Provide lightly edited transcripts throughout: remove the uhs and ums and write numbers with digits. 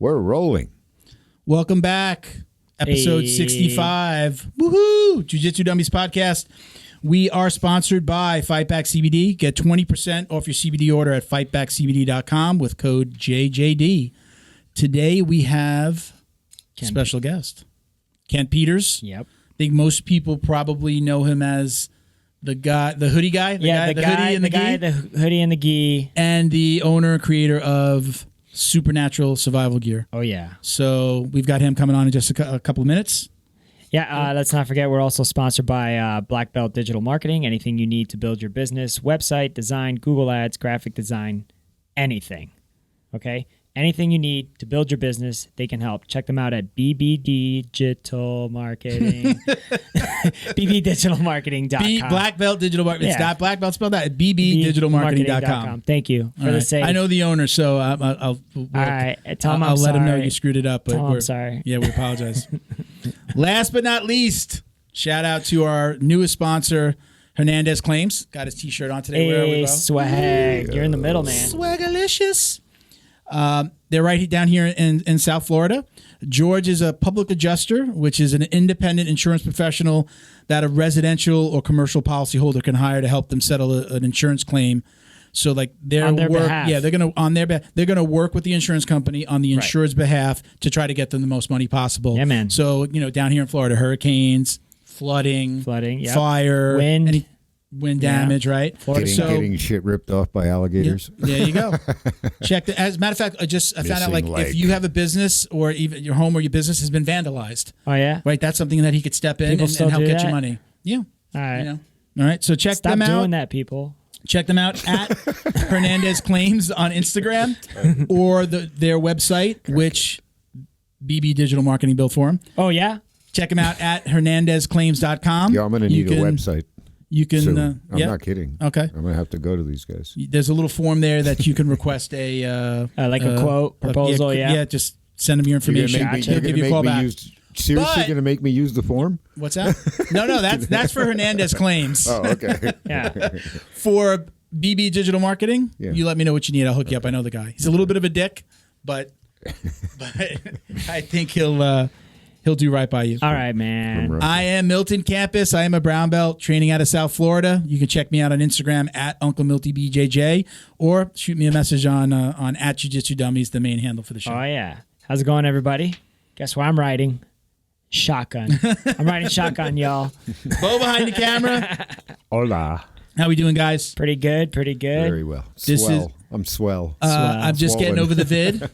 We're rolling. Welcome back. Episode 65. Woohoo! Jiu Jitsu Dummies Podcast. We are sponsored by Fightback CBD. Get 20% off your CBD order at fightbackcbd.com with code JJD. Today we have a special guest, Kent Peters. Yep. I think most people probably know him as the hoodie guy. The hoodie and the gi. And the owner and creator of Supernatural Survival Gear. Oh, yeah. So we've got him coming on in just a couple of minutes. Yeah, let's not forget we're also sponsored by Black Belt Digital Marketing. Anything you need to build your business, website, design, Google Ads, graphic design, anything. Okay? Anything you need to build your business, they can help. Check them out at BB Digital Marketing. BBDigitalMarketing.com. Black Belt Digital Marketing. It's not Black Belt spelled out at BBDigitalMarketing.com. Thank you for the sake. I know the owner, so I'll let him know you screwed it up. But I'm sorry. Yeah, we apologize. Last but not least, shout out to our newest sponsor, Hernandez Claims. Got his T-shirt on today. Where are we, bro? Swag. You're in the middle, man. Swagalicious. They're right down here in South Florida. George is a public adjuster, which is an independent insurance professional that a residential or commercial policyholder can hire to help them settle an insurance claim. So, like on their behalf. Yeah, they're gonna work with the insurance company on the insured's behalf to try to get them the most money possible. Yeah, man. So, down here in Florida, hurricanes, flooding, yep. fire, wind damage, right? Getting shit ripped off by alligators. Yeah, there you go. As a matter of fact, I found out, like, if you have a business or even your home or your business has been vandalized. Oh, yeah? Right, that's something that he could step in and help get you money. Yeah. All right. All right, so check them out. Stop doing that, people. Check them out at Hernandez Claims on Instagram or their website, which BB Digital Marketing built for them. Oh, yeah? Check them out at hernandezclaims.com. Yeah, I'm going to need a website. You can. I'm not kidding. Okay. I'm going to have to go to these guys. There's a little form there that you can request a quote, proposal. Yeah, just send them your information. He'll give you a call back. Seriously, going to make me use the form? What's that? No, that's for Hernandez Claims. Oh, okay. Yeah. For BB Digital Marketing, you let me know what you need. I'll hook you up. I know the guy. He's a little bit of a dick, but I think he'll do right by you. All right, man. I am Milton Campus. I am a brown belt training out of South Florida. You can check me out on Instagram at Uncle Milty BJJ or shoot me a message on at Jiu Jitsu Dummies, the main handle for the show. Oh, yeah. How's it going, everybody? Guess where I'm riding? Shotgun. I'm riding shotgun, y'all. Bo behind the camera. Hola. How we doing, guys? Pretty good. Very well. I'm swell. I'm just getting over the vid.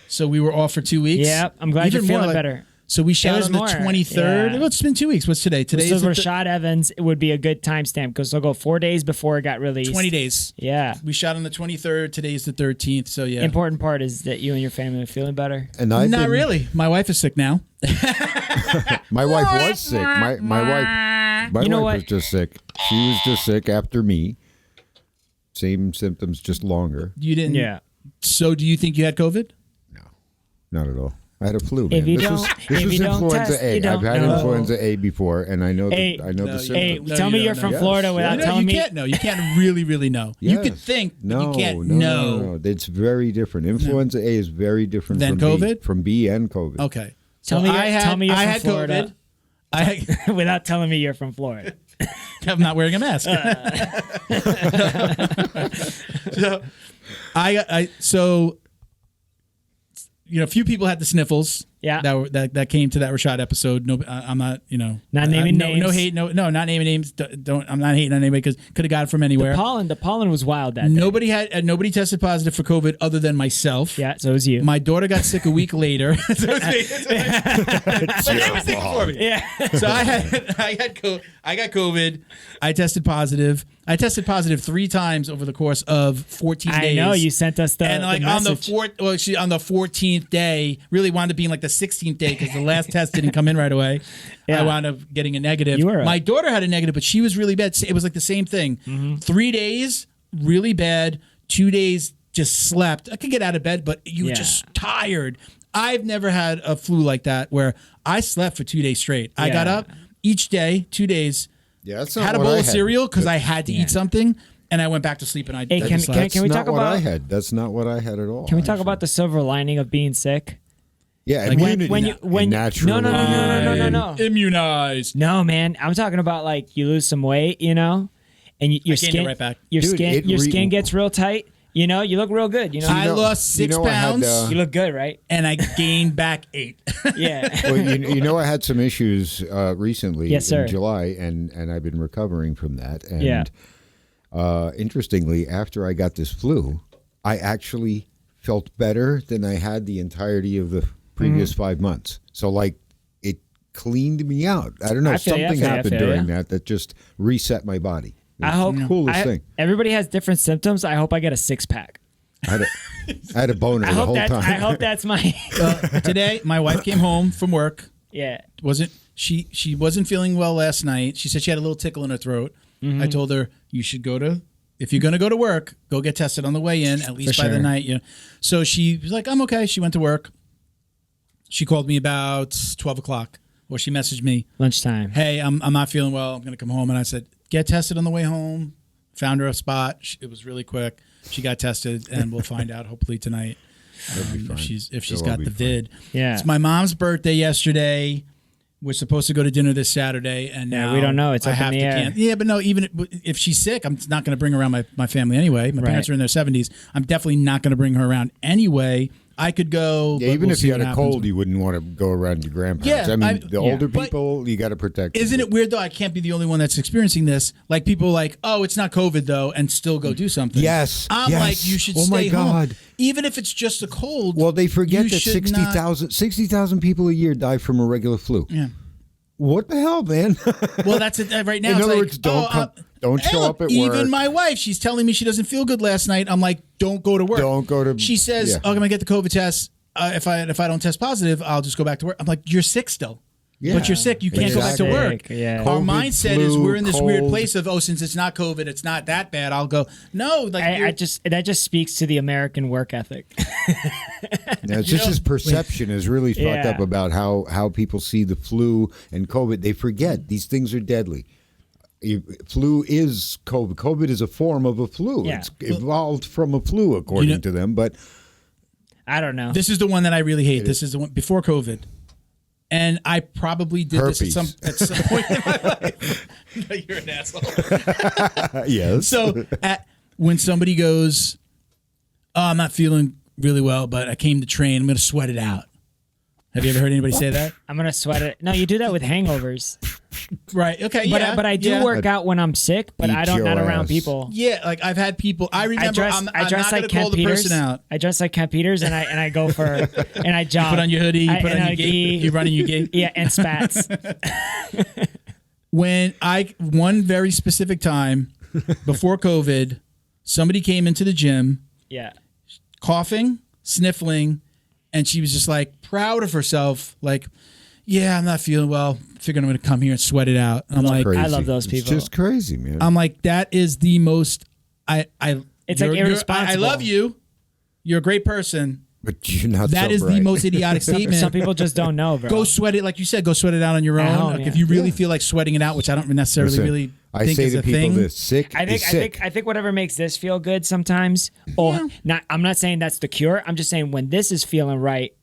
So we were off for 2 weeks. Yeah, I'm glad you're feeling better. So we shot on the 23rd. Yeah. Well, it's been 2 weeks. What's today? Today's so we're shot Evans. It would be a good timestamp because they'll go 4 days before it got released. 20 days. Yeah. We shot on the 23rd. Today's the 13th. So yeah. Important part is that you and your family are feeling better. And Not really. My wife is sick now. My wife was sick. My wife was just sick. She was just sick after me. Same symptoms, just longer. You didn't. Yeah. So do you think you had COVID? No, not at all. I had a flu, man. This was influenza A. I've had influenza A before, and I know the symptoms. Hey, tell me you're from Florida without telling me. You can't know. You can't really know. Yes. You could think, but you can't know. No. It's very different. Influenza A is very different than COVID? From B and COVID. Okay. Tell me you're from Florida. COVID. Without telling me you're from Florida. I'm not wearing a mask. So a few people had the sniffles. Yeah. That came to that Rashad episode. No, I'm not. Not naming names. No hate. No, not naming names. I'm not hating on anybody because could have got it from anywhere. The pollen was wild that day. Nobody tested positive for COVID other than myself. Yeah, so it was you. My daughter got sick a week later. But they were sick before me. Yeah. So I got COVID. I tested positive. I tested positive 3 times over the course of 14 days. I know you sent us the message. On the 14th day, really wound up being like the 16th day because the last test didn't come in right away. Yeah. I wound up getting a negative. My daughter had a negative, but she was really bad. It was like the same thing. Mm-hmm. 3 days, really bad. 2 days, just slept. I could get out of bed, but you were just tired. I've never had a flu like that where I slept for 2 days straight. I got up each day, 2 days. Yeah, that's not had a bowl of cereal because I had to eat something, and I went back to sleep. And I can we talk about? That's not what I had at all. Can we talk about the silver lining of being sick? Yeah, Like immunity. No. Immunized. No, man. I'm talking about like you lose some weight, you know, and your skin right back. Your Dude, skin gets real tight. You know, you look real good. You know, I lost 6 pounds. you look good, right? And I gained back 8. Yeah. Well, you know, I had some issues recently Yes, sir. in July, and I've been recovering from that. And interestingly, after I got this flu, I actually felt better than I had the entirety of the previous 5 months. So, like, it cleaned me out. I don't know. Something happened during that just reset my body. I hope coolest thing. Everybody has different symptoms. I hope I get a 6-pack. I had a boner the whole time. I hope that's my. Today, my wife came home from work. Yeah. She wasn't feeling well last night. She said she had a little tickle in her throat. I told her you should if you're going to go to work, go get tested on the way in, at least by the night. You know. So she was like, I'm okay. She went to work. She called me about 12 o'clock, or she messaged me. Lunchtime. Hey, I'm not feeling well. I'm going to come home. And I said, get tested on the way home. Found her a spot. It was really quick. She got tested, and we'll find out hopefully tonight if she's got the vid. Yeah. It's my mom's birthday yesterday. We're supposed to go to dinner this Saturday, and now we don't know. It's I up have in the to air. Yeah, but no, even if she's sick, I'm not going to bring her around my family anyway. My parents are in their 70s. I'm definitely not going to bring her around anyway. I could go. Yeah, even if you had a cold, you wouldn't want to go around your grandparents. Yeah, I mean, the older people, you got to protect. Isn't it weird, though? I can't be the only one that's experiencing this. Like, people like, oh, it's not COVID, though, and still go do something. Yes. I'm like, you should stay home. Even if it's just a cold. Well, they forget that 60,000 people a year die from a regular flu. Yeah. What the hell, man? Well, that's it right now. In it's other like, words, don't show up at work. Even my wife, she's telling me she doesn't feel good last night. I'm like, don't go to work. Don't go to. She says, I'm going to get the COVID test. If I don't test positive, I'll just go back to work. I'm like, you're sick still. Yeah. But you're sick. You can't go back to work. Yeah. Our COVID, mindset flu, is we're in this cold. weird place of, since it's not COVID, it's not that bad. I'll go. No, like that just speaks to the American work ethic. Yeah, it's just his perception is really fucked up about how people see the flu and COVID. They forget these things are deadly. Flu is COVID. COVID is a form of a flu. Yeah. It's evolved from a flu, according to them. But I don't know. This is the one that I really hate. This is the one before COVID. And I probably did this at some point in my life. No, you're an asshole. Yes. So when somebody goes, oh, I'm not feeling really well, but I came to train, I'm going to sweat it out. Have you ever heard anybody say that? I'm going to sweat it. No, you do that with hangovers. Right. Okay. But I do work out when I'm sick, but I don't not around people. Yeah. Like I've had people. I remember. I dress like Kent Peters. I dress like Kent Peters, and I go for and I jog. You put on your hoodie. You put on your gi. You run in your gi. Yeah, and spats. One very specific time before COVID, somebody came into the gym. Yeah. Coughing, sniffling, and she was just like proud of herself, like, yeah, I'm not feeling well. Figured I'm going to come here and sweat it out. And I'm like, crazy. I love those people. It's just crazy, man. I'm like, that is the most. It's like irresponsible. I love you. You're a great person. But you're not. That is the most idiotic statement. Some people just don't know, bro. Go sweat it, like you said. Go sweat it out on your own. If you really feel like sweating it out, which I don't necessarily think is a thing. That sick I think whatever makes this feel good sometimes. I'm not saying that's the cure. I'm just saying when this is feeling right,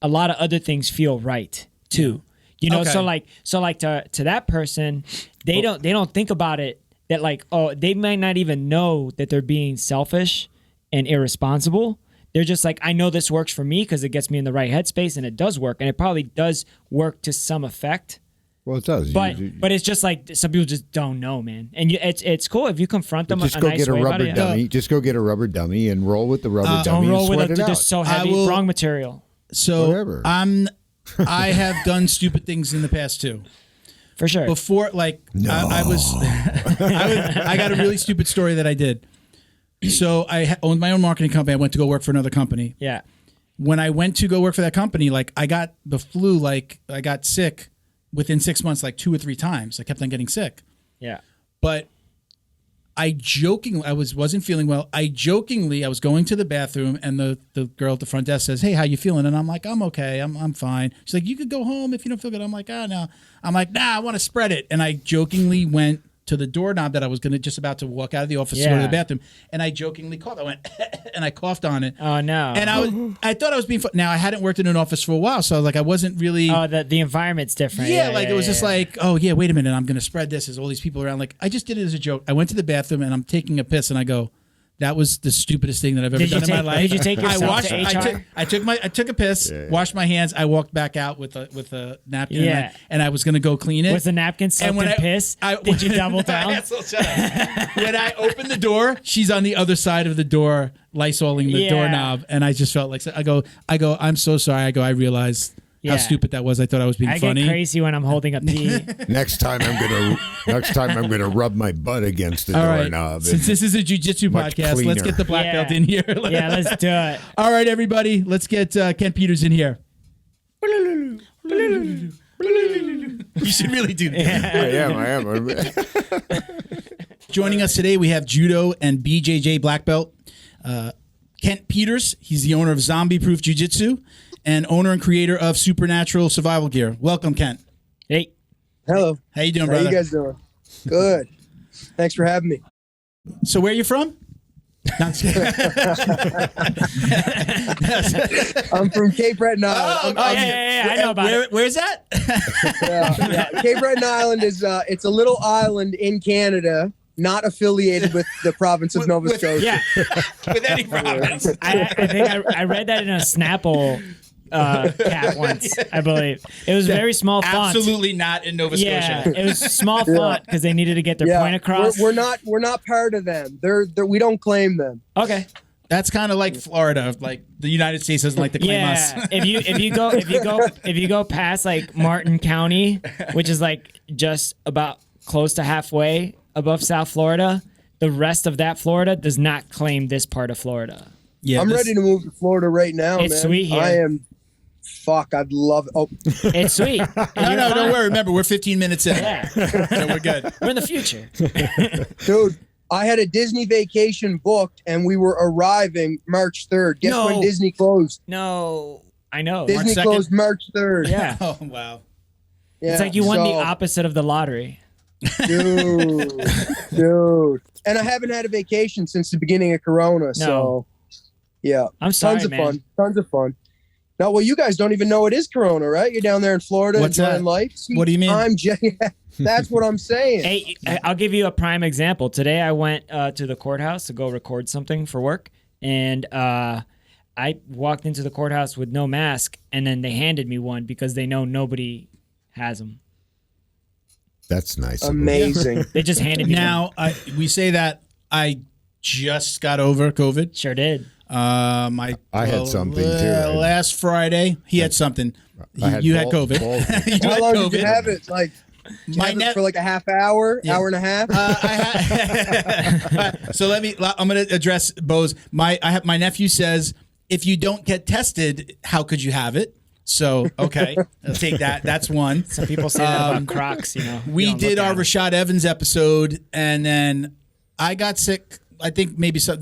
a lot of other things feel right too. You know, so like to that person, they don't think about it that like, oh, they might not even know that they're being selfish and irresponsible. They're just like, I know this works for me because it gets me in the right headspace, and it does work, and it probably does work to some effect. Well, it does. But it's just like some people just don't know, man. And it's cool if you confront them. Just go get a rubber dummy. Just go get a rubber dummy and roll with the rubber dummy. Don't roll with it. Just so heavy. Wrong material. So whatever. I have done stupid things in the past too. For sure. Before, like, no. I got a really stupid story that I did. So I owned my own marketing company. I went to go work for another company. Yeah. When I went to go work for that company, like, I got the flu. Like, I got sick within 6 months, like 2 or 3 times. I kept on getting sick. Yeah. But I wasn't feeling well. I was going to the bathroom, and the girl at the front desk says, "Hey, how you feeling?" And I'm like, "I'm okay. I'm fine." She's like, "You could go home if you don't feel good." I'm like, "Oh no." I'm like, "Nah, I want to spread it." And I jokingly went to the doorknob that I was just about to walk out of the office to go to the bathroom, and I jokingly coughed. I went and I coughed on it. Oh no! And I thought I was being now I hadn't worked in an office for a while, so I was like I wasn't really. Oh, the environment's different. Yeah, it was just like, oh yeah, wait a minute, I'm gonna spread this. There's all these people around. Like I just did it as a joke. I went to the bathroom and I'm taking a piss, and I go, that was the stupidest thing that I've ever done in my life. Did you take yourself to HR? I took a piss, washed my hands. I walked back out with a napkin, and I was going to go clean it. Was the napkin soaked in piss? Did you double down? When I opened the door, she's on the other side of the door, Lysoling the doorknob, and I just felt like I go. I'm so sorry. I realized how stupid that was. I thought I was being funny. I get crazy when I'm holding a pee. Next time I'm gonna rub my butt against the doorknob. Since this is a jiu-jitsu podcast, let's get the black belt in here. Let's do it. All right, everybody, let's get Kent Peters in here. You should really do that. I am. Joining us today, we have Judo and BJJ black belt Kent Peters. He's the owner of Zombie Proof Jiu-Jitsu and owner and creator of Supernatural Survival Gear. Welcome, Kent. Hey. Hello. How you doing, brother? How you guys doing? Good. Thanks for having me. So where are you from? I'm from Cape Breton Island. I know about it. Where's that? Cape Breton Island is it's a little island in Canada, not affiliated with the province of Nova Scotia. Yeah, with any province. I think I read that in a Snapple cap once, I believe. It was very small font. Absolutely not in Nova Scotia. Yeah, it was small font because they needed to get their point across. We're not part of them. We don't claim them. Okay. That's kind of like Florida. Like the United States doesn't like to claim us. if you go past like Martin County, which is like just about close to halfway above South Florida, the rest of that Florida does not claim this part of Florida. Yeah, I'm ready to move to Florida right now. It's man. sweet here. I am. Fuck, I'd love it. Oh, it's sweet. No, don't worry. Remember, we're 15 minutes in, so we're good. We're in the future, dude. I had a Disney vacation booked, and we were arriving March 3rd. Guess when Disney closed? No, I know. Disney closed March 3rd. Yeah. Oh wow. Yeah, it's like you won the opposite of the lottery. Dude. And I haven't had a vacation since the beginning of Corona. So, yeah. I'm sorry, Tons of fun. Now, well, you guys don't even know it is Corona, right? You're down there in Florida enjoying life. See, what do you mean? That's what I'm saying. Hey, I'll give you a prime example. Today I went to the courthouse to go record something for work, and I walked into the courthouse with no mask, and then they handed me one because they know nobody has them. That's nice. Amazing. They just handed me one. We say that I just got over COVID. Sure did. I had something too. Last Friday, he had something. You had COVID. How long did you have it? Like for like a half hour, hour and a half. So I'm going to address Bo's. My nephew says if you don't get tested, how could you have it? So okay, I'll take that. That's one. Some people say that about Crocs. We did our Rashad Evans episode, and then I got sick. I think maybe some of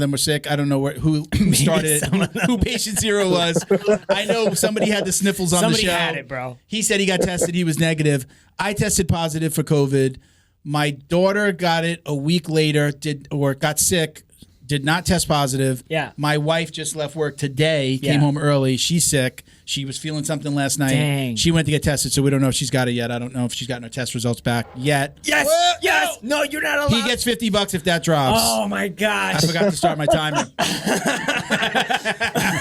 them were sick. I don't know who started it, who patient zero was. I know somebody had the sniffles on the show. Somebody had it, bro. He said he got tested. He was negative. I tested positive for COVID. My daughter got it a week later. Got sick. Did not test positive. Yeah. My wife just left work today. Came home early. She's sick. She was feeling something last night. Dang. She went to get tested, so we don't know if she's got it yet. I don't know if she's gotten her test results back yet. Yes. Yes. No, you're not allowed. He gets $50 if that drops. Oh my gosh. I forgot to start my timer.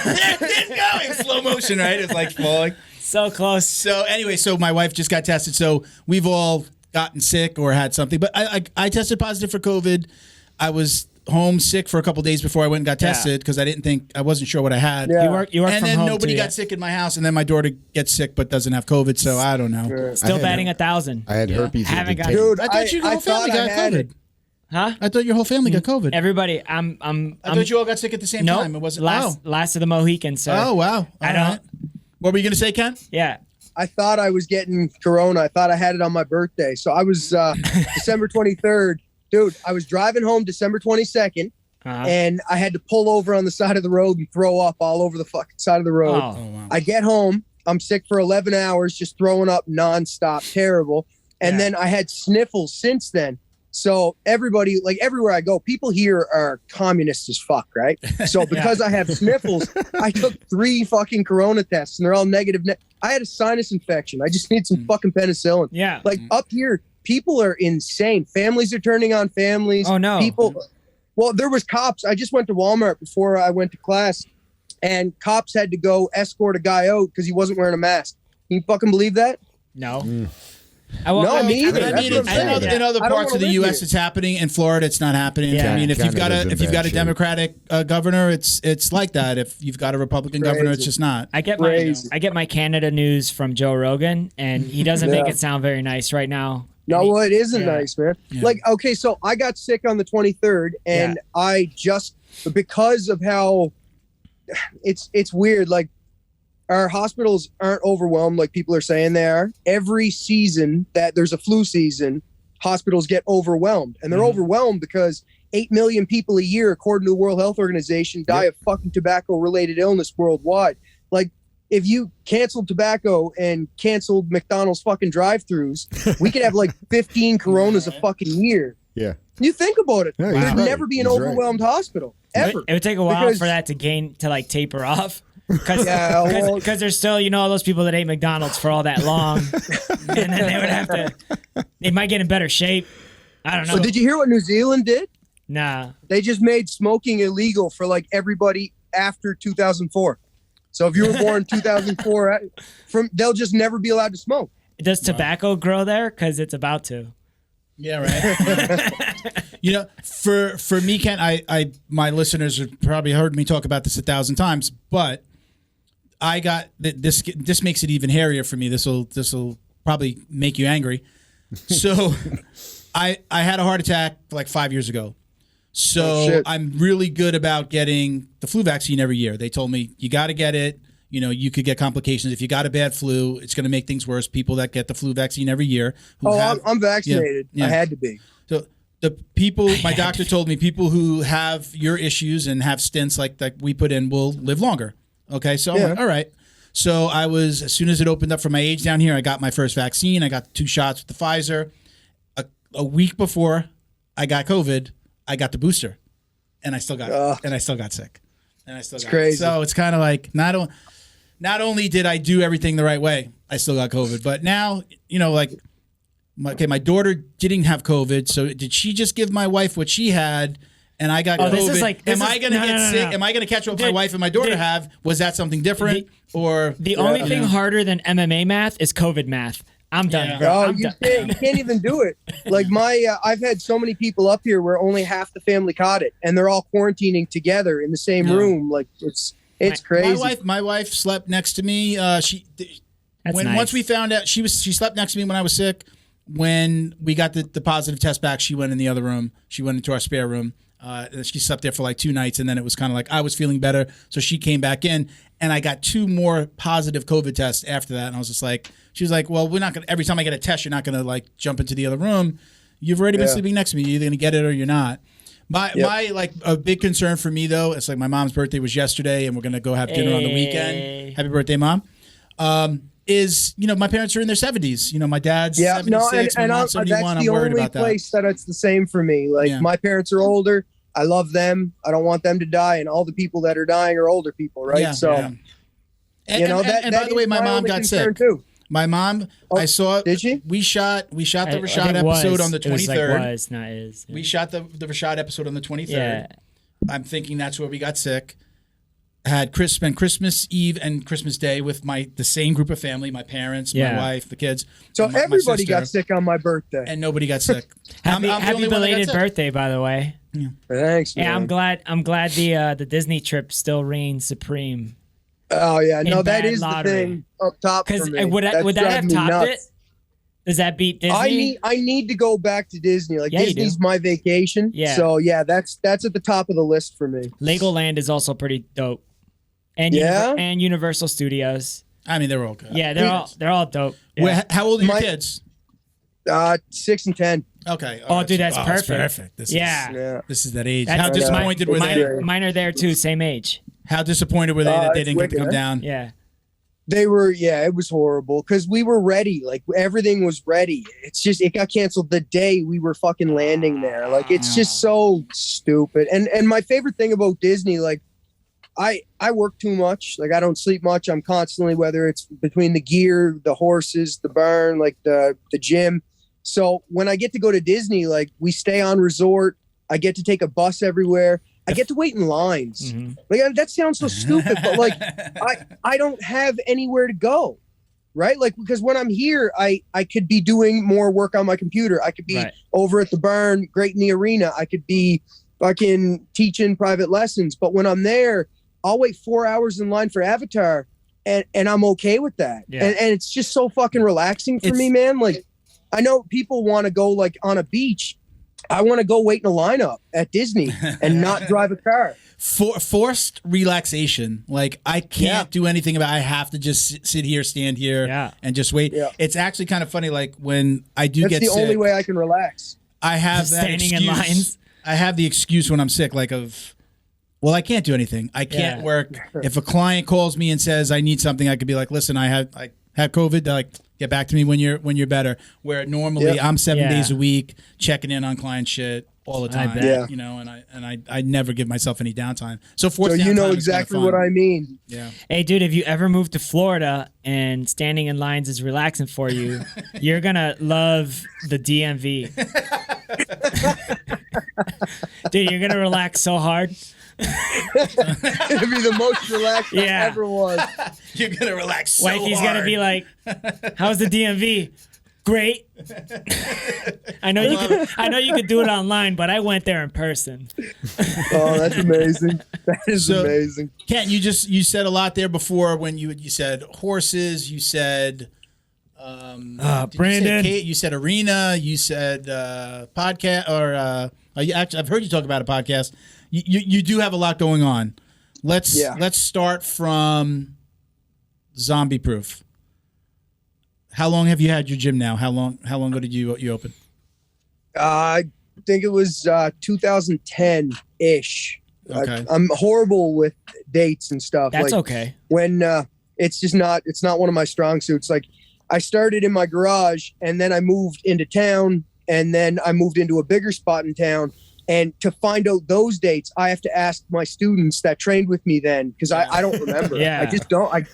It didn't go in slow motion, right? It's like falling. So close. So anyway, my wife just got tested. So we've all gotten sick or had something. But I tested positive for COVID. I was home sick for a couple days before I went and got tested because I wasn't sure what I had. Yeah. You work and from then home nobody too, got sick in my house, and then my daughter gets sick but doesn't have COVID, so I don't know. Sure. Still batting 1,000. I had herpes. Haven't got Dude, I thought your whole family got COVID. Huh? I thought your whole family got COVID. Everybody, I thought you all got sick at the same time. It wasn't last of the Mohicans, sir. Oh wow! I don't. Right. What were you gonna say, Ken? Yeah. I thought I was getting Corona. I thought I had it on my birthday. So I was December 23rd. Dude, I was driving home December 22nd. And I had to pull over on the side of the road and throw up all over the fucking side of the road. Oh, wow. I get home. I'm sick for 11 hours, just throwing up nonstop. Terrible. And then I had sniffles since then. So everybody, like everywhere I go, people here are communists as fuck, right? So because I have sniffles, I took 3 fucking corona tests and they're all negative. I had a sinus infection. I just need some fucking penicillin. Yeah. Like up here, people are insane. Families are turning on families. Oh, no. Well, there was cops. I just went to Walmart before I went to class, and cops had to go escort a guy out because he wasn't wearing a mask. Can you fucking believe that? No. No, me either. In other parts of the U.S., it's happening. In Florida, it's not happening. Yeah. I mean, if you've got a shape. Democratic governor, it's like that. If you've got a Republican governor, it's just not. I get my Canada news from Joe Rogan, and he doesn't make it sound very nice right now. No, well, it isn't nice, man. Yeah. Like, okay, so I got sick on the 23rd, and I just, because of how it's weird, like, our hospitals aren't overwhelmed like people are saying they are. Every season that there's a flu season, hospitals get overwhelmed. And they're overwhelmed because 8 million people a year, according to the World Health Organization, die of fucking tobacco-related illness worldwide. Like, if you canceled tobacco and canceled McDonald's fucking drive-thrus, we could have like 15 coronas a fucking year. Yeah. You think about it. Yeah, There'd never be an overwhelmed hospital, ever. It would take a while for that to like taper off. Because there's still, all those people that ate McDonald's for all that long. And then they would have to, they might get in better shape. I don't know. So did you hear what New Zealand did? Nah. They just made smoking illegal for like everybody after 2004. So if you were born 2004, they'll just never be allowed to smoke. Does tobacco grow there? Because it's about to. Yeah, right. For me, Ken, I my listeners have probably heard me talk about this 1,000 times, but I got this. This makes it even hairier for me. This will probably make you angry. So, I had a heart attack like 5 years ago. So I'm really good about getting the flu vaccine every year. They told me you got to get it. You could get complications if you got a bad flu. It's going to make things worse. People that get the flu vaccine every year. I'm vaccinated. Yeah. I had to be. So the people, my doctor told me, people who have your issues and have stints like that we put in will live longer. Okay, so I'm like, all right. So as soon as it opened up for my age down here, I got my first vaccine. I got 2 shots with the Pfizer. A week before I got COVID, I got the booster, and I still got sick. And I still got crazy. It. So it's kind of like not only did I do everything the right way, I still got COVID. But now, my daughter didn't have COVID, so did she just give my wife what she had? And I got COVID. This is like, am I going to get sick? Am I going to catch what my wife and my daughter have? Was that something different? The only thing harder than MMA math is COVID math. I'm done, bro. You can't even do it. Like I've had so many people up here where only half the family caught it, and they're all quarantining together in the same room. Like it's crazy. My wife slept next to me. Once we found out she slept next to me when I was sick. When we got the positive test back, she went in the other room. She went into our spare room. She slept there for like 2 nights, and then it was kind of like I was feeling better, so she came back in, and I got 2 more positive COVID tests after that, and I was just like, she was like, well, we're not gonna. Every time I get a test, you're not gonna like jump into the other room. You've already been sleeping next to me. You're either gonna get it or you're not. My like a big concern for me though, it's like my mom's birthday was yesterday, and we're gonna go have dinner on the weekend. Happy birthday, Mom. Is my parents are in their 70s. My dad's 76, my mom's 71. I'm worried about that. That's the only place that it's the same for me. Like my parents are older. I love them. I don't want them to die, and all the people that are dying are older people, right? Yeah, so, yeah. And by the way, my mom got sick. Too. My mom, I saw. Did she? We shot the Rashad episode on the 23rd. We shot the Rashad episode on the 23rd. Yeah. I'm thinking that's where we got sick. Had spent Christmas Eve and Christmas Day with the same group of family, my parents, my wife, the kids. So everybody got sick on my birthday, and nobody got sick. Happy belated birthday, by the way. Yeah. Thanks, man. Yeah, I'm glad the Disney trip still reigns supreme. Oh yeah, no, that is lottery. The thing up top for me. Would that have topped it? Does that beat Disney? I need to go back to Disney. Like Disney's my vacation. Yeah. So yeah, that's at the top of the list for me. Legoland is also pretty dope. And and Universal Studios. I mean, they're all good. Yeah, they're all dope. Yeah. Well, how old are your kids? 6 and 10. Okay. Oh, dude, that's perfect. That's perfect. This is that age. How disappointed were they? Mine are there too, same age. How disappointed were they that they didn't get to come down? Yeah. It was horrible because we were ready. Like everything was ready. It's just, it got canceled the day we were fucking landing there. Like, it's just so stupid. And my favorite thing about Disney, like I work too much. Like I don't sleep much. I'm constantly, whether it's between the gear, the horses, the barn, like the gym. So when I get to go to Disney, like we stay on resort, I get to take a bus everywhere. I get to wait in lines. Mm-hmm. Like that sounds so stupid, but like I don't have anywhere to go, right? Like because when I'm here, I could be doing more work on my computer. I could be over at the barn, great in the arena. I could be fucking teaching private lessons. But when I'm there, I'll wait 4 hours in line for Avatar, and I'm okay with that. Yeah. And it's just so fucking relaxing for me, man. Like I know people want to go like on a beach. I want to go wait in a lineup at Disney and not drive a car. Forced relaxation. Like I can't do anything about it. I have to just sit here, stand here, and just wait. Yeah. It's actually kind of funny. Like when I do get sick. That's the only way I can relax. I have that standing excuse. In lines. I have the excuse when I'm sick, like well, I can't do anything. I can't work. If a client calls me and says I need something, I could be like, listen, I had COVID. They're like, get back to me when you're better. Where normally I'm 7 days a week checking in on client shit all the time. You know, and I never give myself any downtime. So you know exactly what I mean. Yeah. Hey, dude, if you ever move to Florida and standing in lines is relaxing for you, you're gonna love the DMV. Dude, you're gonna relax so hard. It'd be the most relaxed I ever was. You're gonna relax so Wifey's hard. gonna be like, how's the DMV? Great. I know you could do it online, but I went there in person. Oh, that's amazing. That is amazing. Kent, you said a lot there before when you said horses, you said Brandon. You said arena, you said podcast, or I've heard you talk about a podcast. You do have a lot going on. Let's start from Zombie Proof. How long have you had your gym now? How long ago did you open? I think it was 2010-ish. Okay. I'm horrible with dates and stuff. That's like, okay. When it's not one of my strong suits. Like I started in my garage and then I moved into town and then I moved into a bigger spot in town. And to find out those dates, I have to ask my students that trained with me then, because I don't remember. I just don't.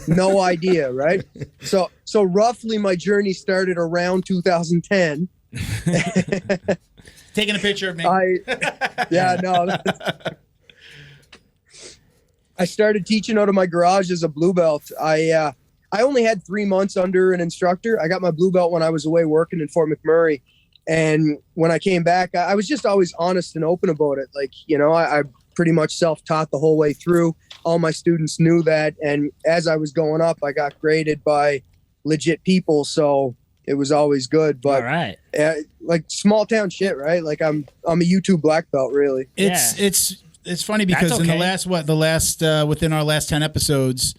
No idea, right? So roughly my journey started around 2010. Taking a picture of me. I started teaching out of my garage as a blue belt. I only had 3 months under an instructor. I got my blue belt when I was away working in Fort McMurray. And when I came back, I was just always honest and open about it. Like, you know, I pretty much self-taught the whole way through. All my students knew that. And as I was going up, I got graded by legit people. So it was always good. But all right. Like small town shit, right? Like I'm a YouTube black belt, really. It's funny because in the last within our last 10 episodes,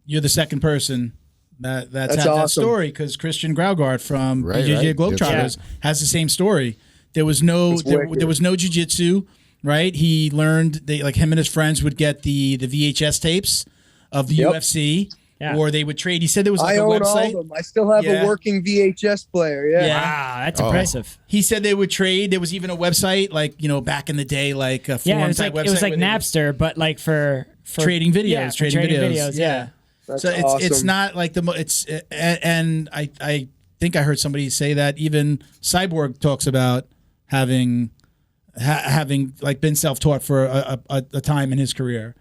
you're the second person that's had awesome. That story, because Christian Graugard from BJJ Globetrotters has the same story. There was no jiu-jitsu, right? He learned him and his friends would get the VHS tapes of the UFC, or they would trade. He said there was I a own website. All of them. I still have a working VHS player. Yeah. Wow, that's impressive. He said they would trade. There was even a website back in the day, like a forum type website. It was like Napster, but like for trading videos, trading videos. Yeah. That's so awesome. It's not like and I think I heard somebody say that even Cyborg talks about having been self-taught for a time in his career.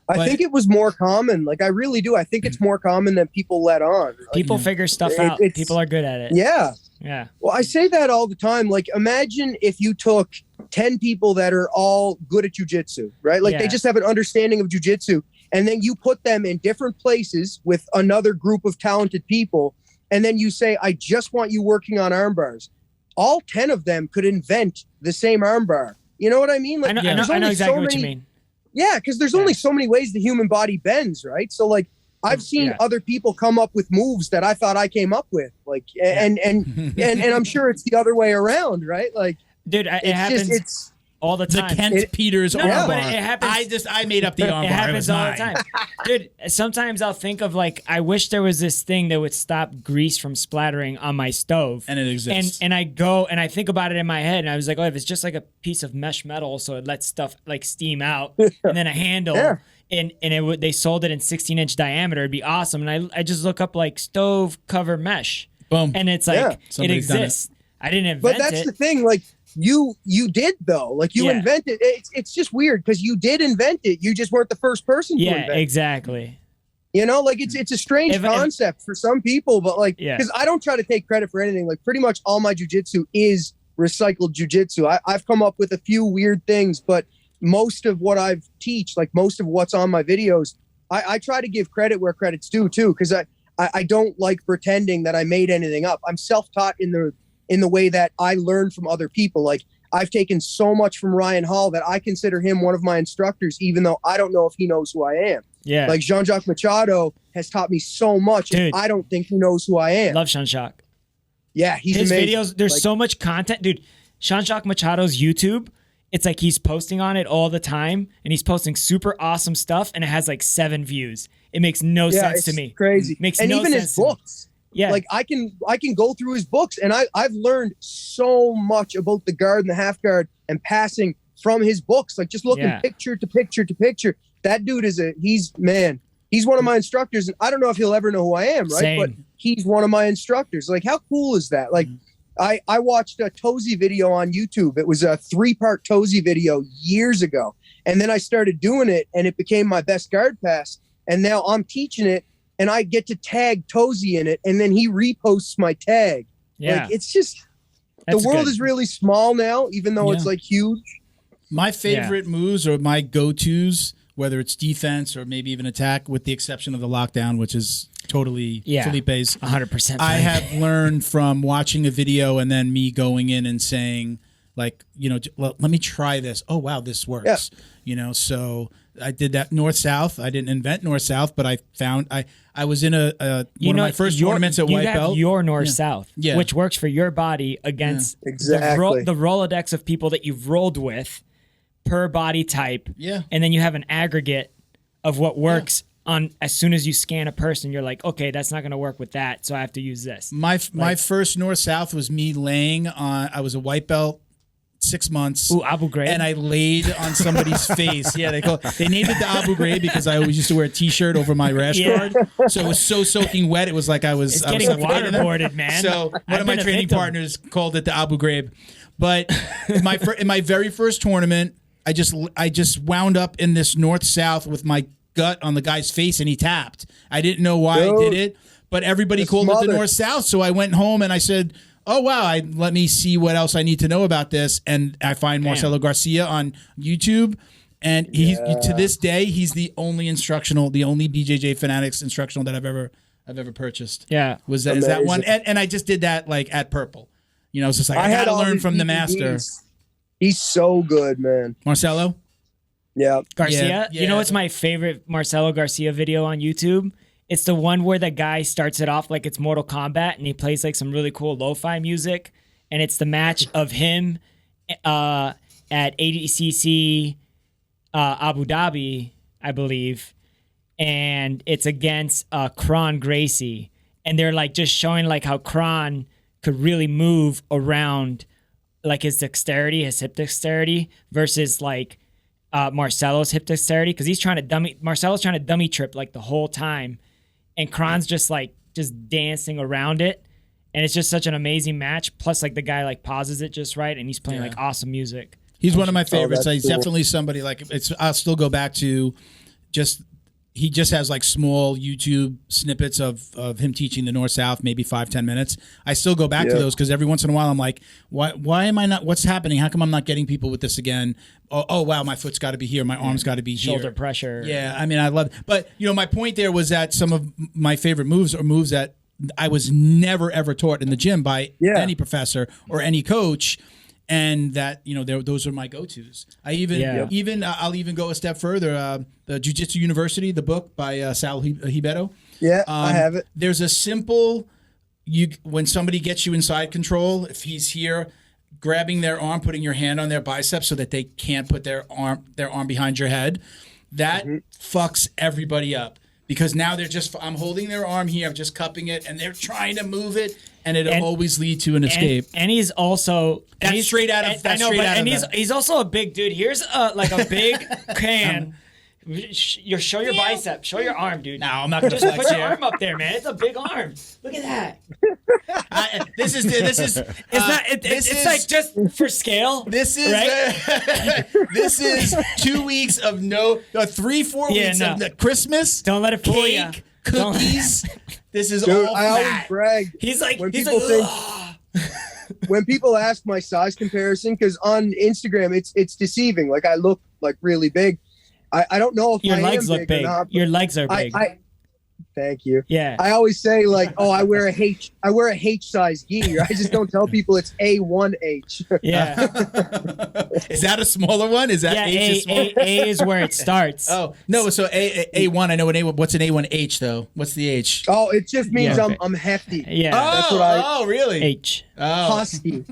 I think it was more common. Like I really do. I think it's more common than people let on. Like, people figure stuff out. People are good at it. Yeah. Yeah. Well, I say that all the time. Like imagine if you took 10 people that are all good at jiu-jitsu, right? Like they just have an understanding of jiu-jitsu. And then you put them in different places with another group of talented people. And then you say, I just want you working on arm bars. All 10 of them could invent the same arm bar. You know what I mean? Like, I know exactly what you mean. Yeah, because there's only so many ways the human body bends, right? So like I've seen other people come up with moves that I thought I came up with. Like and I'm sure it's the other way around, right? Like dude, it happens. all the time. The Kent Peters armbar. But it happens. I made up the armbar. It happens all the time. Dude, sometimes I'll think of like, I wish there was this thing that would stop grease from splattering on my stove. And it exists. And I go and I think about it in my head, and I was like, oh, if it's just like a piece of mesh metal so it lets stuff like steam out, and then a handle. Yeah. And they sold it in 16-inch diameter, it'd be awesome. And I just look up like stove cover mesh. Boom. And it's like, it exists. I didn't invent it. But that's the thing, like, you did though, like you invented it's just weird because you did invent it, you just weren't the first person to invent it. Exactly. You know, like it's a strange concept for some people, but like, because I don't try to take credit for anything. Like pretty much all my jiu-jitsu is recycled jiu-jitsu. I've come up with a few weird things, but most of what I've teach, like most of what's on my videos, I try to give credit where credit's due too, because I don't like pretending that I made anything up. I'm self-taught in the way that I learned from other people. Like I've taken so much from Ryan Hall that I consider him one of my instructors, even though I don't know if he knows who I am. Yeah. Like Jean-Jacques Machado has taught me so much. Dude, and I don't think he knows who I am. Love Jean-Jacques. Yeah, he's his amazing. videos. There's so much content, dude. Jean-Jacques Machado's YouTube. It's like he's posting on it all the time, and he's posting super awesome stuff, and it has like 7 views. It makes no sense to me. Crazy. Makes and no even sense his to me. books. Yeah. Like I can go through his books, and I've learned so much about the guard and the half guard and passing from his books. Like just looking picture to picture to picture. That dude he's one of my instructors, and I don't know if he'll ever know who I am, right? Same. But he's one of my instructors. Like how cool is that? Like I watched a Tozy video on YouTube. It was a 3-part Tozy video years ago, and then I started doing it, and it became my best guard pass. And now I'm teaching it. And I get to tag Tozy in it, and then he reposts my tag. Yeah. Like, it's just, the world is really small now, even though it's like huge. My favorite moves or my go-tos, whether it's defense or maybe even attack, with the exception of the lockdown, which is totally Felipe's. 100%. I have learned from watching a video and then me going in and saying, like, you know, let me try this. Oh, wow, this works. Yeah. You know, so I did that north-south. I didn't invent north-south, but I found I was in one of my first tournaments at white belt. Your north-south, which works for your body against the Rolodex of people that you've rolled with per body type. Yeah. And then you have an aggregate of what works on as soon as you scan a person, you're like, okay, that's not going to work with that, so I have to use this. My first north-south was me laying on, I was a white belt, 6 months. Ooh, Abu Ghraib. And I laid on somebody's face. Yeah, they named it the Abu Ghraib because I always used to wear a T-shirt over my rash guard. So it was so soaking wet. It was like I was getting waterboarded, man. So one of my training partners called it the Abu Ghraib. But in my very first tournament, I just wound up in this north-south with my gut on the guy's face, and he tapped. I didn't know why I did it, but everybody called it the north-south. So I went home and I said, oh, wow, let me see what else I need to know about this. And I find Marcelo Garcia on YouTube. And he to this day, he's the only BJJ Fanatics instructional that I've ever purchased. Yeah. Is that one? And I just did that like at Purple. You know, it's just like, I got to learn from the master. He's so good, man. Marcelo? Yeah. Garcia? Yeah. You know what's my favorite Marcelo Garcia video on YouTube? It's the one where the guy starts it off like it's Mortal Kombat, and he plays like some really cool lo-fi music, and it's the match of him at ADCC Abu Dhabi, I believe, and it's against Kron Gracie, and they're like just showing like how Kron could really move around, like his dexterity, his hip dexterity, versus like Marcelo's hip dexterity, because Marcelo's trying to dummy trip like the whole time. And Kron's just dancing around it. And it's just such an amazing match. Plus, like, the guy, like, pauses it just right, and he's playing, like, awesome music. He's one of my favorites. He's definitely somebody, like, I'll still go back to he just has, like, small YouTube snippets of him teaching the North-South, maybe 5-10 minutes. I still go back to those because every once in a while I'm like, why am I not, what's happening? How come I'm not getting people with this again? Oh wow, my foot's got to be here. My arm's got to be here. Shoulder pressure. Yeah, I mean, I love it. But, you know, my point there was that some of my favorite moves are moves that I was never, ever taught in the gym by any professor or any coach. And that, you know, those are my go-tos. I I'll even go a step further. The Jiu Jitsu University, the book by Sal Hibeto. Yeah, I have it. There's a simple, when somebody gets you inside control, if he's here, grabbing their arm, putting your hand on their biceps so that they can't put their arm behind your head, that fucks everybody up. Because now I'm holding their arm here, I'm just cupping it, and they're trying to move it, and it'll always lead to an escape. And he's also straight out of he's also a big dude. Here's a big can. Show your bicep. Show your arm, dude. No, I'm not going to just put your arm up there, man. It's a big arm. Look at that. This is. It's like just for scale. This is right? This is 2 weeks of 3-4 weeks of the Christmas. Don't let it fool you. Cookies. This is Dude, all I always fat. brag. When people ask my size comparison, because on Instagram it's deceiving. Like I look like really big. I don't know if your my legs look big. Your legs are big. Thank you. Yeah. I always say like, oh, I wear a H size gi. I just don't tell people it's A1H. Yeah. Is that a smaller one? Is that H is small? A is where it starts. Oh no, so A1. I know an A1. What's an A1H though? What's the H? Oh, it just means I'm hefty. Yeah. That's what oh, really? H. Oh. Husky.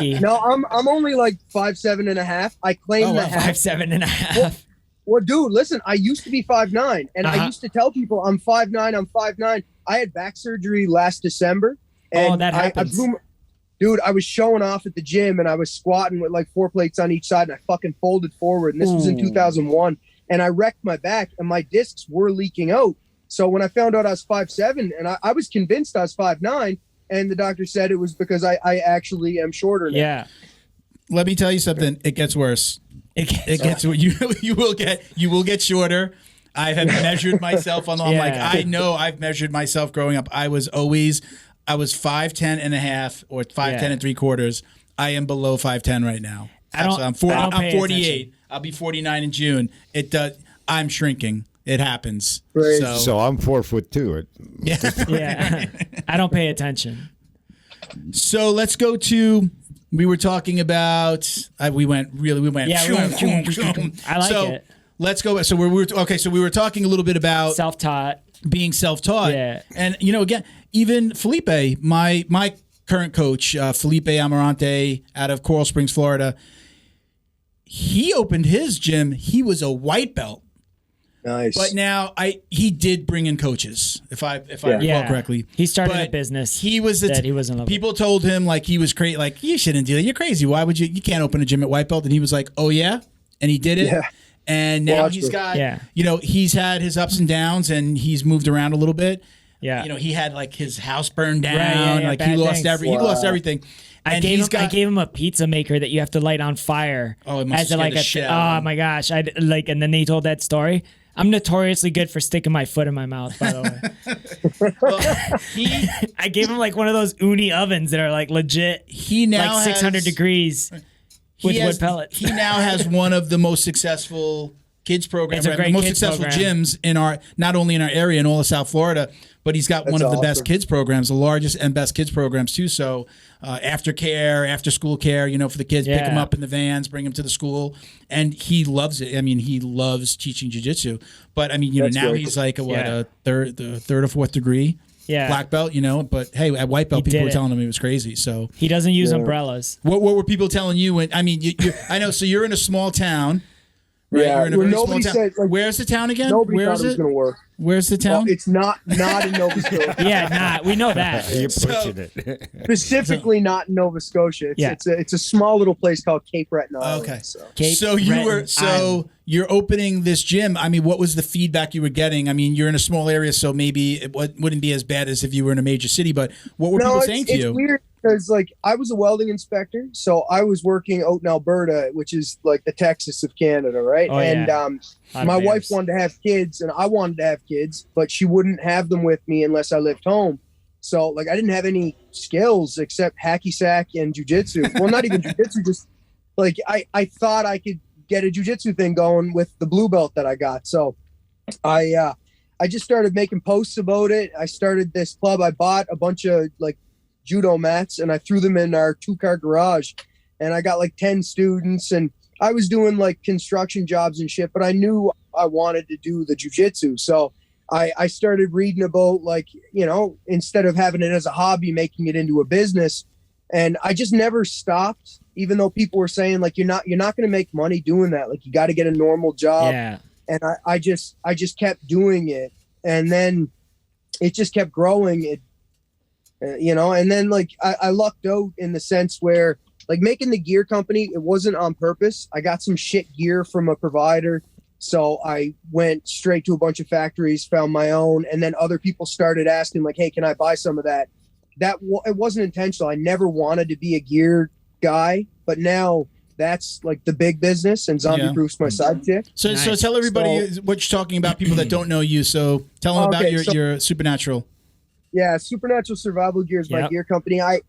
Yeah. No, I'm only like 5'7.5". I claim that 5'7.5". Well, dude, listen, I used to be 5'9", and I used to tell people I'm 5'9", I'm 5'9". I had back surgery last December. And that happens. Dude, I was showing off at the gym, and I was squatting with like 4 plates on each side, and I fucking folded forward. And this was in 2001. And I wrecked my back, and my discs were leaking out. So when I found out I was 5'7", and I was convinced I was 5'9", and the doctor said it was because I actually am shorter now. Yeah. Let me tell you something. It gets worse. It gets you will get shorter. I have measured myself on. I'm like, I know I've measured myself growing up. I was 5'10.5" or 5'10 3/4. I am below 5'10" right now. I'm 48. Attention. I'll be 49 in June. It does. I'm shrinking. It happens. Right. So I'm 4'2". Yeah. I don't pay attention. So let's go to. We were talking about. We went. Yeah, we went. I like it. Let's go. So we were talking a little bit about being self-taught. Yeah. And again, even Felipe, my current coach, Felipe Amarante, out of Coral Springs, Florida. He opened his gym. He was a white belt. Nice. But now he did bring in coaches, if I recall correctly. He started a business. He was he was in love people with. Told him like he was crazy, like you shouldn't do that. You're crazy. Why would you? You can't open a gym at white belt. And he was like, oh yeah, and he did it. Yeah. And now he's got, he's had his ups and downs, and he's moved around a little bit. Yeah. He had like his house burned down. Like he lost everything. I gave him a pizza maker that you have to light on fire. Oh, it must have scared the shit out of him. Oh my gosh! And then he told that story. I'm notoriously good for sticking my foot in my mouth, by the way. I gave him like one of those uni ovens that are like legit. He now like 600 degrees with wood pellets. He now has one of the most successful kids programs, the most successful gyms in not only in our area in all of South Florida, but he's got one of the best kids programs, the largest and best kids programs too. So aftercare, after school care, for the kids, pick them up in the vans, bring them to the school, and he loves it. I mean, he loves teaching jiu-jitsu. But I mean, now he's like a third or fourth degree black belt. But hey, at white belt, people were telling him he was crazy. So he doesn't use umbrellas. What were people telling you? When I mean, I know. So you're in a small town. Right? Yeah, you're in a very small town. Said, like, where's the town again? Nobody thought it was going to work. Where's the town? Well, it's not in Nova Scotia. We know that. You're pushing it. Specifically not in Nova Scotia. It's a small little place called Cape Breton. Okay. So you're opening this gym. I mean, what was the feedback you were getting? I mean, you're in a small area, so maybe it wouldn't be as bad as if you were in a major city, but what were people saying to you? It's weird because like I was a welding inspector, so I was working out in Alberta, which is like the Texas of Canada, right? Oh, and my wife wanted to have kids, and I wanted to have kids, but she wouldn't have them with me unless I lived home. So like I didn't have any skills except hacky sack and jujitsu. Well, not even jujitsu, just like I thought I could get a jujitsu thing going with the blue belt that I got. So I just started making posts about it. I started this club. I bought a bunch of like judo mats and I threw them in our 2-car garage, and I got like 10 students, and I was doing like construction jobs and shit, but I knew I wanted to do the jujitsu. So I started reading about like, instead of having it as a hobby, making it into a business. And I just never stopped, even though people were saying like, you're not going to make money doing that. Like, you got to get a normal job. Yeah. And I just kept doing it. And then it just kept growing. It, and then like I lucked out in the sense where like making the gear company, it wasn't on purpose. I got some shit gear from a provider. So I went straight to a bunch of factories, found my own. And then other people started asking like, hey, can I buy some of that? It wasn't intentional. I never wanted to be a gear guy, but now that's like the big business, and Zombie Proof's my side chick. So, Nice. so tell everybody what you're talking about, people that don't know you. So tell them about your Supernatural. Yeah, Supernatural Survival Gear is my gear company. I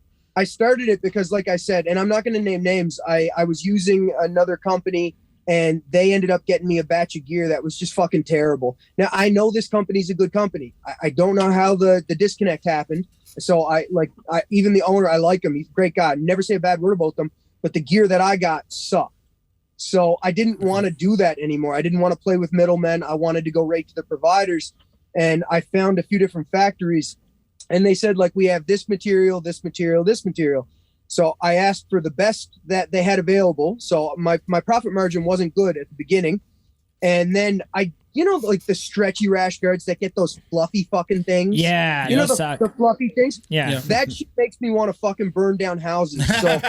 started it because, like I said, and I'm not going to name names, I was using another company, and they ended up getting me a batch of gear that was just fucking terrible. Now, I know this company's a good company. I don't know how the disconnect happened. So even the owner, I like him. He's a great guy. Never say a bad word about them. But the gear that I got sucked. So I didn't want to do that anymore. I didn't want to play with middlemen. I wanted to go right to the providers. And I found a few different factories. And they said, like, we have this material, this material, this material. So I asked for the best that they had available. So my profit margin wasn't good at the beginning. And then like the stretchy rash guards that get those fluffy fucking things. Yeah. You know the fluffy things? Yeah. That shit makes me want to fucking burn down houses. So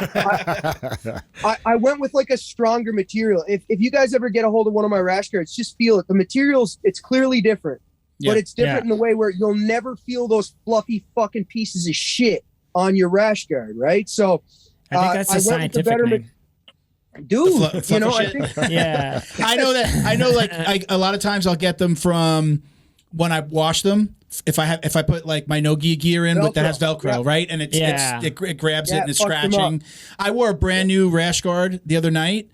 I went with like a stronger material. If you guys ever get a hold of one of my rash guards, just feel it. The materials, it's clearly different. Yeah. But it's different in the way where you'll never feel those fluffy fucking pieces of shit on your rash guard, right? So I think that's a scientific name. Dude, I think, yeah, I know that. I know, like, a lot of times I'll get them from when I wash them. If I put like my no-gi gear in that has Velcro, right, and it grabs it and it's scratching. I wore a brand new rash guard the other night,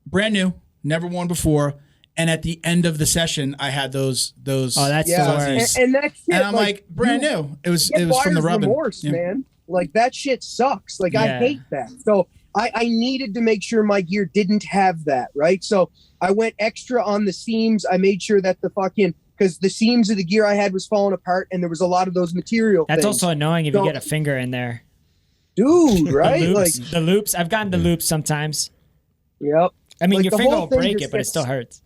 brand new, never worn before. And at the end of the session, I had those. Oh, that's the worst. And that shit, and I'm like brand new. It was from the rubbing. Remorse, man. Like, that shit sucks. Like, I hate that. So I needed to make sure my gear didn't have that, right? So I went extra on the seams. I made sure that because the seams of the gear I had was falling apart, and there was a lot of those material That's things. also annoying if you get a finger in there. Dude, right? The loops. I've gotten the loops sometimes. Yep. I mean, your finger will break it, but it still hurts.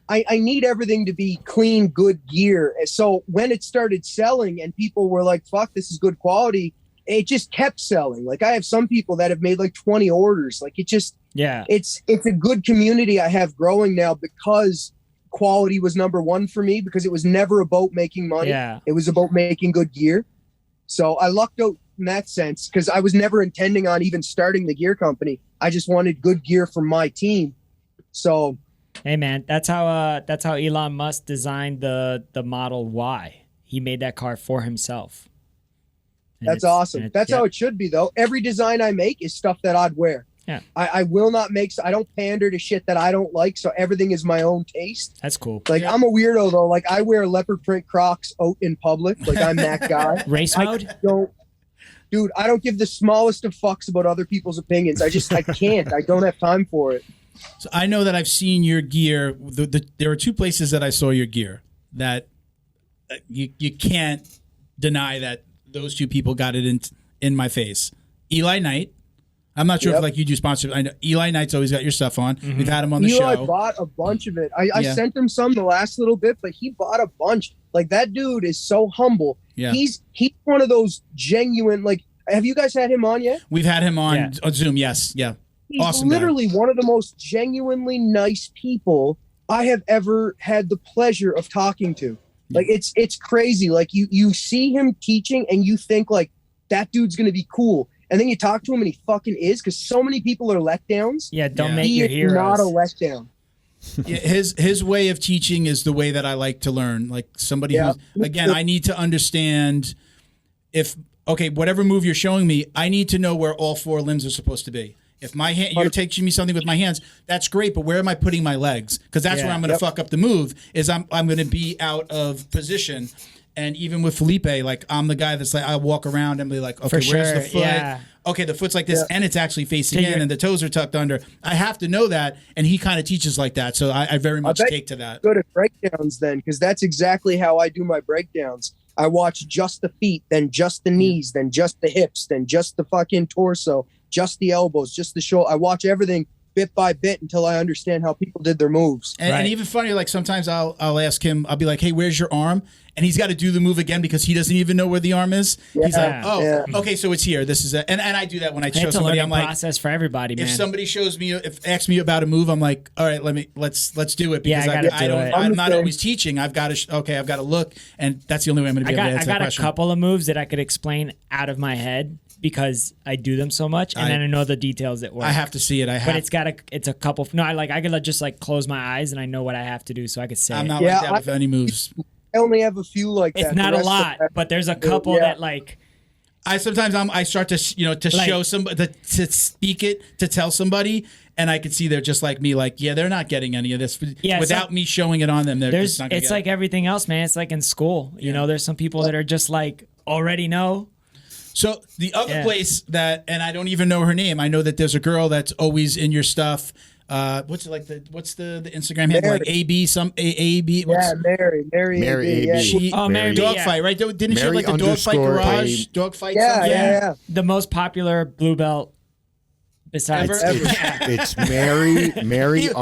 I need everything to be clean, good gear. So when it started selling and people were like, fuck, this is good quality, it just kept selling. Like, I have some people that have made like 20 orders. Like, it just, it's a good community I have growing now because quality was number one for me, because it was never about making money. Yeah. It was about making good gear. So I lucked out in that sense, because I was never intending on even starting the gear company. I just wanted good gear for my team. So, hey man, that's how Elon Musk designed the Model Y. He made that car for himself. And that's awesome. That's how it should be, though. Every design I make is stuff that I'd wear. Yeah. I will not I don't pander to shit that I don't like, so everything is my own taste. That's cool. Like, I'm a weirdo, though. Like, I wear leopard print Crocs out in public. Like, I'm that guy. Race mode? Dude, I don't give the smallest of fucks about other people's opinions. I can't. I don't have time for it. So I know that I've seen your gear. There are two places that I saw your gear that you can't deny that those two people got it in my face. Eli Knight. I'm not sure if you do sponsorship. I know Eli Knight's always got your stuff on. Mm-hmm. We've had him on the show. Eli bought a bunch of it. I sent him some the last little bit, but he bought a bunch. Like, that dude is so humble. Yeah. He's one of those genuine, like, have you guys had him on yet? We've had him on Zoom, yes. Yeah. He's awesome literally guy. One of the most genuinely nice people I have ever had the pleasure of talking to. Like, it's crazy. Like, you see him teaching and you think, like, that dude's going to be cool. And then you talk to him and he fucking is, because so many people are letdowns. Yeah, don't make your heroes. He is not a letdown. Yeah, his way of teaching is the way that I like to learn. Like, somebody who, again, I need to understand whatever move you're showing me, I need to know where all four limbs are supposed to be. If my hand, you're teaching me something with my hands, that's great, but where am I putting my legs? Because that's where I'm going to fuck up the move, is I'm going to be out of position. And even with Felipe, like, I'm the guy that's like, I walk around and be like, okay, where's the foot? Yeah. Okay, the foot's like this, and it's actually facing in, and the toes are tucked under. I have to know that, and he kind of teaches like that, so I very much take to that. Go to breakdowns then, because that's exactly how I do my breakdowns. I watch just the feet, then just the knees, then just the hips, then just the fucking torso, just the elbows, just the shoulder. I watch everything bit by bit until I understand how people did their moves. And even funnier, like sometimes I'll ask him, I'll be like, hey, where's your arm? And he's got to do the move again because he doesn't even know where the arm is. Yeah, he's like, okay, so it's here. This is it. And I do that when I show somebody. I'm like, process for everybody, man. If somebody asks me about a move, I'm like, all right, let's do it because I'm not always teaching. I've got to look, and that's the only way I'm going to be able to answer that question. I got a couple of moves that I could explain out of my head because I do them so much, and then I know the details that work. I have to see it. But it's a couple. No, I could just like close my eyes and I know what I have to do, so I could say. I'm not like that with any moves. I only have a few like that. It's not a lot, but there's a couple that like. I start to show somebody to speak it to tell somebody, and I can see they're just like me, like they're not getting any of this without me showing it on them. It's like everything else, man. It's like in school. You know, there's some people that are just like already know. So the other place that, and I don't even know her name. I know that there's a girl that's always in your stuff. What's the Instagram handle? Like AB AB. Mary AB. Yeah. Mary Dogfight, right? Didn't she have like the Dogfight Garage? Dogfight. Yeah. The most popular blue belt besides it's Mary _A_B.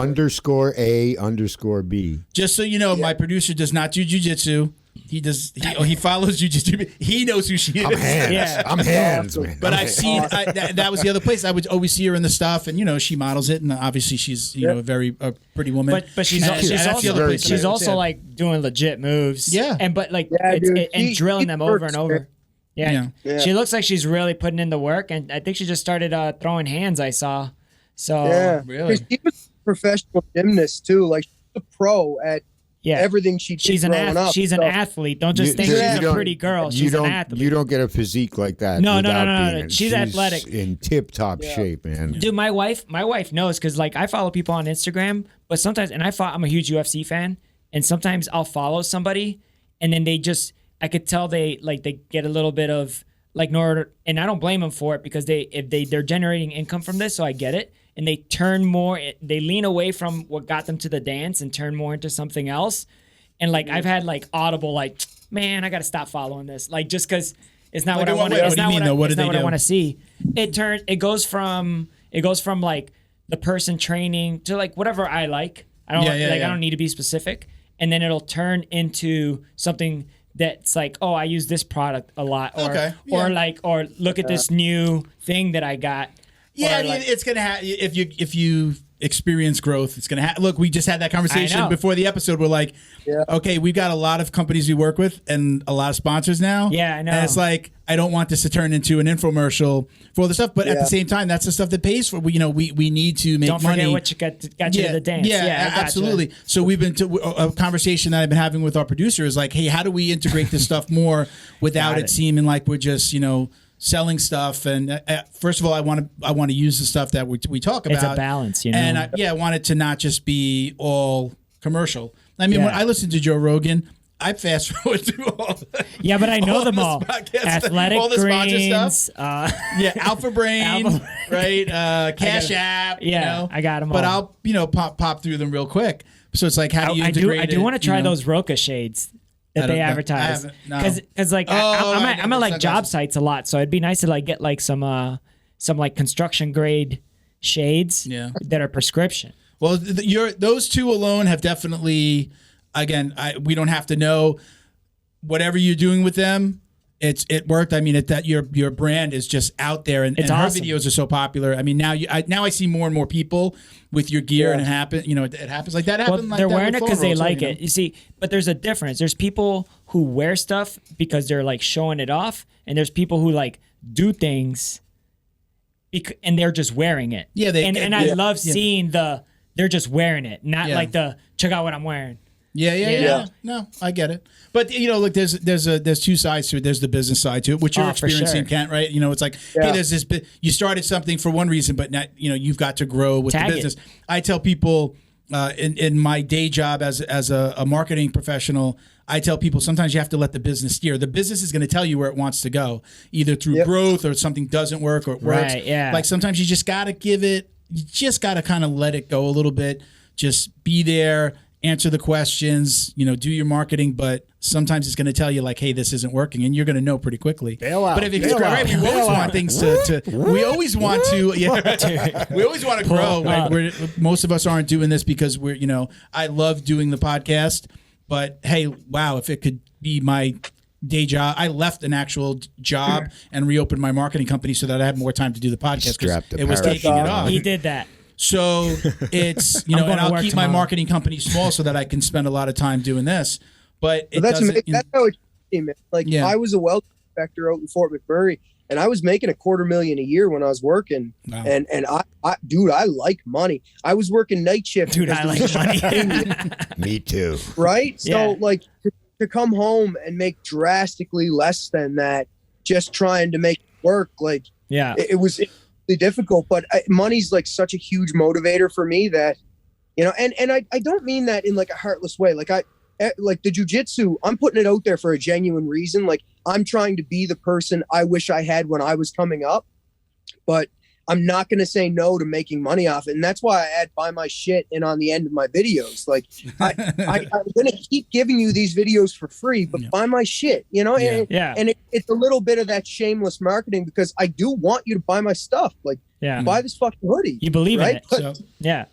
Just so you know, my producer does not do jiu-jitsu. He follows jiu-jitsu. He knows who she is. I'm hands, man. But I've seen that was the other place. I would always see her in the stuff, and she models it, and obviously she's a pretty woman. But she's also like doing legit moves. Yeah, and drilling them over and over. Yeah. She looks like she's really putting in the work, and I think she just started throwing hands. I saw. So really, she was a professional gymnast too. Like she's a pro at. Yeah, everything she's an athlete. Don't just think she's a pretty girl. She's an athlete. You don't get a physique like that. No. She's athletic, in tip-top shape, man. Dude, my wife knows because like I follow people on Instagram, but sometimes I'm a huge UFC fan, and sometimes I'll follow somebody, and then I could tell they get a little bit of like and I don't blame them for it because they're generating income from this, so I get it. And they they lean away from what got them to the dance and turn more into something else. And like I've had like audible like, man, I got to stop following this. Like just because it's not what I want to. It's not what I want to see. It goes from like the person training to like whatever I like. I don't need to be specific. And then it'll turn into something that's like, oh, I use this product a lot, or look at this new thing that I got. Yeah, it's gonna have if you experience growth, it's gonna look. We just had that conversation before the episode. We're like, okay, we've got a lot of companies we work with and a lot of sponsors now. Yeah, I know. And it's like I don't want this to turn into an infomercial for all the stuff, but at the same time, that's the stuff that pays for. We need to make money. Don't forget what you got you to the dance. Yeah, absolutely. So we've been to a conversation that I've been having with our producer is like, hey, how do we integrate this stuff more without it seeming like we're just selling stuff, and first of all, I want to use the stuff that we talk about. It's a balance, And I want it to not just be all commercial. I mean, when I listen to Joe Rogan, I fast forward through all. Yeah, but I know them all. Athletic all the Greens, stuff. Alpha Brain, right? Cash App. Yeah, I got them all. But I'll pop through them real quick. So it's like, how do you integrate it? I do want to try those Roca shades that they advertise, because like I'm at like job sites a lot, so it'd be nice to like get like some like construction grade shades that are prescription. Well, those two alone have definitely, again, we don't have to know whatever you're doing with them. It worked. I mean, that your brand is just out there, and her videos are so popular. I mean, now I see more and more people with your gear, and it happens. It happens like that. Happened like they're that wearing it because they like it. You You see, but there's a difference. There's people who wear stuff because they're like showing it off, and there's people who like do things, and they're just wearing it. Yeah, I love seeing they're just wearing it, not like check out what I'm wearing. Yeah. No, I get it. But look, there's two sides to it. There's the business side to it, which you're experiencing, Kent, right? It's like, hey, there's this. You started something for one reason, but now you've got to grow with the business. I tell people in my day job as a marketing professional, I tell people sometimes you have to let the business steer. The business is going to tell you where it wants to go, either through growth or something doesn't work or it works. Right, yeah. Like sometimes you just got to give it. You just got to kind of let it go a little bit. Just be there. answer the questions, do your marketing, but sometimes it's going to tell you like, hey, this isn't working, and you're going to know pretty quickly. Bail out. But if it's right, we always want things to we always want to, we always want to grow. Like most of us aren't doing this because I love doing the podcast, but hey, wow, if it could be my day job. I left an actual job and reopened my marketing company so that I had more time to do the podcast because it was taking it off. He did that. So it's, and I'll keep my marketing company small so that I can spend a lot of time doing this. But that's how it came in. Like I was a weld inspector out in Fort McMurray, and I was making $250,000 a year when I was working. Wow. And I like money. I was working night shift. Dude, I like money. Me too. Right? So like to come home and make drastically less than that, just trying to make it work, like it was really difficult. But money's like such a huge motivator for me that, and I don't mean that in like a heartless way. Like like the jiu-jitsu, I'm putting it out there for a genuine reason. Like I'm trying to be the person I wish I had when I was coming up, but I'm not going to say no to making money off it. And that's why I add buy my shit in on the end of my videos. Like I'm going to keep giving you these videos for free, but buy my shit, and it's a little bit of that shameless marketing because I do want you to buy my stuff. Like buy this fucking hoodie. You believe in it.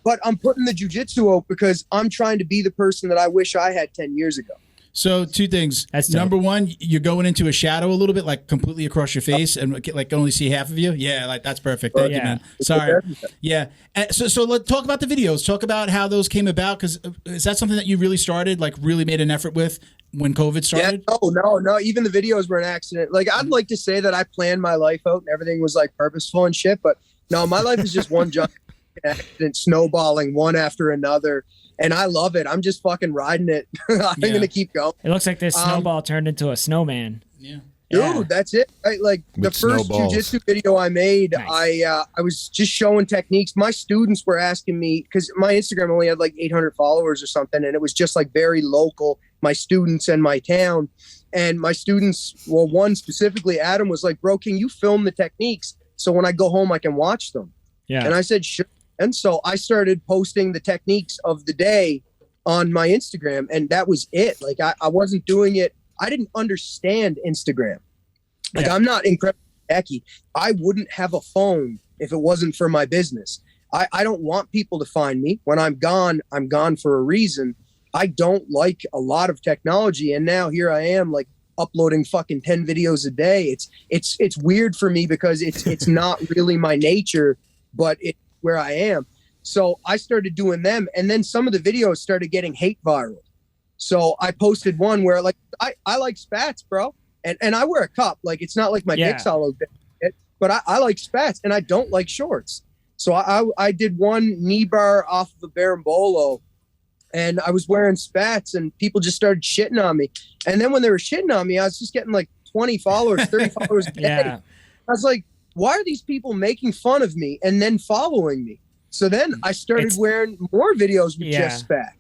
But I'm putting the jiu-jitsu out because I'm trying to be the person that I wish I had 10 years ago. So two things. Number one, you're going into a shadow a little bit, like completely across your face, and like only see half of you. Yeah, like that's perfect. Thank you, man. Sorry. Yeah. So let's talk about the videos. Talk about how those came about, because is that something that you really started, like really made an effort with when COVID started? Yeah, no. Even the videos were an accident. Like I'd like to say that I planned my life out and everything was like purposeful and shit, but no, my life is just one giant accident, snowballing one after another. And I love it. I'm just fucking riding it. I'm going to keep going. It looks like this snowball turned into a snowman. Yeah. Dude, that's it. Right? Like the first jiu-jitsu video I made, I was just showing techniques. My students were asking me, because my Instagram only had like 800 followers or something, and it was just like very local, my students and my town. And my students, well, one specifically, Adam, was like, bro, can you film the techniques so when I go home I can watch them? Yeah. And I said, sure. And so I started posting the techniques of the day on my Instagram, and that was it. Like I wasn't doing it. I didn't understand Instagram. Like I'm not incredibly techy. I wouldn't have a phone if it wasn't for my business. I don't want people to find me. When I'm gone for a reason. I don't like a lot of technology. And now here I am, like uploading fucking 10 videos a day. It's weird for me because it's not really my nature, but it's where I am. So I started doing them, and then some of the videos started getting hate viral. So I posted one where like I like spats, bro, and I wear a cup. Like it's not like my dick's all over it, but I like spats, and I don't like shorts. So I did one knee bar off of a berimbolo, and I was wearing spats, and people just started shitting on me. And then when they were shitting on me, I was just getting like 20 followers, 30 followers a day. I was like, why are these people making fun of me and then following me? So then I started wearing more videos with just spats.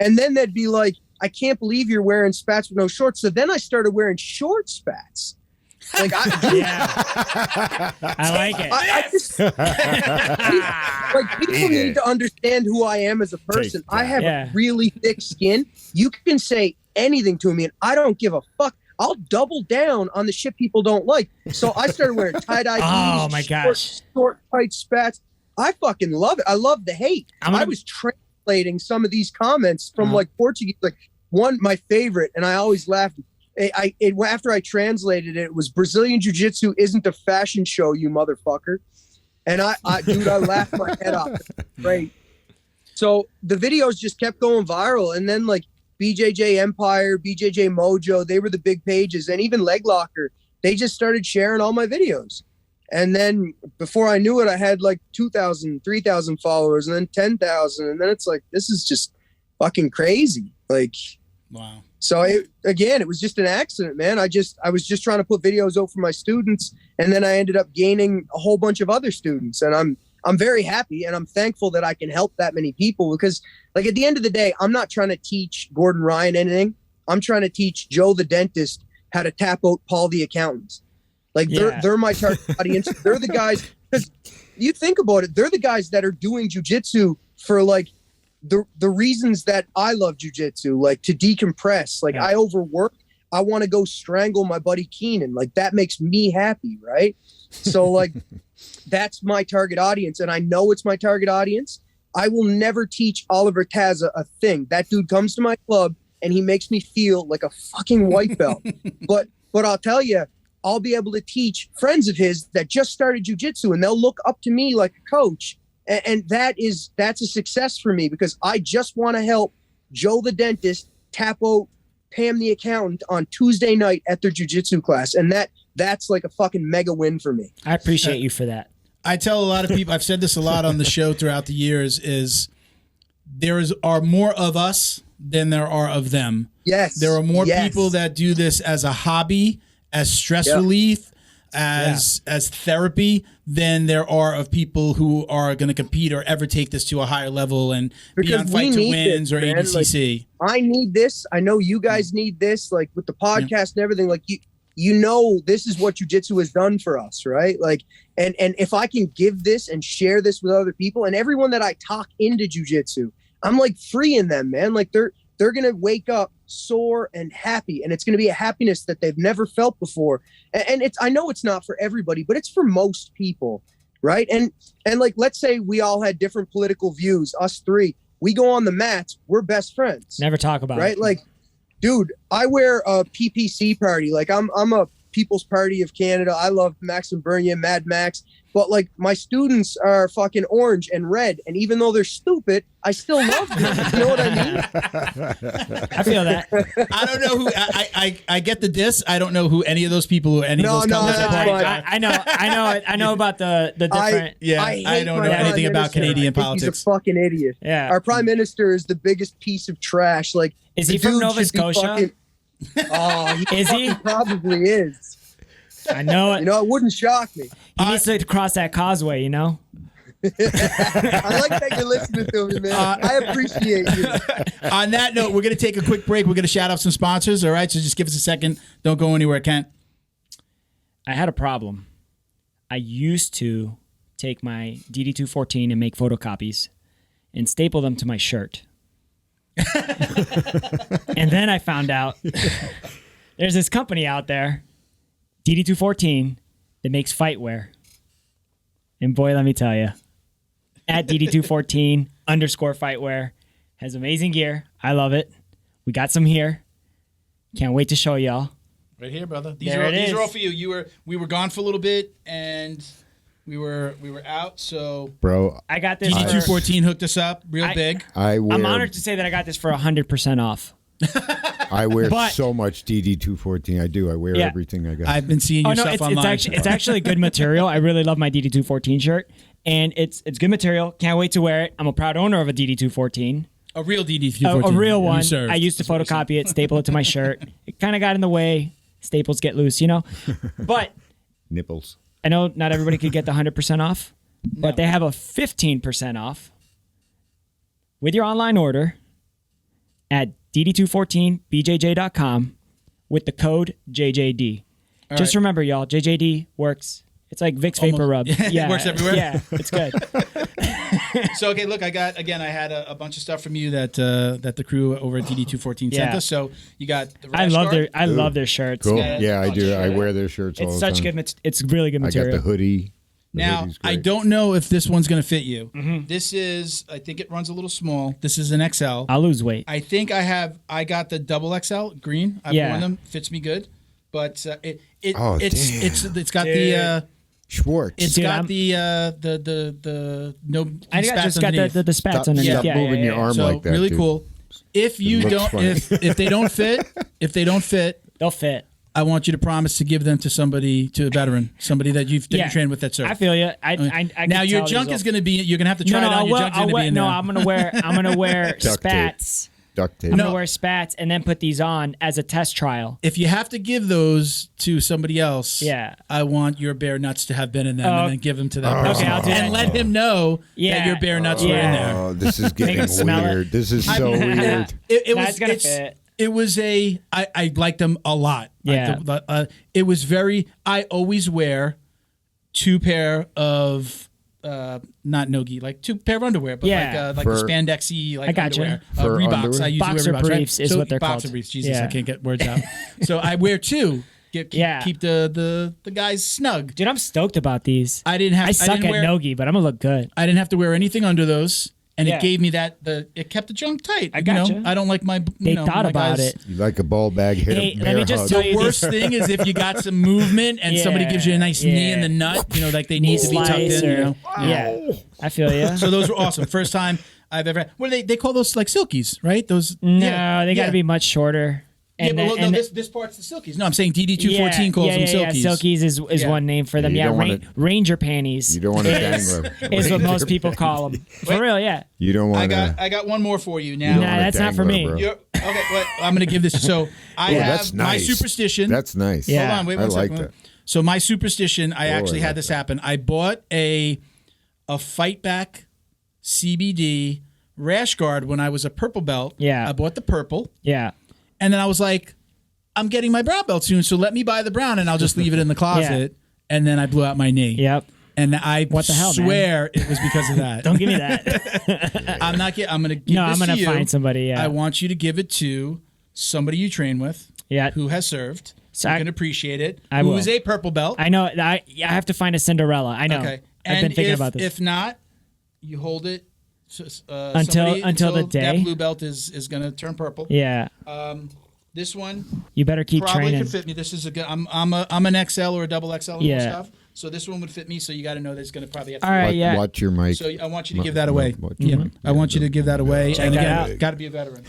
And then they'd be like, I can't believe you're wearing spats with no shorts. So then I started wearing short spats. Like I like it. I just like people need to understand who I am as a person. I have a really thick skin. You can say anything to me and I don't give a fuck. I'll double down on the shit people don't like. So I started wearing tie-dye oh my gosh, short tight spats. I fucking love it. I love the hate. I was translating some of these comments from like Portuguese. Like one, my favorite, and I always laughed. After I translated it, it was Brazilian Jiu-Jitsu isn't a fashion show, you motherfucker. And I laughed my head off. Great. So the videos just kept going viral, and then like BJJ Empire, BJJ Mojo, they were the big pages, and even Leg Locker, they just started sharing all my videos. And then before I knew it, I had like 2,000, 3,000 followers, and then 10,000, and then it's like, this is just fucking crazy. Like, wow. So it was just an accident, man. I was just trying to put videos out for my students, and then I ended up gaining a whole bunch of other students, and I'm very happy, and I'm thankful that I can help that many people, because like at the end of the day, I'm not trying to teach Gordon Ryan anything. I'm trying to teach Joe the dentist how to tap out Paul the accountant. Like they're my target audience. They're the guys, because you think about it, they're the guys that are doing jiu-jitsu for like the reasons that I love jiu-jitsu, like to decompress, like I overwork. I want to go strangle my buddy Keenan. Like that makes me happy. Right. So like, that's my target audience. And I know it's my target audience. I will never teach Oliver Taza a thing. That dude comes to my club and he makes me feel like a fucking white belt. But I'll tell you, I'll be able to teach friends of his that just started jiu-jitsu and they'll look up to me like a coach. And that's a success for me because I just want to help Joe the dentist tap out Pam the accountant on Tuesday night at their jiu-jitsu class. And that's like a fucking mega win for me. I appreciate you for that. I tell a lot of people, I've said this a lot on the show throughout the years, is are more of us than there are of them. Yes. There are more people that do this as a hobby, as stress relief, as therapy, than there are of people who are going to compete or ever take this to a higher level and be on Fight to Wins or ABCC. Like, I need this. I know you guys need this, like with the podcast and everything. Like you know, this is what jiu-jitsu has done for us, right? Like, and if I can give this and share this with other people and everyone that I talk into jiu-jitsu, I'm like freeing them, man. Like they're going to wake up sore and happy, and it's going to be a happiness that they've never felt before. And I know it's not for everybody, but it's for most people, right? And like, let's say we all had different political views, us three, we go on the mats, we're best friends. Never talk about it. Right? Like, dude, I wear a PPC party. Like I'm a People's Party of Canada. I love Maxim Bernier, Mad Max. But like my students are fucking orange and red. And even though they're stupid, I still love them. You know what I mean? I feel that. I don't know who I get the diss. I don't know who any of those people or any of those colors are. I know about the different. I don't know anything about Canadian politics. He's a fucking idiot. Yeah. Our prime minister is the biggest piece of trash. Like, is he from Nova Scotia? Is he? He probably is. I know it. You know, it wouldn't shock me. He needs to cross that causeway, you know? I like that you're listening to me, man. I appreciate you. On that note, we're going to take a quick break. We're going to shout out some sponsors, all right? So just give us a second. Don't go anywhere, Kent. I had a problem. I used to take my DD214 and make photocopies and staple them to my shirt. And then I found out there's this company out there, DD214, that makes fight wear. And boy, let me tell you, at DD214 _fight wear has amazing gear. I love it. We got some here. Can't wait to show y'all. Right here, brother. These are all for you. We were gone for a little bit and we were out, so bro, I got this. DD214 hooked us up real big. I'm honored to say that I got this for 100% off. I wear so much DD214. I do. I wear everything I got. I've been seeing your stuff online. It's actually good material. I really love my DD214 shirt, and it's good material. Can't wait to wear it. I'm a proud owner of a DD214. A real DD214. A real one. I used to photocopy it, staple it to my shirt. It kind of got in the way. Staples get loose, you know? But nipples. I know not everybody could get the 100% off, but they have a 15% off with your online order at dd214bjj.com with the code JJD. Just remember, y'all, JJD works. It's like Vicks Vapor Rub. Yeah, it works everywhere. Yeah, it's good. So, okay, look, I had a bunch of stuff from you that the crew over at DD214 sent us. So you got the rash guard. I love their shirts. Cool. Yeah, I do. I wear their shirts all the time. It's such good. It's really good material. I got the hoodie. Now, I don't know if this one's going to fit you. Mm-hmm. This is, I think it runs a little small. This is an XL. I'll lose weight. I think I got the double XL green. I've worn them. Fits me good. But it's got the Schwartz. It's got the no. I just got the spats underneath. Stop moving your arm like that. Really dude. cool. If you don't, if they don't fit, they'll fit. I want you to promise to give them to somebody, to a veteran, somebody that you've trained with that serve. I feel you. I now your junk is going to be. You're going to have to try it on. Your junk's going to be in there. No, I'm going to wear spats. Duct tape. I'm going to wear spats and then put these on as a test trial. If you have to give those to somebody else, I want your bare nuts to have been in them and then give them to that person. Okay, I'll do that. And let him know that your bare nuts were in there. Oh, this is getting weird. This is so weird. It was I liked them a lot. Yeah. It was very, I always wear 2 pair of not nogi, like 2 pair of underwear, but like the spandexy like underwear. Reeboks. Underwear? I use boxer Reeboks, briefs is what they're boxer called. briefs. Jesus, I can't get words out. So I wear 2. Keep the guys snug. Dude, I'm stoked about these. I suck at nogi, but I'm gonna look good. I didn't have to wear anything under those. And it gave me it kept the junk tight. I gotcha. I don't like my, they thought about it. You like a ball bag hit. Let me just tell you, the worst thing is if you got some movement and somebody gives you a nice knee in the nut, like they need to be tucked in. Yeah, I feel you. So those were awesome. First time I've ever. What do they call those? Like silkies, right? Those. No, they got to be much shorter. And this part's the silkies. No, I'm saying DD214 calls them silkies. Yeah, silkies is one name for them. Ranger panties. You don't want to dangler. Is what most people call them. For real, yeah. You don't want to. I got one more for you now. Nah, that's not for me. Okay, well, I'm going to give this. So I have my superstition. That's nice. Yeah. Hold on, wait one second. I like that. So my superstition, I actually had this happen. I bought a Fight Back CBD rash guard when I was a purple belt. Yeah. I bought the purple. Yeah. And then I was like, I'm getting my brown belt soon, so let me buy the brown and I'll just leave it in the closet. Yeah. And then I blew out my knee. Yep. And I swear it was because of that. Don't give me that. I'm going to give this to you. No, I'm going to find somebody, yeah. I want you to give it to somebody you train with who has served. So you can appreciate it. Who is a purple belt. I know. I have to find a Cinderella. I know. Okay. I've been thinking about this. If not, you hold it. Until the day that blue belt is going to turn purple. Yeah. This one you better keep probably training. Could fit me. This is a good. I'm an XL or a double XL and more stuff. So this one would fit me. So you got to know that it's going to probably have to. All right, watch your mic. So I want you to give that away. I want you to give that away. Check and again, got to be a veteran.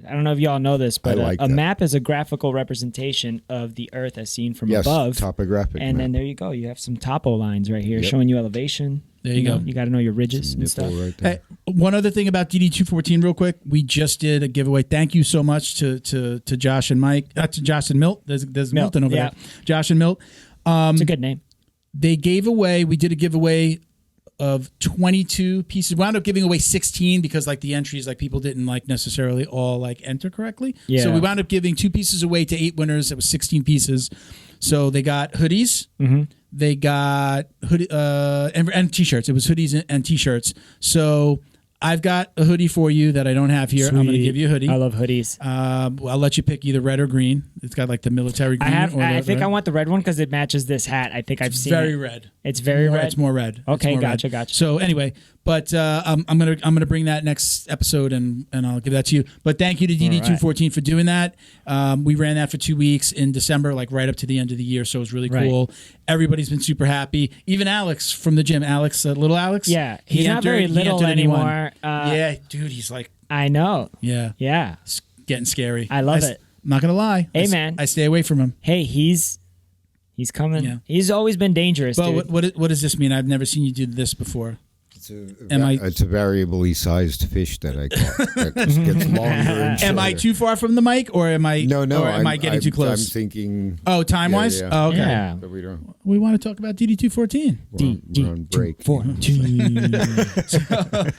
I don't know if y'all know this, but like a map is a graphical representation of the Earth as seen from above. Topographic. And then there you go. You have some topo lines right here showing you elevation. There you go. You got to know your ridges and stuff. Right hey, one other thing about DD214 real quick. We just did a giveaway. Thank you so much to Josh and Mike. To Josh and Milt. There's Milton over there. Josh and Milt. It's a good name. We did a giveaway of 22 pieces. Wound up giving away 16 because the entries people didn't necessarily all enter correctly. Yeah. So we wound up giving 2 pieces away to 8 winners. It was 16 pieces. So they got hoodies. Mm-hmm. They got hoodie and t-shirts. It was hoodies and t-shirts. So I've got a hoodie for you that I don't have here. Sweet. I'm going to give you a hoodie. I love hoodies. I'll let you pick either red or green. It's got the military green. I think I want the red one because it matches this hat. I think I've seen very it. red. It's very red. It's more red. Okay, more gotcha. So anyway, but I'm gonna bring that next episode and I'll give that to you. But thank you to DD214 for doing that. We ran that for 2 weeks in December, right up to the end of the year. So it was really cool. Everybody's been super happy. Even Alex from the gym, little Alex. Yeah, he's not very little anymore. Yeah, dude, he's I know. Yeah. It's getting scary. I love it. I'm not gonna lie. Hey, man, I stay away from him. Hey, he's coming. Yeah. He's always been dangerous. But what does this mean? I've never seen you do this before. It's a variably sized fish that I caught. That just gets longer and shorter. Am I too far from the mic, or am I? No. Or am I getting too close? I'm thinking. Oh, time wise. Yeah. Oh, okay. Yeah. But we want to talk about DD214. We're on break. 14.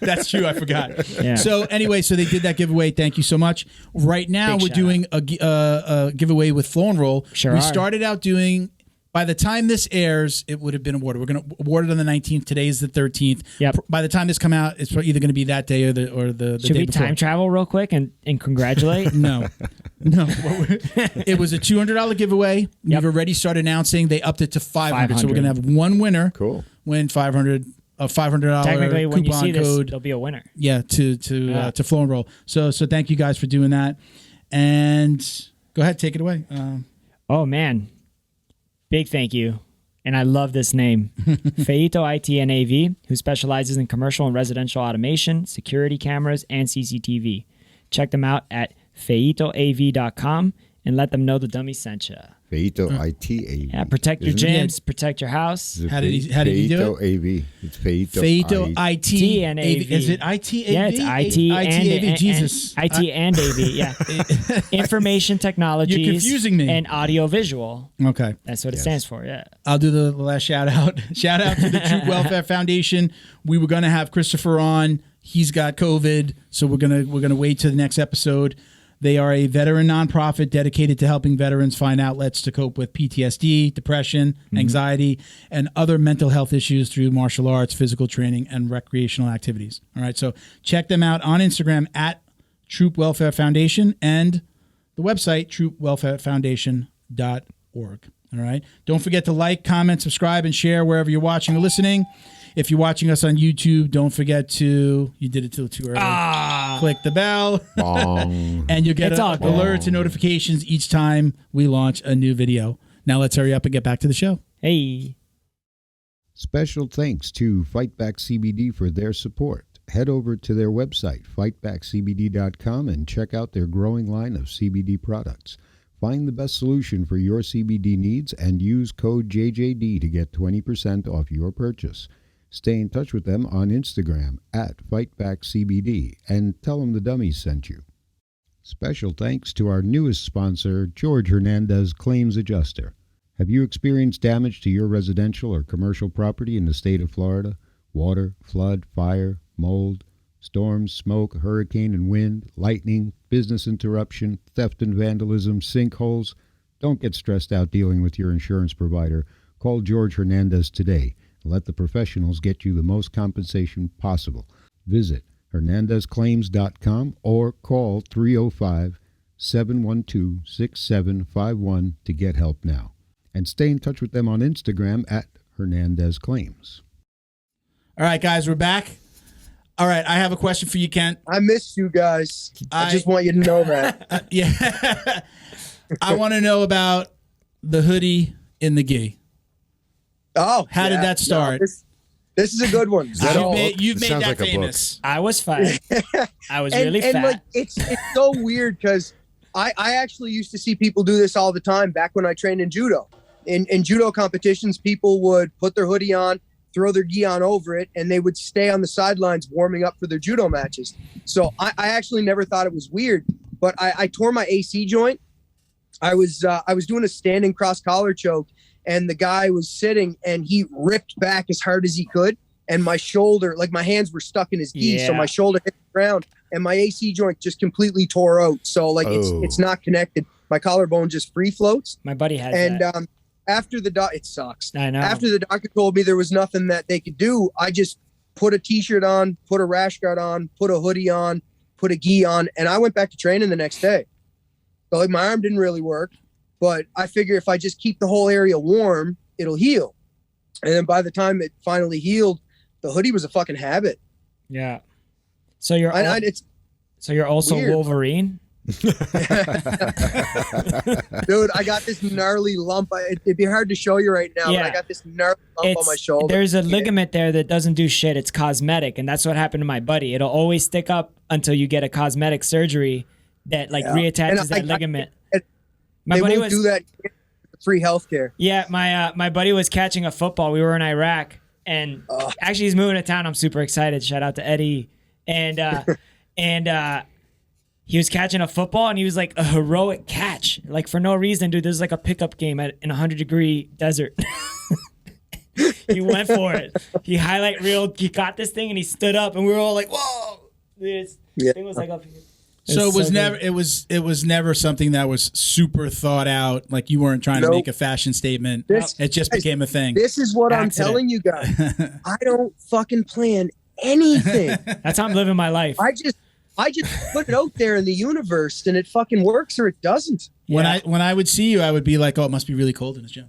That's true. I forgot. Yeah. So anyway, they did that giveaway. Thank you so much. Right now, we're doing a giveaway with Flow and Roll. Sure. We started out doing. By the time this airs, it would have been awarded. We're going to award it on the 19th. Today is the 13th. Yep. By the time this come out, it's either going to be that day or the Should day we before. time travel real quick and congratulate? No. It was a $200 giveaway. We've already started announcing. They upped it to $500. So we're going to have one winner. Cool. Win $500. A $500 Technically, when you see code. this, there'll be a winner. Yeah, to Flow and Roll. So thank you guys for doing that. And go ahead, take it away. Oh man. Big thank you. And I love this name. Feito ITNAV, who specializes in commercial and residential automation, security cameras, and CCTV. Check them out at feitoav.com and let them know the dummy sent you. Feito ITAV. Yeah, protect your gyms, protect your house. How did he do it? AV. It's Feito IT and AV. Is it ITAV? Yeah, it's IT and AV. Jesus. IT and AV, yeah. Information technologies. You're confusing me. And audio visual. Okay. That's what it stands for, yeah. I'll do the last shout out. Shout out to the Troop Welfare Foundation. We were going to have Christopher on. He's got COVID, so we're gonna wait to the next episode. They are a veteran nonprofit dedicated to helping veterans find outlets to cope with PTSD, depression, anxiety, and other mental health issues through martial arts, physical training, and recreational activities. All right, so check them out on Instagram at Troop Welfare Foundation and the website troopwelfarefoundation.org. All right. Don't forget to like, comment, subscribe, and share wherever you're watching or listening. If you're watching us on YouTube, don't forget to, you did it too early. Click the bell. And you'll get alerts and notifications each time we launch a new video. Now let's hurry up and get back to the show. Hey. Special thanks to Fight Back CBD for their support. Head over to their website, fightbackcbd.com, and check out their growing line of CBD products. Find the best solution for your CBD needs and use code JJD to get 20% off your purchase. Stay in touch with them on Instagram at FightbackCBD and tell them the Dummies sent you. Special thanks to our newest sponsor, George Hernandez Claims Adjuster. Have you experienced damage to your residential or commercial property in the state of Florida? Water, flood, fire, mold, storms, smoke, hurricane and wind, lightning, business interruption, theft and vandalism, sinkholes. Don't get stressed out dealing with your insurance provider. Call George Hernandez today. Let the professionals get you the most compensation possible. Visit hernandezclaims.com or call 305-712-6751 to get help now. And stay in touch with them on Instagram at Hernandez Claims. All right, guys, we're back. All right, I have a question for you, Kent. I missed you guys. I just want you to know that. Yeah. I want to know about the hoodie in the gi. Oh, how did that start? No, this is a good one. You've made that like famous. I was fat. I was really fat. And like, it's so weird because I actually used to see people do this all the time back when I trained in judo. In judo competitions, people would put their hoodie on, throw their gi on over it, and they would stay on the sidelines warming up for their judo matches. So I actually never thought it was weird, but I tore my AC joint. I was doing a standing cross collar choke, and the guy was sitting, and he ripped back as hard as he could, and my shoulder, like my hands were stuck in his gi, so my shoulder hit the ground, and my AC joint just completely tore out. So like it's not connected. My collarbone just free floats. My buddy had that. After the it sucks. I know. After the doctor told me there was nothing that they could do, I just put a t-shirt on, put a rash guard on, put a hoodie on, put a gi on, and I went back to training the next day. So like my arm didn't really work, but I figure if I just keep the whole area warm, it'll heal. And then by the time it finally healed, the hoodie was a fucking habit. Yeah. So you're also weird. Wolverine? Dude, I got this gnarly lump. It'd be hard to show you right now, but I got this gnarly lump on my shoulder. There's a ligament there that doesn't do shit. It's cosmetic, and that's what happened to my buddy. It'll always stick up until you get a cosmetic surgery that reattaches that ligament. My buddy won't do that. Free healthcare. Yeah, my buddy was catching a football. We were in Iraq, and actually he's moving to town. I'm super excited. Shout out to Eddie, and he was catching a football, and he was like a heroic catch, like for no reason, dude. There's like a pickup game in a 100-degree desert. He went for it. He highlight reeled. He got this thing, and he stood up, and we were all like, "Whoa!" This thing was like up here. So it was never something that was super thought out. Like you weren't trying to make a fashion statement. It just became a thing. This is what I'm telling you guys. I don't fucking plan anything. That's how I'm living my life. I just put it out there in the universe, and it fucking works or it doesn't. When I would see you, I would be like, "Oh, it must be really cold in this gym."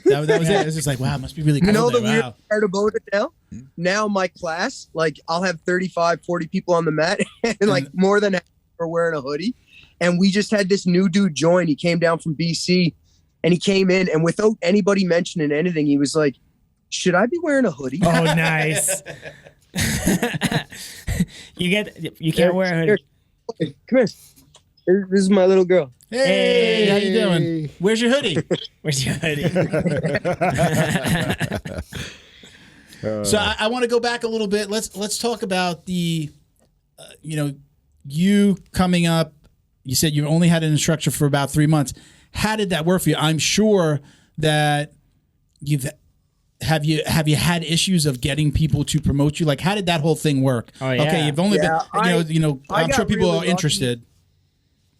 That was it. It was just like, "Wow, it must be really cold." You know there. the weird part about it now? Now my class, like I'll have 35, 40 people on the mat, and like more than half are wearing a hoodie. And we just had this new dude join. He came down from BC, and he came in, and without anybody mentioning anything, he was like, "Should I be wearing a hoodie?" Oh, nice. You can't wear a hoodie. Here, come here. This is my little girl. Hey, how you doing? Where's your hoodie? Where's your hoodie? So I want to go back a little bit. Let's talk about the, you coming up. You said you only had an instructor for about 3 months. How did that work for you? I'm sure that Have you had issues of getting people to promote you? Like, how did that whole thing work? Oh, yeah. Okay, you've only been, I'm sure people are interested.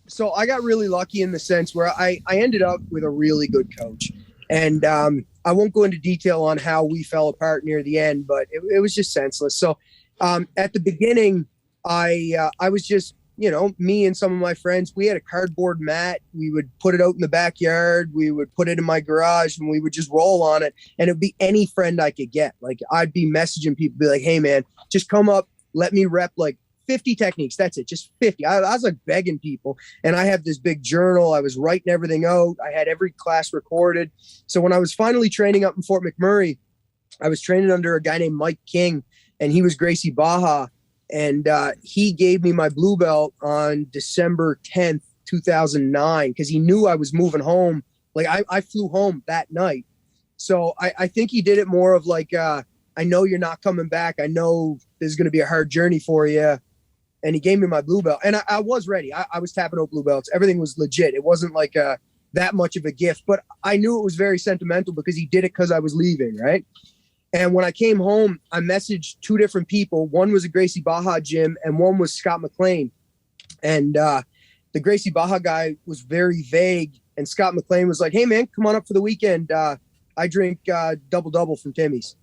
So I got really lucky in the sense where I ended up with a really good coach. And I won't go into detail on how we fell apart near the end, but it was just senseless. So at the beginning, I was just, me and some of my friends, we had a cardboard mat. We would put it out in the backyard. We would put it in my garage and we would just roll on it. And it'd be any friend I could get. Like I'd be messaging people, be like, hey man, just come up, let me rep like 50 techniques. That's it. Just 50. I was like begging people. And I have this big journal. I was writing everything out. I had every class recorded. So when I was finally training up in Fort McMurray, I was training under a guy named Mike King, and he was Gracie Baja. And he gave me my blue belt on December 10th, 2009, because he knew I was moving home. Like I flew home that night. So I think he did it more of like, I know you're not coming back. I know this is going to be a hard journey for you. And he gave me my blue belt. And I was ready. I was tapping out blue belts. Everything was legit. It wasn't like that much of a gift. But I knew it was very sentimental because he did it because I was leaving, right? And when I came home, I messaged two different people. One was a Gracie Baja gym, and one was Scott McLean. And the Gracie Baja guy was very vague. And Scott McLean was like, hey, man, come on up for the weekend. I drink double-double from Timmy's.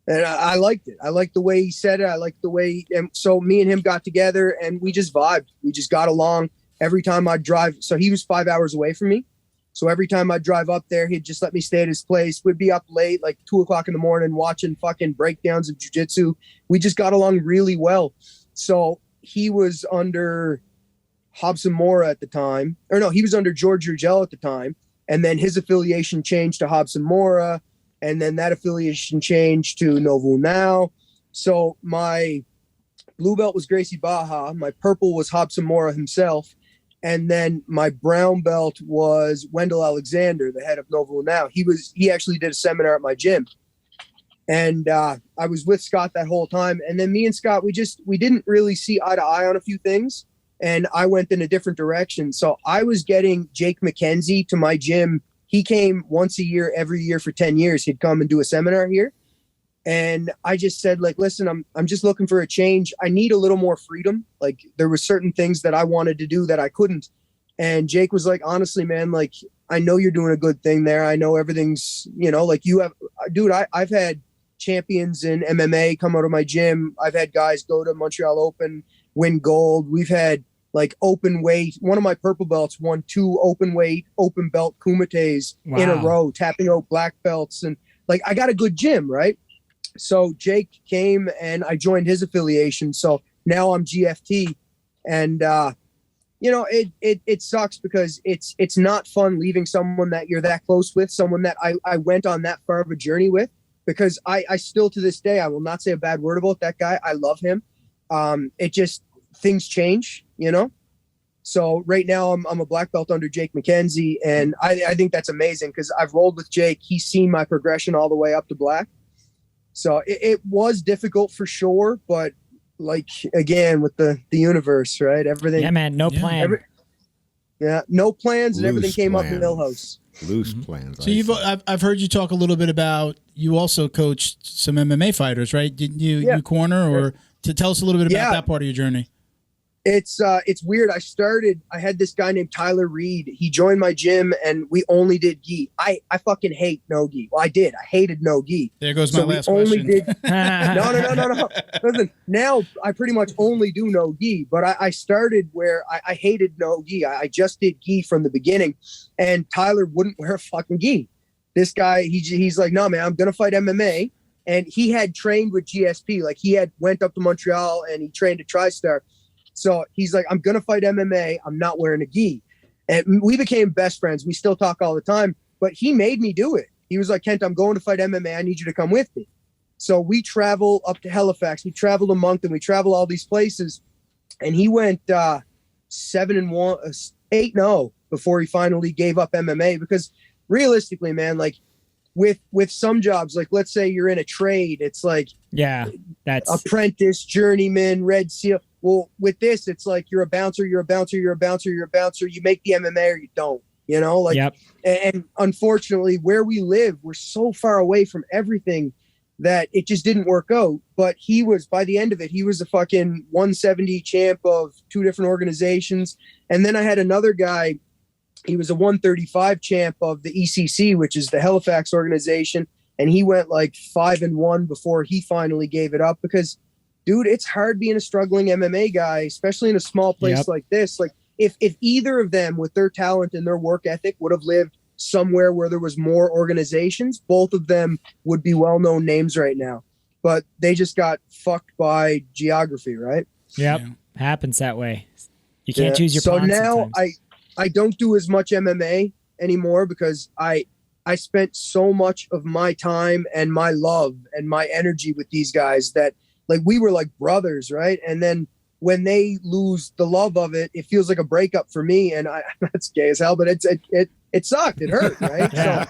And I liked it. I liked the way he said it. I liked the way, and so me and him got together and we just vibed. We just got along. Every time I'd drive, so he was 5 hours away from me. So every time I'd drive up there, he'd just let me stay at his place. We'd be up late, like 2:00 in the morning, watching fucking breakdowns of jiu-jitsu. We just got along really well. So he was under Hobson Mora at the time, or no, he was under George Urgell at the time. And then his affiliation changed to Hobson Mora. And then that affiliation changed to Novo now. So my blue belt was Gracie Baja. My purple was Hobson Mora himself. And then my brown belt was Wendell Alexander, the head of Novo now. He actually did a seminar at my gym. And I was with Scott that whole time. And then me and Scott, we didn't really see eye to eye on a few things. And I went in a different direction. So I was getting Jake McKenzie to my gym. He came once a year, every year for 10 years. He'd come and do a seminar here. And I just said, like, listen, I'm just looking for a change. I need a little more freedom. Like there were certain things that I wanted to do that I couldn't. And Jake was like, honestly, man, like, I know you're doing a good thing there. I know everything's, like you have, dude, I've had champions in MMA come out of my gym. I've had guys go to Montreal Open, win gold. We've had like open weight. One of my purple belts won 2 open weight, open belt kumites in a row, tapping out black belts. And like, I got a good gym, right? So Jake came and I joined his affiliation. So now I'm GFT. And, it sucks because it's not fun leaving someone that you're that close with, someone that I went on that far of a journey with, because I still to this day, I will not say a bad word about that guy. I love him. It just, things change, So right now I'm a black belt under Jake McKenzie. And I think that's amazing because I've rolled with Jake. He's seen my progression all the way up to black. So it was difficult for sure. But like, again, with the universe, right? Everything. Yeah, man. No plan. No plans. And everything came up in Millhouse. Loose plans. So I've heard you talk a little bit about, you also coached some MMA fighters, right? Didn't you? Yeah. You corner or to tell us a little bit about that part of your journey. It's weird. I had this guy named Tyler Reed. He joined my gym and we only did gi. I fucking hate no gi. Well, I hated no gi. There goes my last question. No. Listen, now I pretty much only do no gi, but I started where I hated no gi. I just did gi from the beginning, and Tyler wouldn't wear a fucking gi. This guy, he's like, no, man, I'm going to fight MMA. And he had trained with GSP. Like he had went up to Montreal and he trained at TriStar. So he's like, I'm going to fight MMA. I'm not wearing a gi. And we became best friends. We still talk all the time, but he made me do it. He was like, Kent, I'm going to fight MMA. I need you to come with me. So we travel up to Halifax. We travel to Moncton. We travel all these places. And he went 8-0 before he finally gave up MMA. Because realistically, man, like with some jobs, like let's say you're in a trade, it's like, that's apprentice, journeyman, red seal. Well, with this, it's like you're a bouncer. You make the MMA or you don't, And unfortunately, where we live, we're so far away from everything that it just didn't work out. But he was, by the end of it, he was a fucking 170 champ of 2 different organizations. And then I had another guy, he was a 135 champ of the ECC, which is the Halifax organization. And he went like 5-1 before he finally gave it up because, dude, it's hard being a struggling MMA guy, especially in a small place like this. Like if either of them with their talent and their work ethic would have lived somewhere where there was more organizations, both of them would be well-known names right now. But they just got fucked by geography, right? Yep. Yeah. Happens that way. You can't choose your pawns. So now sometimes. I don't do as much MMA anymore because I spent so much of my time and my love and my energy with these guys that like we were like brothers, right? And then when they lose the love of it, it feels like a breakup for me. And that's gay as hell, but it sucked. It hurt, right? So,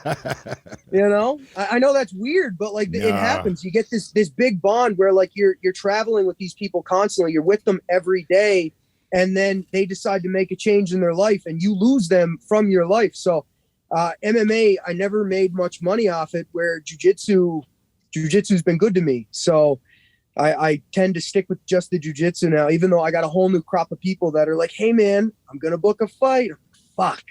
you know, I know that's weird, but like it happens. You get this big bond where like you're traveling with these people constantly. You're with them every day, and then they decide to make a change in their life, and you lose them from your life. So, MMA, I never made much money off it. Where jujitsu's been good to me. So, I tend to stick with just the jiu-jitsu now, even though I got a whole new crop of people that are like, hey, man, I'm going to book a fight. Fuck.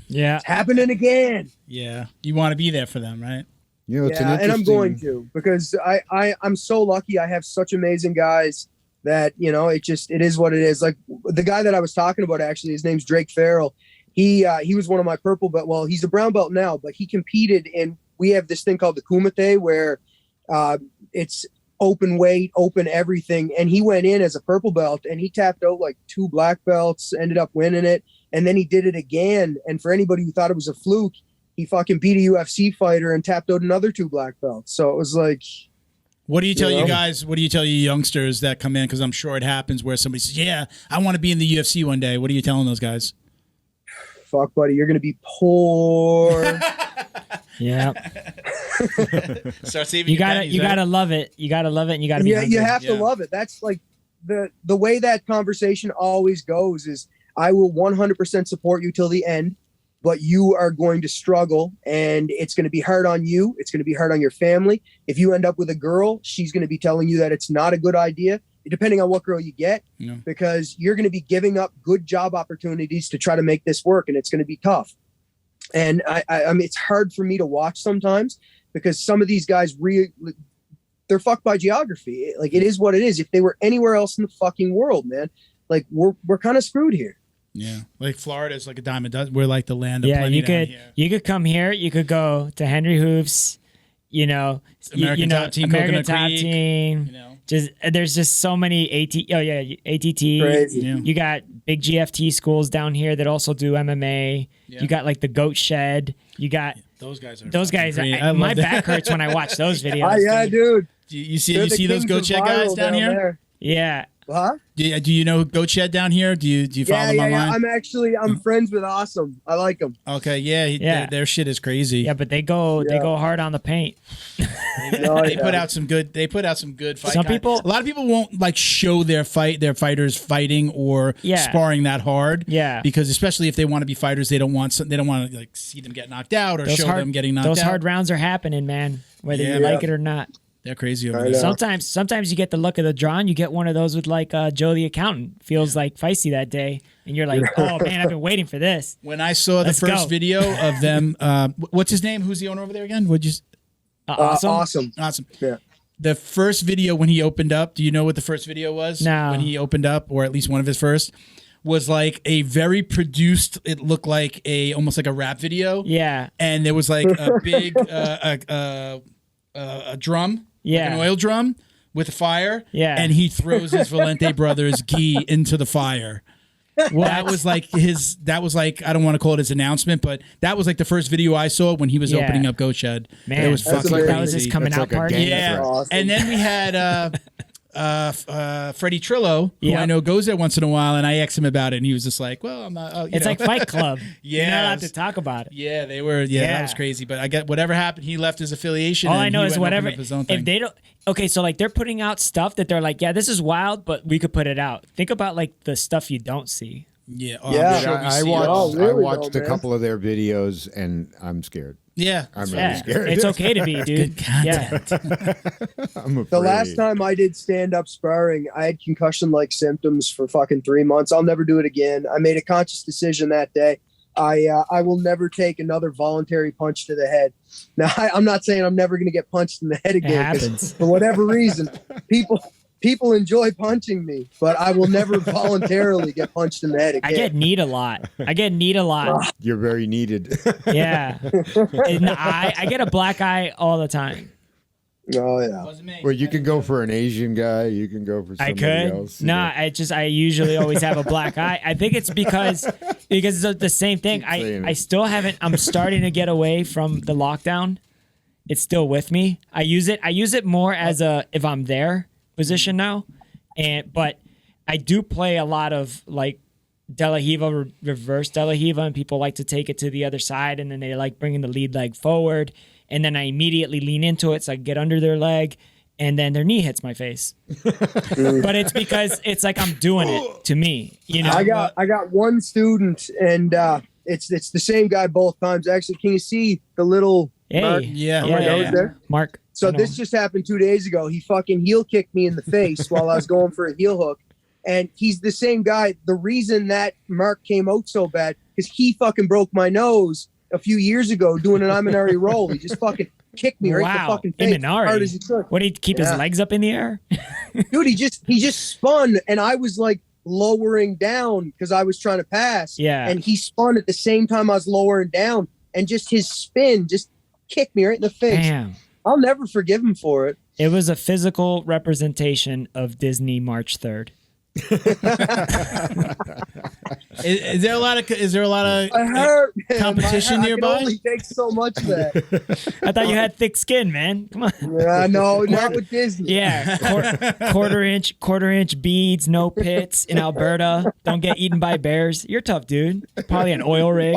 Yeah. It's happening again. Yeah. You want to be there for them, right? You know, and I'm going to because I'm so lucky. I have such amazing guys that, you know, it is what it is. Like the guy that I was talking about, actually, his name's Drake Farrell. He was one of my purple belt. Well, he's a brown belt now, but he competed in, we have this thing called the Kumite where it's open weight, open everything. And he went in as a purple belt and he tapped out like 2 black belts, ended up winning it. And then he did it again. And for anybody who thought it was a fluke, he fucking beat a UFC fighter and tapped out another 2 black belts. So it was like, what do you tell you guys? What do you tell you youngsters that come in? Because I'm sure it happens where somebody says, yeah, I want to be in the UFC one day. What are you telling those guys? Fuck, buddy, you're going to be poor. Yeah. Start saving you gotta love it. You gotta love it, and you gotta be hungry. You have to love it. That's like the way that conversation always goes is I will 100% support you till the end, but you are going to struggle and it's going to be hard on you. It's going to be hard on your family. If you end up with a girl, she's going to be telling you that it's not a good idea, depending on what girl you get, because you're going to be giving up good job opportunities to try to make this work, and it's going to be tough. And I mean, it's hard for me to watch sometimes because some of these guys they're fucked by geography. Like it is what it is. If they were anywhere else in the fucking world, man, like we're kind of screwed here. Yeah, like Florida is like a dime a dozen. We're like the land of plenty down here. You could come here. You could go to Henry Hoof's. You know, American Top Team, American Top Team. You know. There's just so many ATT. Crazy. Yeah. You got big GFT schools down here that also do MMA. Yeah. You got like the Goat Shed. You got those guys. My back hurts when I watch those videos. Yeah, dude. You see those Goat Shed guys down here? There. Yeah. Huh? Do you know Goat Shed down here? Do you follow them online? Yeah. I'm friends with Awesome. I like them. Okay, yeah. Their shit is crazy. Yeah, but they go hard on the paint. They put out some good fight. A lot of people won't like show their fighters fighting or sparring that hard. Yeah. Because especially if they want to be fighters, they don't want to like see them get knocked out or them getting knocked out. Those hard rounds are happening, man, whether you like it or not. They're crazy over there. Sometimes you get the luck of the draw and you get one of those with like Joe the accountant feels like feisty that day and you're like, oh man, I've been waiting for this. When I saw the first video of them, what's his name? Who's the owner over there again? Awesome. Yeah. The first video when he opened up, do you know what the first video was? No. When he opened up, or at least one of his first, was like a very produced, it looked like almost like a rap video. Yeah. And there was like a big a drum. Yeah. Like an oil drum with a fire. Yeah. And he throws his Valente brothers gi into the fire. That was like I don't want to call it his announcement, but that was like the first video I saw when he was opening up Goat Shed. Man, it was fucking crazy. That was his coming out party. Yeah. Awesome. And then we had Freddie Trillo, who I know goes there once in a while, and I asked him about it, and he was just like, well, I'm not. It's like Fight Club. Yeah. You're not allowed to talk about it. Yeah, they were. Yeah, that was crazy. But I get whatever happened, he left his affiliation. All I know is whatever. If they don't. Okay, so like they're putting out stuff that they're like, yeah, this is wild, but we could put it out. Think about like the stuff you don't see. Yeah. I watched a couple of their videos, and I'm scared. Yeah. I'm really scared. It's okay to be, dude. Yeah. I'm afraid. The last time I did stand-up sparring, I had concussion-like symptoms for fucking 3 months. I'll never do it again. I made a conscious decision that day. I will never take another voluntary punch to the head. Now, I'm not saying I'm never going to get punched in the head again. It happens. For whatever reason, people enjoy punching me, but I will never voluntarily get punched in the head again. I get kneed a lot. You're very needed. Yeah. And I get a black eye all the time. Oh, yeah. Wasn't me. Well, you can go for an Asian guy. You can go for somebody else. Nah, I usually always have a black eye. I think it's because it's the same thing. I still haven't. I'm starting to get away from the lockdown. It's still with me. I use it more as a if I'm there position now, but I do play a lot of like De La Riva, reverse De La Riva, and people like to take it to the other side, and then they like bringing the lead leg forward. And then I immediately lean into it, so I get under their leg, and then their knee hits my face. But it's because it's like I'm doing it to me, you know. I got one student, and it's the same guy both times. Actually, can you see the little mark? Yeah. Mark. So this just happened 2 days ago. He fucking heel kicked me in the face while I was going for a heel hook, and he's the same guy. The reason that mark came out so bad is he fucking broke my nose a few years ago doing an Imanari roll. He just fucking kicked me right in the fucking face. Imanari. Hard as he could. What, did he keep his legs up in the air? Dude, he just spun, and I was like lowering down because I was trying to pass. Yeah. And he spun at the same time I was lowering down, and just his spin just kicked me right in the face. Damn. I'll never forgive him for it. It was a physical representation of Disney March 3rd. Is there a lot of I hurt, man. competition nearby? I can only take so much of that. I thought you had thick skin, man. Come on. Yeah, no, not with Disney. Yeah, quarter inch beads, no pits in Alberta. Don't get eaten by bears. You're tough, dude. Probably an oil rig.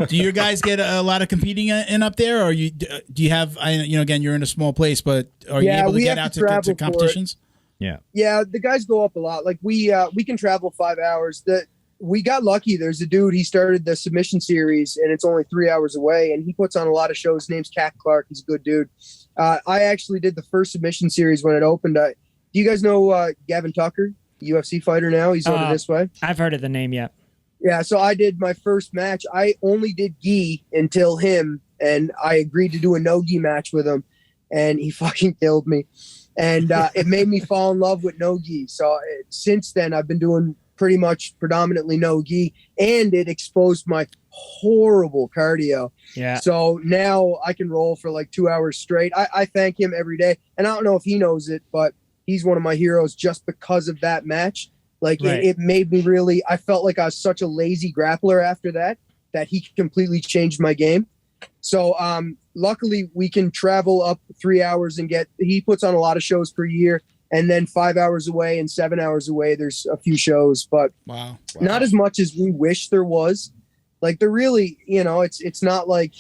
Do you guys get a lot of competing in up there, or do you have? Again, you're in a small place, but are you able to get out to competitions? Yeah, the guys go up a lot. Like we can travel 5 hours. We got lucky. There's a dude. He started the submission series, and it's only 3 hours away. And he puts on a lot of shows. His name's Cat Clark. He's a good dude. I actually did the first submission series when it opened. Do you guys know Gavin Tucker, UFC fighter now? He's over this way. I've heard of the name, yeah. Yeah, so I did my first match. I only did gi until him, and I agreed to do a no-gi match with him, and he fucking killed me. And it made me fall in love with no-gi. So since then, I've been doing pretty much predominantly no-gi, and it exposed my horrible cardio. Yeah. So now I can roll for like 2 hours straight. I thank him every day, and I don't know if he knows it, but he's one of my heroes just because of that match. Like it made me really, I felt like I was such a lazy grappler after that he completely changed my game. So luckily we can travel up 3 hours and he puts on a lot of shows per year, and then 5 hours away and 7 hours away, there's a few shows, but not as much as we wish there was. Like they're really, it's not like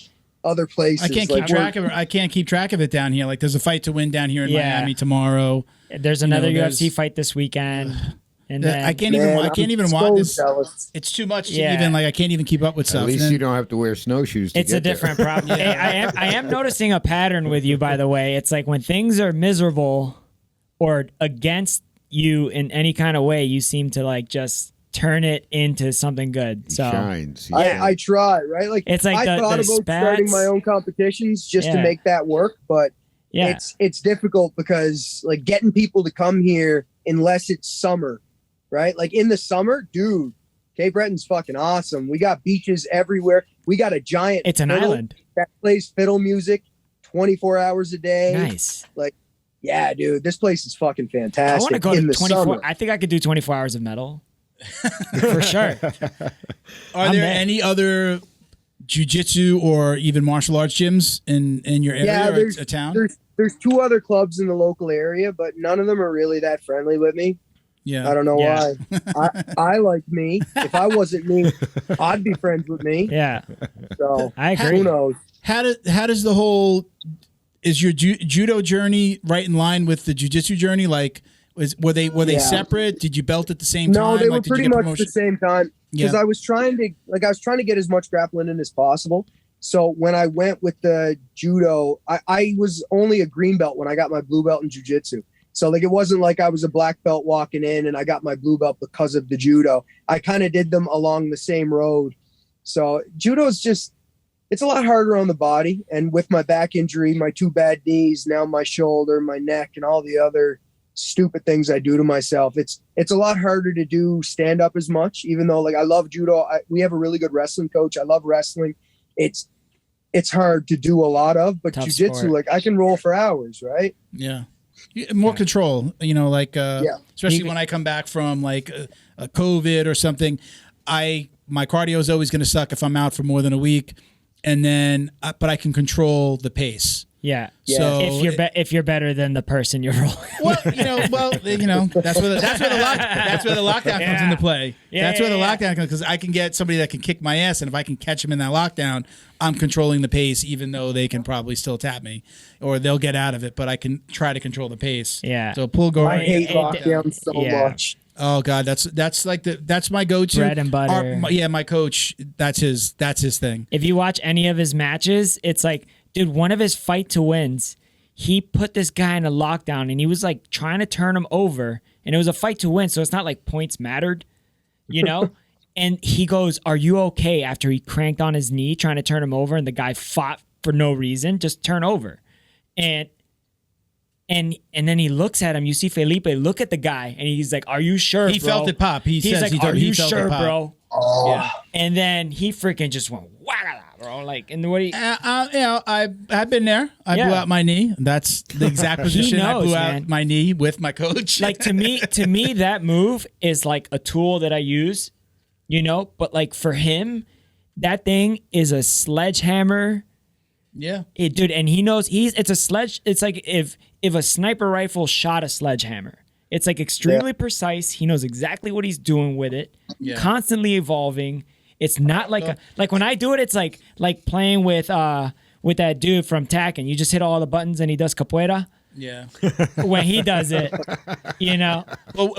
other places. I can't keep track of it. I can't keep track of it down here. Like there's a fight to win down here in Miami tomorrow. There's another UFC fight this weekend. And then, I can't even watch this. It's too much to even I can't even keep up with stuff. At least you don't have to wear snowshoes. It's a different problem. Hey, I am noticing a pattern with you, by the way. It's like when things are miserable or against you in any kind of way, you seem to like just turn it into something good. So shines. Yeah. I try, right? Like it's like I thought about starting my own competitions just to make that work, but it's difficult because like getting people to come here unless it's summer. Right? Like in the summer, dude, Cape Breton's fucking awesome. We got beaches everywhere. We got a giant It's an island that plays fiddle music 24 hours a day. Nice. Like, yeah, dude, this place is fucking fantastic. I want to go in to the 24. summer. I think I could do 24 hours of metal. For sure. Are there any other jiu-jitsu or even martial arts gyms in your area or a town? There's 2 other clubs in the local area, but none of them are really that friendly with me. Yeah. I don't know why. I like me. If I wasn't me, I'd be friends with me. Yeah. So I agree. Who knows? How does is your judo journey right in line with the jiu-jitsu journey? Like, Were they separate? Did you belt at the same time? No, they were pretty much the same time because I was trying to get as much grappling in as possible. So when I went with the judo, I was only a green belt when I got my blue belt in jiu-jitsu. So like it wasn't like I was a black belt walking in and I got my blue belt because of the judo. I kind of did them along the same road. So judo is just, it's a lot harder on the body. And with my back injury, my 2 bad knees, now my shoulder, my neck, and all the other stupid things I do to myself, it's a lot harder to do stand up as much, even though like I love judo. We have a really good wrestling coach. I love wrestling. It's hard to do a lot of, but jiu-jitsu, like I can roll for hours, right? Yeah. More control, especially when I come back from like a COVID or something, my cardio is always going to suck if I'm out for more than a week. And then, but I can control the pace. Yeah. So if you're better than the person you're rolling. That's where the lockdown comes into play. That's where the lockdown comes, because I can get somebody that can kick my ass, and if I can catch them in that lockdown, I'm controlling the pace, even though they can probably still tap me or they'll get out of it, but I can try to control the pace. Yeah. So pull guard. I hate lockdown so much. Oh God, that's my go-to. Bread and butter. My coach, that's his thing. If you watch any of his matches, it's like, dude, one of his fight to wins, he put this guy in a lockdown and he was like trying to turn him over, and it was a fight to win, so it's not like points mattered, and he goes, "Are you okay?" after he cranked on his knee trying to turn him over, and the guy fought for no reason, just turn over. And then he looks at him. You see Felipe look at the guy, and he's like, "Are you sure?" He felt it pop. He's like, "Are you sure, bro?" Oh. Yeah. And then he freaking just went wagala, bro. Like, and what? I've been there. I blew out my knee. That's the exact position I blew out my knee with my coach. Like to me, that move is like a tool that I use, But like for him, that thing is a sledgehammer. Yeah, dude, and he knows it's a sledge. It's like if a sniper rifle shot a sledgehammer. It's like extremely precise. He knows exactly what he's doing with it. Yeah. Constantly evolving. It's not like like when I do it, it's like playing with that dude from Tekken. You just hit all the buttons and he does capoeira. Yeah. When he does it, Well,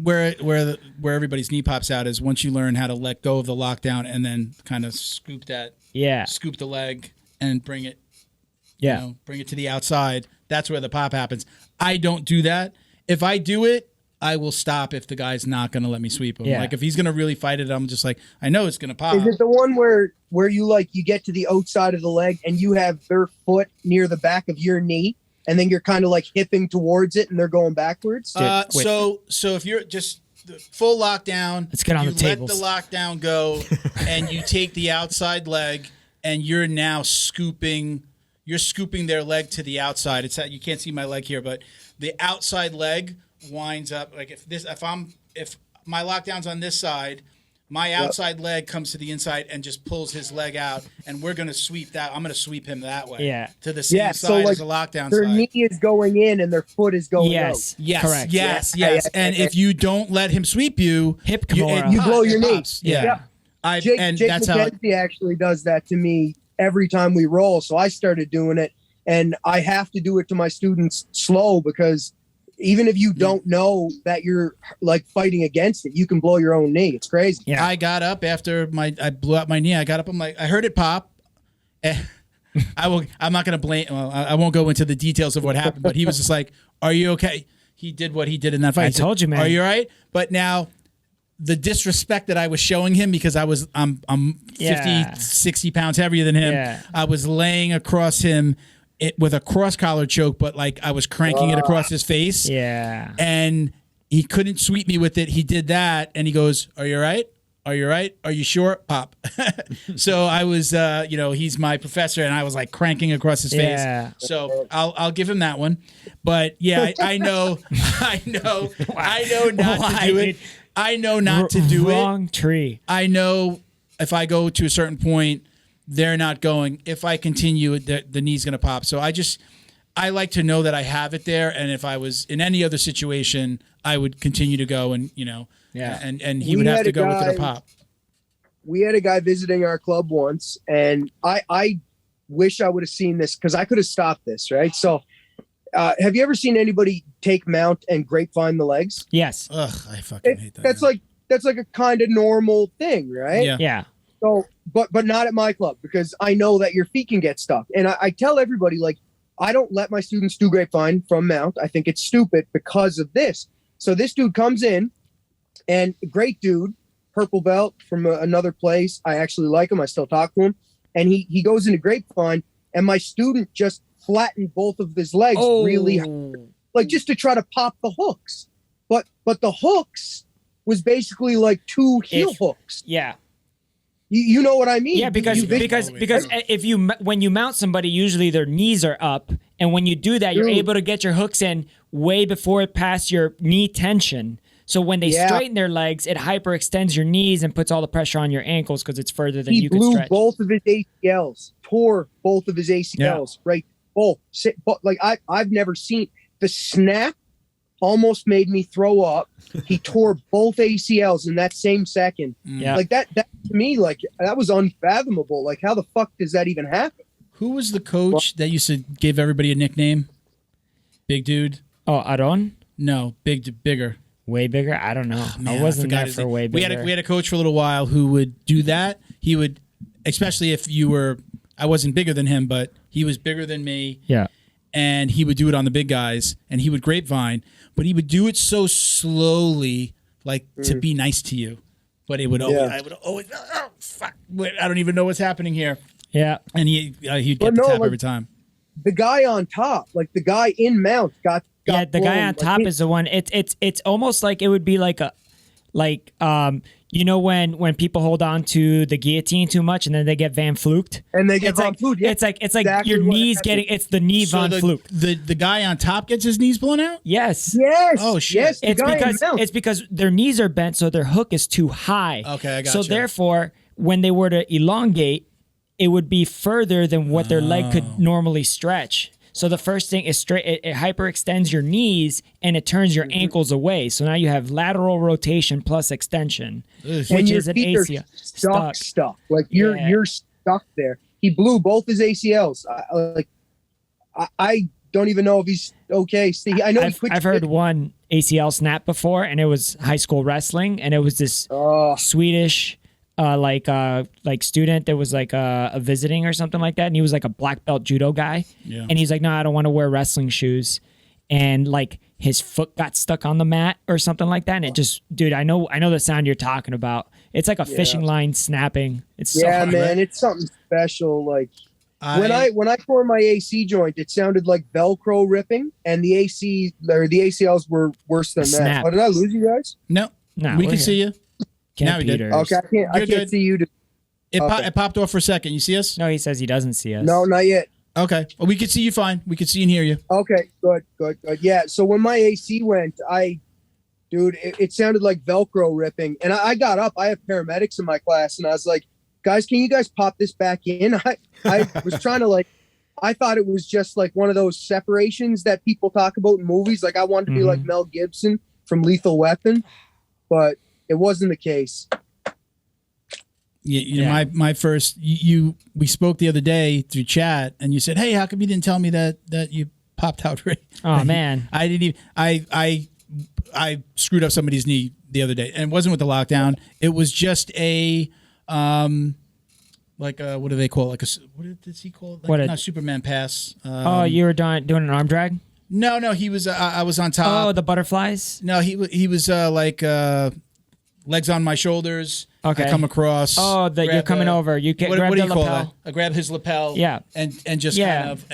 where everybody's knee pops out is once you learn how to let go of the lockdown and then kind of scoop the leg and bring it, bring it to the outside. That's where the pop happens. I don't do that. If I do it, I will stop if the guy's not going to let me sweep him. Yeah. Like if he's going to really fight it, I'm just like, I know it's going to pop. Is it the one where you get to the outside of the leg and you have their foot near the back of your knee, and then you're kind of like hipping towards it and they're going backwards? So if you're just full lockdown, let's get on the tables. Let the lockdown go, and you take the outside leg, and you're now scooping. You're scooping their leg to the outside. It's you can't see my leg here, but the outside leg winds up like if my lockdown's on this side, my outside leg comes to the inside and just pulls his leg out, and we're gonna sweep that. I'm gonna sweep him that way. Yeah. To the same side as the lockdown their side. Their knee is going in and their foot is going out. Yes. Correct. Yes. And if you don't let him sweep you, hip you blow your knee. Yeah. Jake McKenzie actually does that to me every time we roll. So I started doing it, and I have to do it to my students slow, because even if you don't know that you're like fighting against it, you can blow your own knee. It's crazy. Yeah. I got up after I blew out my knee. I got up. I'm like, I heard it pop. I'm not going to blame. Well, I won't go into the details of what happened, but he was just like, "Are you okay?" He did what he did in that fight. I told you, man. Are you all right? But now, the disrespect that I was showing him, because I'm 50, 60 pounds heavier than him. Yeah. I was laying across him with a cross collar choke, but like I was cranking it across his face. Yeah. And he couldn't sweep me with it. He did that, and he goes, "Are you all right? Are you all right? Are you sure?" Pop. So I was, he's my professor, and I was like cranking across his face. So I'll give him that one. But yeah, I know not to do it. I know not to do it. Wrong tree. I know if I go to a certain point, they're not going. If I continue, the knee's going to pop. So I like to know that I have it there. And if I was in any other situation, I would continue to go and, and he would have to go with it or pop. We had a guy visiting our club once, and I wish I would have seen this, because I could have stopped this, right? So Have you ever seen anybody take mount and grapevine the legs? Yes. Ugh, I fucking hate that. That's like a kind of normal thing, right? Yeah. So, but not at my club, because I know that your feet can get stuck. And I tell everybody, like, I don't let my students do grapevine from mount. I think it's stupid because of this. So this dude comes in, and great dude, purple belt from another place. I actually like him. I still talk to him. And he goes into grapevine, and my student just flattened both of his legs really hard, like just to try to pop the hooks. But the hooks was basically like two heel hooks. Yeah. You know what I mean? Yeah, because when you mount somebody, usually their knees are up, and when you do that, you're able to get your hooks in way before it passes your knee tension. So when they straighten their legs, it hyperextends your knees and puts all the pressure on your ankles because it's further than you can stretch. He blew both of his ACLs, tore both of his ACLs, right? Both. Like I've never seen the snap. Almost made me throw up. He tore both ACLs in that same second. Yeah. Like that to me, like that was unfathomable. Like how the fuck does that even happen? Who was the coach that used to give everybody a nickname? Big dude? Oh, Aron? No, bigger. Way bigger? I don't know. Man, I wasn't there for way bigger. We had a coach for a little while who would do that. He would, especially if I wasn't bigger than him, but he was bigger than me. Yeah. And he would do it on the big guys, and he would grapevine, but he would do it so slowly, like to be nice to you. But it would I would always, oh fuck, I don't even know what's happening here. Yeah. And he'd get the tap every time. The guy on top, like the guy in mount, got the guy on top is the one. It's almost like it would be like you know when people hold on to the guillotine too much and then they get Van Fluked? And they get Van Fluked, yeah. It's like exactly your knees getting, it's the knee Van Fluked. The guy on top gets his knees blown out? Yes. Yes. Oh, shit. Yes, it's because their knees are bent, so their hook is too high. Okay, I got you. So therefore, when they were to elongate, it would be further than what their leg could normally stretch. So the first thing is it hyperextends your knees and it turns your ankles away. So now you have lateral rotation plus extension, which is an ACL. Stuck. Like you're stuck there. He blew both his ACLs. I don't even know if he's okay. See, I know I've heard one ACL snap before, and it was high school wrestling, and it was this Swedish student that was like a visiting or something like that, and he was like a black belt judo guy, and he's like, no, I don't want to wear wrestling shoes, and like his foot got stuck on the mat or something like that, and it just, dude, I know the sound you're talking about. It's like a fishing line snapping. It's so hard, man, it's something special. Like when I tore my AC joint, it sounded like Velcro ripping, and the ACLs were worse than that. Oh, did I lose you guys? No, we can see you. Now we did. Okay, I can't see you. It popped off for a second. You see us? No, he says he doesn't see us. No, not yet. Okay. Well, we can see you fine. We can see and hear you. Okay, good. Yeah, so when my AC went, it sounded like Velcro ripping. And I got up. I have paramedics in my class, and I was like, guys, can you guys pop this back in? I was trying to I thought it was just like one of those separations that people talk about in movies. Like I wanted to be like Mel Gibson from Lethal Weapon, but it wasn't the case. Yeah. My first, we spoke the other day through chat, and you said, "Hey, how come you didn't tell me that you popped out?" Right? Oh man, I didn't even. I screwed up somebody's knee the other day, and it wasn't with the lockdown. It was just a what do they call it? What does he call it? Not Superman pass. You were doing an arm drag? No, he was. I was on top. Oh, the butterflies. No, he was legs on my shoulders. Okay. I come across. Oh, you're coming over. You get grab the lapel. Call that? I grab his lapel. Yeah. And just kind of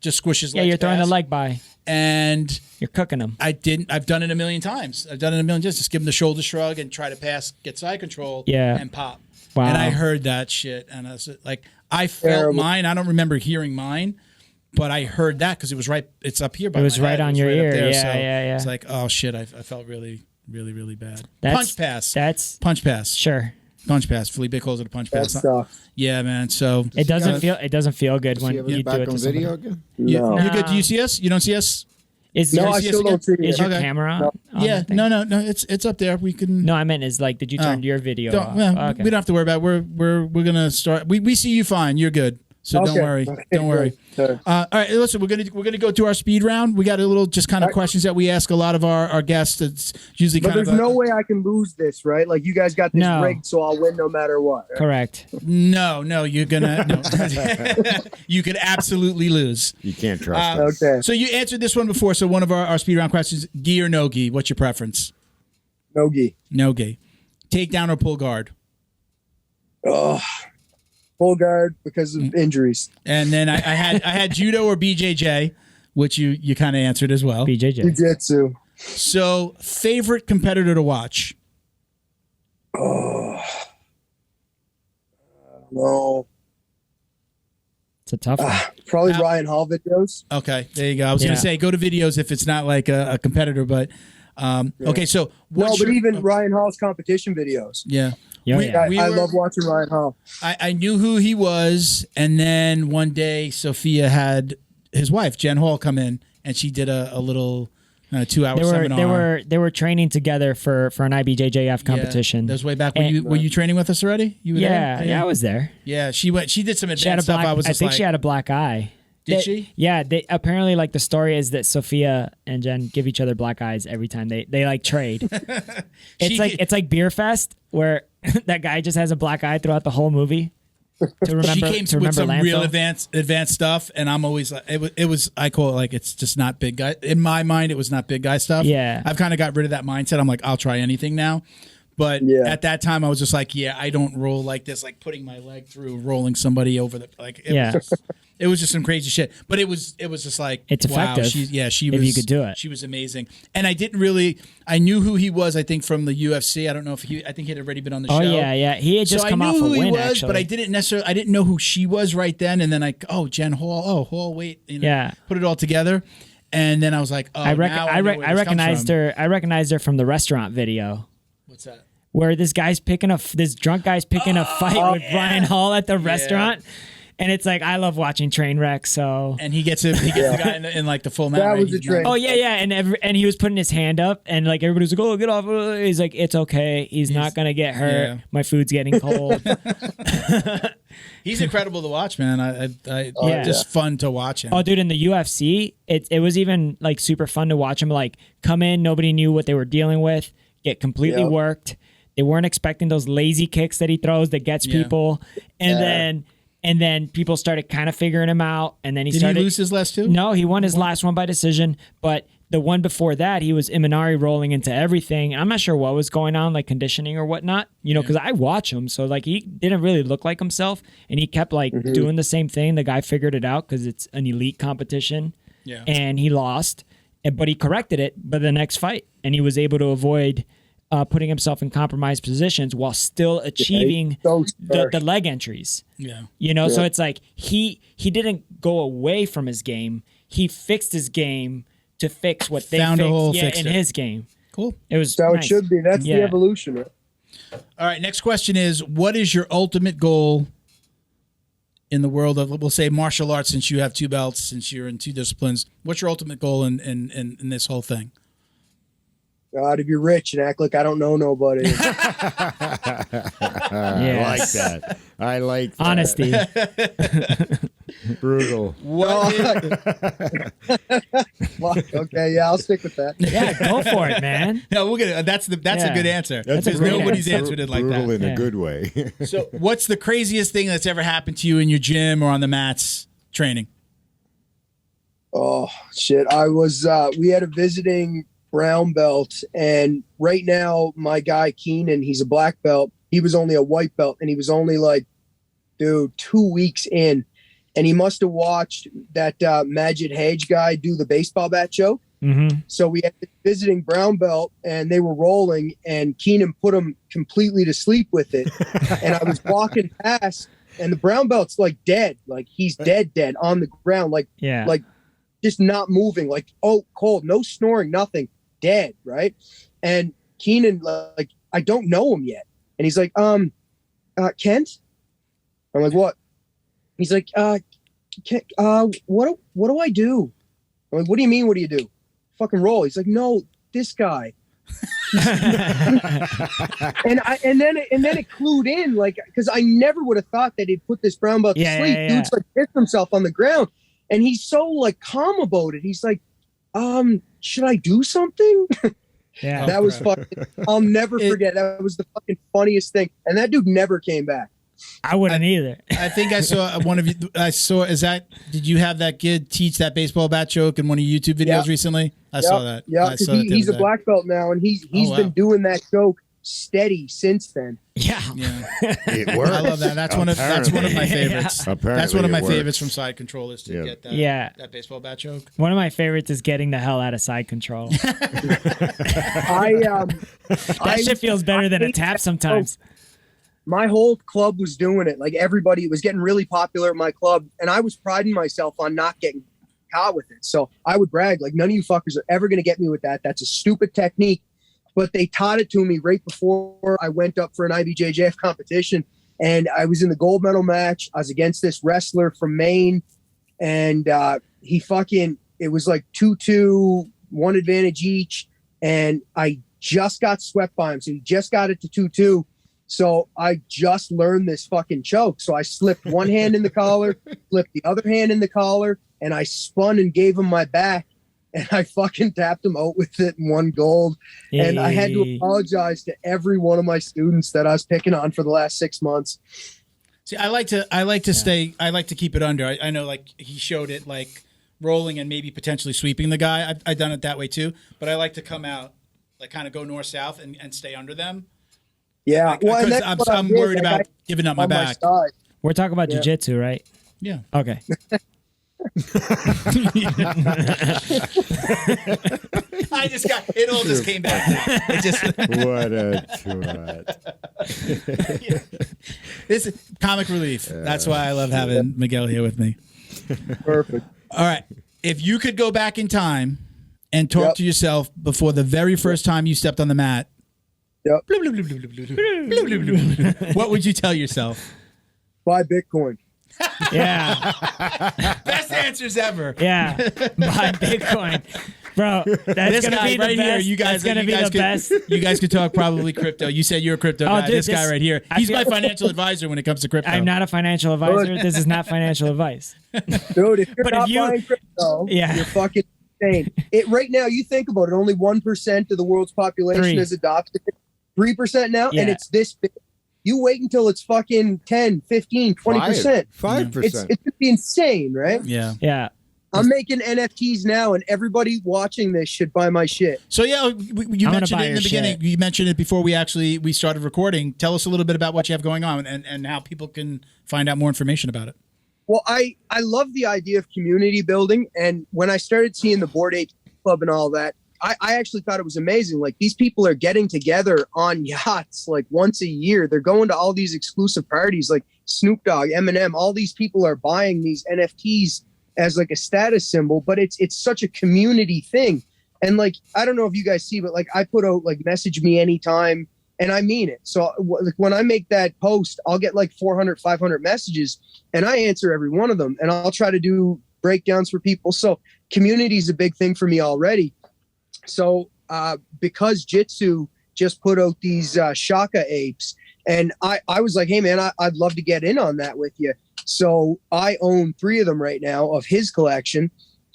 just squish his legs. Yeah, you're throwing the leg by. And you're cooking them. I've done it a million times. Just give him the shoulder shrug and try to pass, get side control, and pop. Wow. And I heard that shit, and I was like, I felt mine. I don't remember hearing mine, but I heard that because it was right. It's up here by my head. It was right on your ear. There, yeah. It's like, oh shit, I felt really, really, really bad. Punch pass. That's punch pass. Sure. Punch pass. Felipe calls it a punch pass. Sucks. Yeah, man. So it doesn't feel good when you do it to video somebody. again? No. You're good. Do you see us? You don't see us? I still don't see you. Is your camera on? Yeah. No. It's up there. We can. No, I meant did you turn your video off? Well, okay. We don't have to worry about it. We're gonna start. We see you fine. You're good. So don't worry. Don't worry. All right, listen, we're gonna go to our speed round. We got a little just kind of questions that we ask a lot of our guests. It's usually but there's no way I can lose this, right? Like you guys got this rigged, so I'll win no matter what. Right? Correct. No, you're gonna. No. You could absolutely lose. You can't trust us. Okay. So you answered this one before. So one of our speed round questions: gi or no gi? What's your preference? No gi. No gi. Takedown or pull guard? Oh. Full guard because of injuries. And then I had judo or BJJ, which you kind of answered as well. BJJ. Jiu-jitsu. So favorite competitor to watch? Oh. No. It's a tough one. Probably Ryan Hall videos. Okay, there you go. I was going to say go to videos if it's not like a competitor, but okay. So but even Ryan Hall's competition videos. Yeah. I love watching Ryan Hall. I knew who he was, and then one day Sophia had his wife Jen Hall come in, and she did a little 2-hour seminar. They were training together for an IBJJF competition. That was way back. Were you training with us already? You were there? Yeah, I was there. Yeah, she did some advanced stuff. I think she had a black eye. Did she? Yeah. Apparently, like the story is that Sophia and Jen give each other black eyes every time they like trade. It's like Beer Fest where that guy just has a black eye throughout the whole movie. To remember, she came with some landfill. real advanced stuff, and I'm always like, it was. I call it like it's just not big guy. In my mind, it was not big guy stuff. Yeah, I've kind of got rid of that mindset. I'm like, I'll try anything now. But at that time, I was just like, I don't roll like this, like putting my leg through, rolling somebody over the like. It was just some crazy shit. But it was just like, it's wow, effective. She if was, you could do it. She was amazing. And I knew who he was, I think, from the UFC. I don't know if I think he'd already been on the show. Oh, yeah. He had just come off a win, he was, actually. but I didn't know who she was right then. And then Jen Hall. Hall, wait. Put it all together. And then I was like, I recognized her. I recognized her from the restaurant video. What's that? Where this drunk guy's picking a fight with Ryan Hall at the restaurant. And it's like, I love watching train wrecks. So and he gets the guy in like the full mount. That was a train. Oh yeah, and he was putting his hand up, and like everybody was like, "Oh, get off!" He's like, "It's okay. He's not gonna get hurt. Yeah. My food's getting cold." He's incredible to watch, man. Just fun to watch him. Oh, dude, in the UFC, it was even like super fun to watch him. Like come in, nobody knew what they were dealing with, get completely worked. They weren't expecting those lazy kicks that he throws that gets people, and then people started kind of figuring him out. And then Did he lose his last two? No, he won his last one by decision. But the one before that, he was Imanari rolling into everything. I'm not sure what was going on, like conditioning or whatnot, because I watch him. So like he didn't really look like himself. And he kept like doing the same thing. The guy figured it out because it's an elite competition. Yeah. And he lost. But he corrected it by the next fight. And he was able to avoid putting himself in compromised positions while still achieving the leg entries. Yeah. So it's like he didn't go away from his game. He fixed his game to fix what they fixed in his game. Cool. It was how it should be. That's the evolution. Right? All right, next question is, what is your ultimate goal in the world of, we'll say, martial arts, since you have 2 belts, since you're in 2 disciplines? What's your ultimate goal in this whole thing? To be rich and act like I don't know nobody. I like that. I like that. Honesty. Brutal. Okay, I'll stick with that. Yeah, go for it, man. No, we'll get it. That's a good answer. Because nobody's answered it like brutal that. In a good way. So, what's the craziest thing that's ever happened to you in your gym or on the mats training? Oh shit! I was. We had a visiting brown belt, and right now my guy Keenan, he's a black belt. He was only a white belt, and he was only like, 2 weeks in, and he must have watched that Majid Hage guy do the baseball bat choke. So we had this visiting brown belt, and they were rolling, and Keenan put him completely to sleep with it. And I was walking past, and the brown belt's like dead, like he's dead on the ground, like just not moving, like cold, no snoring, nothing. Dead, right? And Keenan, like, I don't know him yet, and he's like, Kent. I'm like, what? He's like, Kent, what do I do? I'm like, what do you mean? What do you do? Fucking roll. He's like, no, this guy. and then it clued in, like, because I never would have thought that he'd put this brown belt to sleep. Dude's like pissed himself on the ground, and he's so like calm about it. He's like, should I do something? Yeah, that was fucking. I'll never forget. That was the fucking funniest thing, and that dude never came back. I wouldn't either. I think I saw one of you. Did you have that kid teach that baseball bat choke in one of your YouTube videos recently? I saw that. Yeah, he's a black belt now, and he's been doing that choke steady since then. Yeah. It works. I love that. That's one of my favorites. Apparently that's one of my it works. favorites from Side Control is to get that baseball bat choke. One of my favorites is getting the hell out of Side Control. That shit feels better than a tap sometimes. My whole club was doing it. Like everybody, it was getting really popular at my club, and I was priding myself on not getting caught with it. So I would brag, like, none of you fuckers are ever going to get me with that. That's a stupid technique. But they taught it to me right before I went up for an IBJJF competition, and I was in the gold medal match. I was against this wrestler from Maine, and it was like 2-2, one advantage each, and I just got swept by him. So he just got it to 2-2. So I just learned this fucking choke. So I slipped one hand in the collar, flipped the other hand in the collar, and I spun and gave him my back, and I fucking tapped him out with it and won gold. Hey. And I had to apologize to every one of my students that I was picking on for the last 6 months. See, I like to keep it under. I know, like, he showed it like rolling and maybe potentially sweeping the guy. I've done it that way too, but I like to come out, like, kind of go north south and stay under them. Yeah, because I'm worried about giving up my back. We're talking about jiu-jitsu, right? Yeah. Okay. It all just came back. It just what a twat. This is comic relief. That's why I love having Miguel here with me. Perfect. All right. If you could go back in time and talk to yourself before the very first time you stepped on the mat, what would you tell yourself? Buy Bitcoin. Yeah. Best answers ever. Yeah. Buy Bitcoin. Bro, that's going to be the best. You guys could talk probably crypto. You said you're a crypto guy. Dude, this guy right here. He's my financial advisor when it comes to crypto. I'm not a financial advisor. This is not financial advice. Dude, if you're not buying crypto, you're fucking insane. Right now, you think about it, only 1% of the world's population is adopted. 3% now, and it's this big. You wait until it's fucking 10, 15, 20%. 5%. It's going to be insane, right? Yeah. Yeah. I'm making NFTs now, and everybody watching this should buy my shit. So, you mentioned it in the beginning. You mentioned it before we started recording. Tell us a little bit about what you have going on and how people can find out more information about it. Well, I love the idea of community building, and when I started seeing the Bored Ape Club and all that, I actually thought it was amazing. Like, these people are getting together on yachts like once a year. They're going to all these exclusive parties like Snoop Dogg, Eminem. All these people are buying these NFTs as like a status symbol, but it's such a community thing. And like, I don't know if you guys see, but like, I put out like message me anytime, and I mean it. So like, when I make that post, I'll get like 400, 500 messages, and I answer every one of them, and I'll try to do breakdowns for people. So community is a big thing for me already. So because Jitsu just put out these Shaka apes, and I was like, hey man, I'd love to get in on that with you. So I own 3 of them right now of his collection.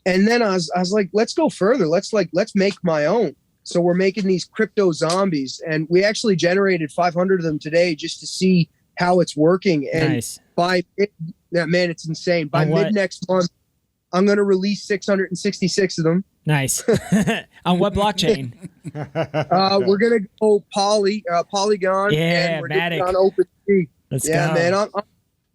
And then I was like, let's go further. Let's make my own. So we're making these crypto zombies, and we actually generated 500 of them today just to see how it's working. And it's insane. By mid next month, I'm going to release 666 of them. Nice. On what blockchain? We're going to go Polygon. Yeah, and we're Matic. on OpenSea. Let's go. Man,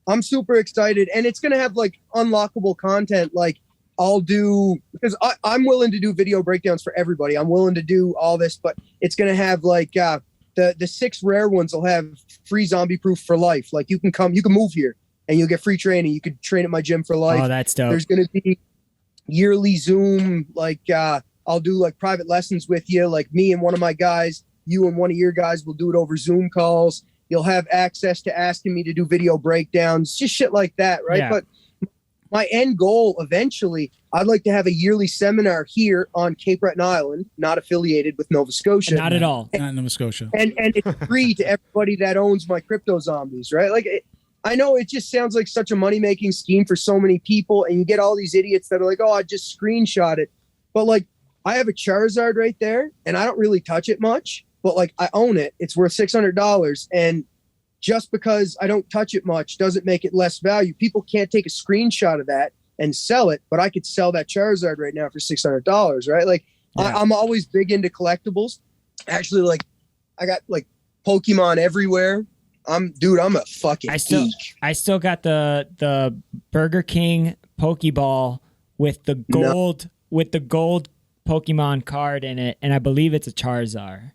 I'm super excited, and it's going to have like unlockable content. Like, I'll do, because I'm willing to do video breakdowns for everybody. I'm willing to do all this, but it's going to have like the 6 rare ones will have free Zombie Proof for life. Like, you can move here and you'll get free training. You could train at my gym for life. Oh, that's dope. There's going to be yearly Zoom, like I'll do like private lessons with you, like me and one of my guys, you and one of your guys will do it over Zoom calls. You'll have access to asking me to do video breakdowns, just shit like that, right? Yeah. But my end goal eventually, I'd like to have a yearly seminar here on Cape Breton Island, not affiliated with Nova Scotia. Not at all. Not Nova Scotia. And it's free to everybody that owns my crypto zombies, right? Like, I know it just sounds like such a money-making scheme for so many people, and you get all these idiots that are like, oh, I just screenshot it. But, like, I have a Charizard right there, and I don't really touch it much, but, like, I own it. It's worth $600, and just because I don't touch it much doesn't make it less value. People can't take a screenshot of that and sell it, but I could sell that Charizard right now for $600, right? Like, yeah. I'm always big into collectibles. Actually, like, I got, like, Pokemon everywhere. I'm a fucking geek. I still got the Burger King Pokeball with the gold Pokemon card in it, and I believe it's a Charizard.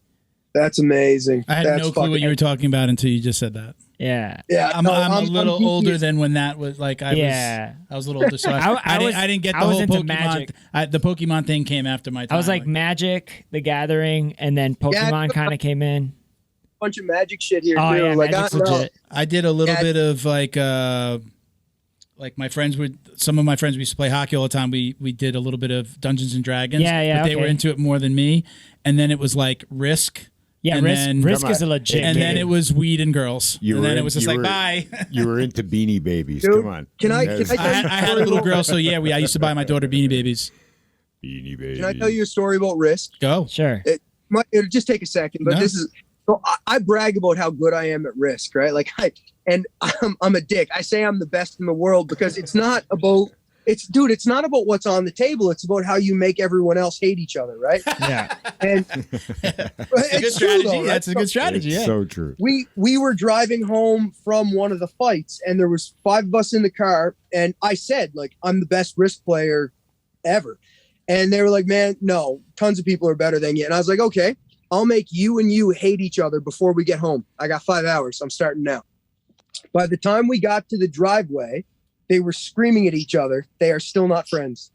That's amazing. I had no clue what you were talking about until you just said that. Yeah. Yeah. I'm a little older than when that was like I was a little older, so I didn't get the whole Pokemon. The Pokemon thing came after my time. I was like Magic, The Gathering, and then Pokemon kind of came in. Bunch of Magic shit here. Oh, too. yeah, like, legit. I did a little bit of like my friends some of my friends we used to play hockey all the time. We did a little bit of Dungeons and Dragons. Yeah, but they were into it more than me. And then it was like Risk. Yeah, Risk is a legit. And game. then it was Weed and Girls. Then it was just like bye. You were into Beanie Babies. Dude, Come on. I had a little girl, so yeah, I used to buy my daughter Beanie Babies. Beanie Babies. Can I tell you a story about Risk? Go. Sure. It'll just take a second, but this is. So I brag about how good I am at Risk, right? Like I'm a dick. I say I'm the best in the world because it's not about what's on the table. It's about how you make everyone else hate each other, right? Yeah. And it's true, though, right? That's a good strategy. It's yeah. so true. We were driving home from one of the fights, and there was 5 of us in the car, and I said, like, I'm the best Risk player ever. And they were like, man, no, tons of people are better than you. And I was like, okay, I'll make you and you hate each other before we get home. I got 5 hours. I'm starting now. By the time we got to the driveway, they were screaming at each other. They are still not friends.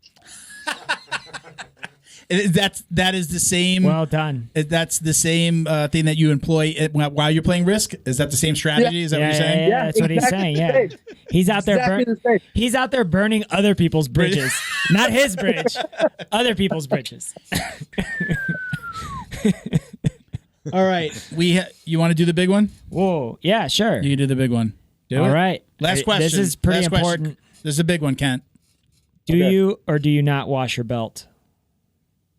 That is the same. Well done. That's the same thing that you employ while you're playing Risk. Is that the same strategy? Yeah. Is that what you're saying? Yeah, that's exactly what he's saying. Yeah, he's out there. He's out there burning other people's bridges, not his bridge, other people's bridges. All right, you want to do the big one? Whoa, yeah, sure. You can do the big one. All right. Last question. This is pretty important. This is a big one, Kent. Do you or do you not wash your belt?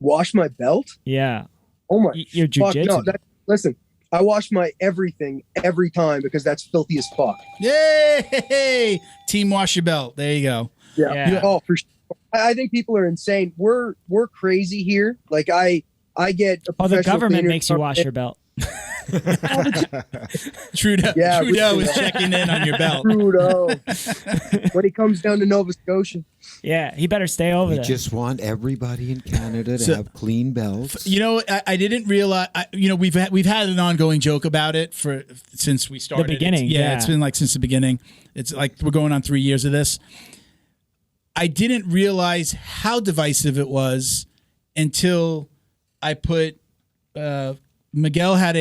Wash my belt? Yeah. Oh my! Your jiu-jitsu. No, listen. I wash my everything every time because that's filthy as fuck. Yay! Team wash your belt. There you go. Yeah. Oh, for sure. I think people are insane. We're crazy here. Like I get. The government makes you wash your belt. Trudeau is checking in on your belt. Trudeau. When he comes down to Nova Scotia. Yeah, he better stay over there. We just want everybody in Canada to have clean belts. You know, I didn't realize. We've had an ongoing joke about it since we started. The beginning. It's been like since the beginning. It's like we're going on 3 years of this. I didn't realize how divisive it was until I put. Miguel had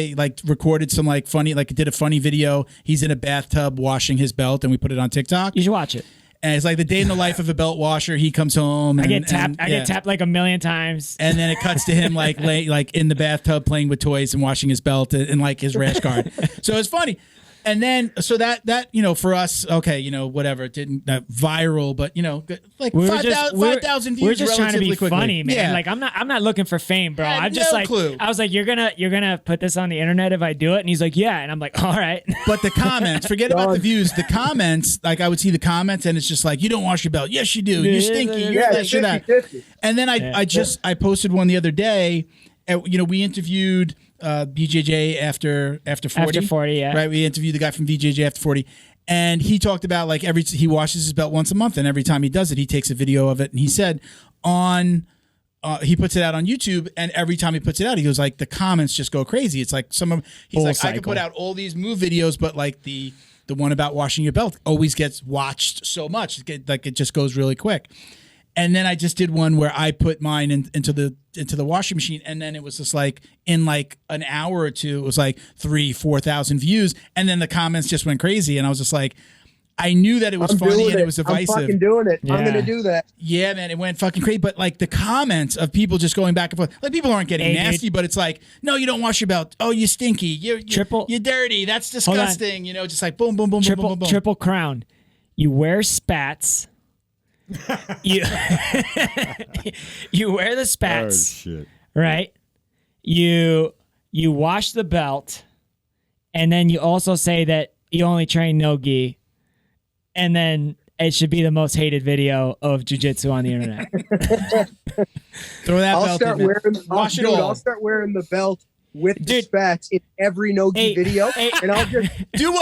recorded some funny, did a funny video. He's in a bathtub washing his belt, and we put it on TikTok. You should watch it. And it's like the day in the life of a belt washer. He comes home. I get tapped like a million times. And then it cuts to him like in the bathtub playing with toys and washing his belt and like his rash guard. So it's funny. And then, so that for us, okay, whatever, it didn't viral, but like 5,000 views. We're just trying to be quickly. funny, man. Yeah. Like I'm not looking for fame, bro. I'm just clue. I was like, you're gonna put this on the internet if I do it, and he's like, yeah, and I'm like, all right. But the comments, forget about the views. The comments, like I would see the comments, and it's just like, you don't wash your belt. Yes, you do. You're stinky. You're this. You're that. 50. And then I posted one the other day. We interviewed. BJJ after 40. After 40, yeah. Right, we interviewed the guy from BJJ after 40, and he talked about like he washes his belt once a month, and every time he does it, he takes a video of it, and he said he puts it out on YouTube, and every time he puts it out, he goes like the comments just go crazy. It's like I could put out all these move videos, but like the one about washing your belt always gets watched so much, it just goes really quick. And then I just did one where I put mine into the washing machine, and then it was just like in like an hour or two, it was like 3,000-4,000 views, and then the comments just went crazy, and I was just like, I knew that it was funny and it was divisive. I'm fucking doing it. Yeah. I'm gonna do that. Yeah, man, it went fucking crazy. But like the comments of people just going back and forth, like people aren't getting nasty, but it's like, no, you don't wash your belt. Oh, you stinky. You're dirty. That's disgusting. You know, just like boom, boom, boom, boom, boom, boom, boom. Triple crown. You wear spats. you wear the spats. Oh, shit. Right? You wash the belt, and then you also say that you only train no gi. And then it should be the most hated video of jiu-jitsu on the internet. Throw that belt in. I'll start wearing the belt with the spats in every no-gi video. And I'll just... Do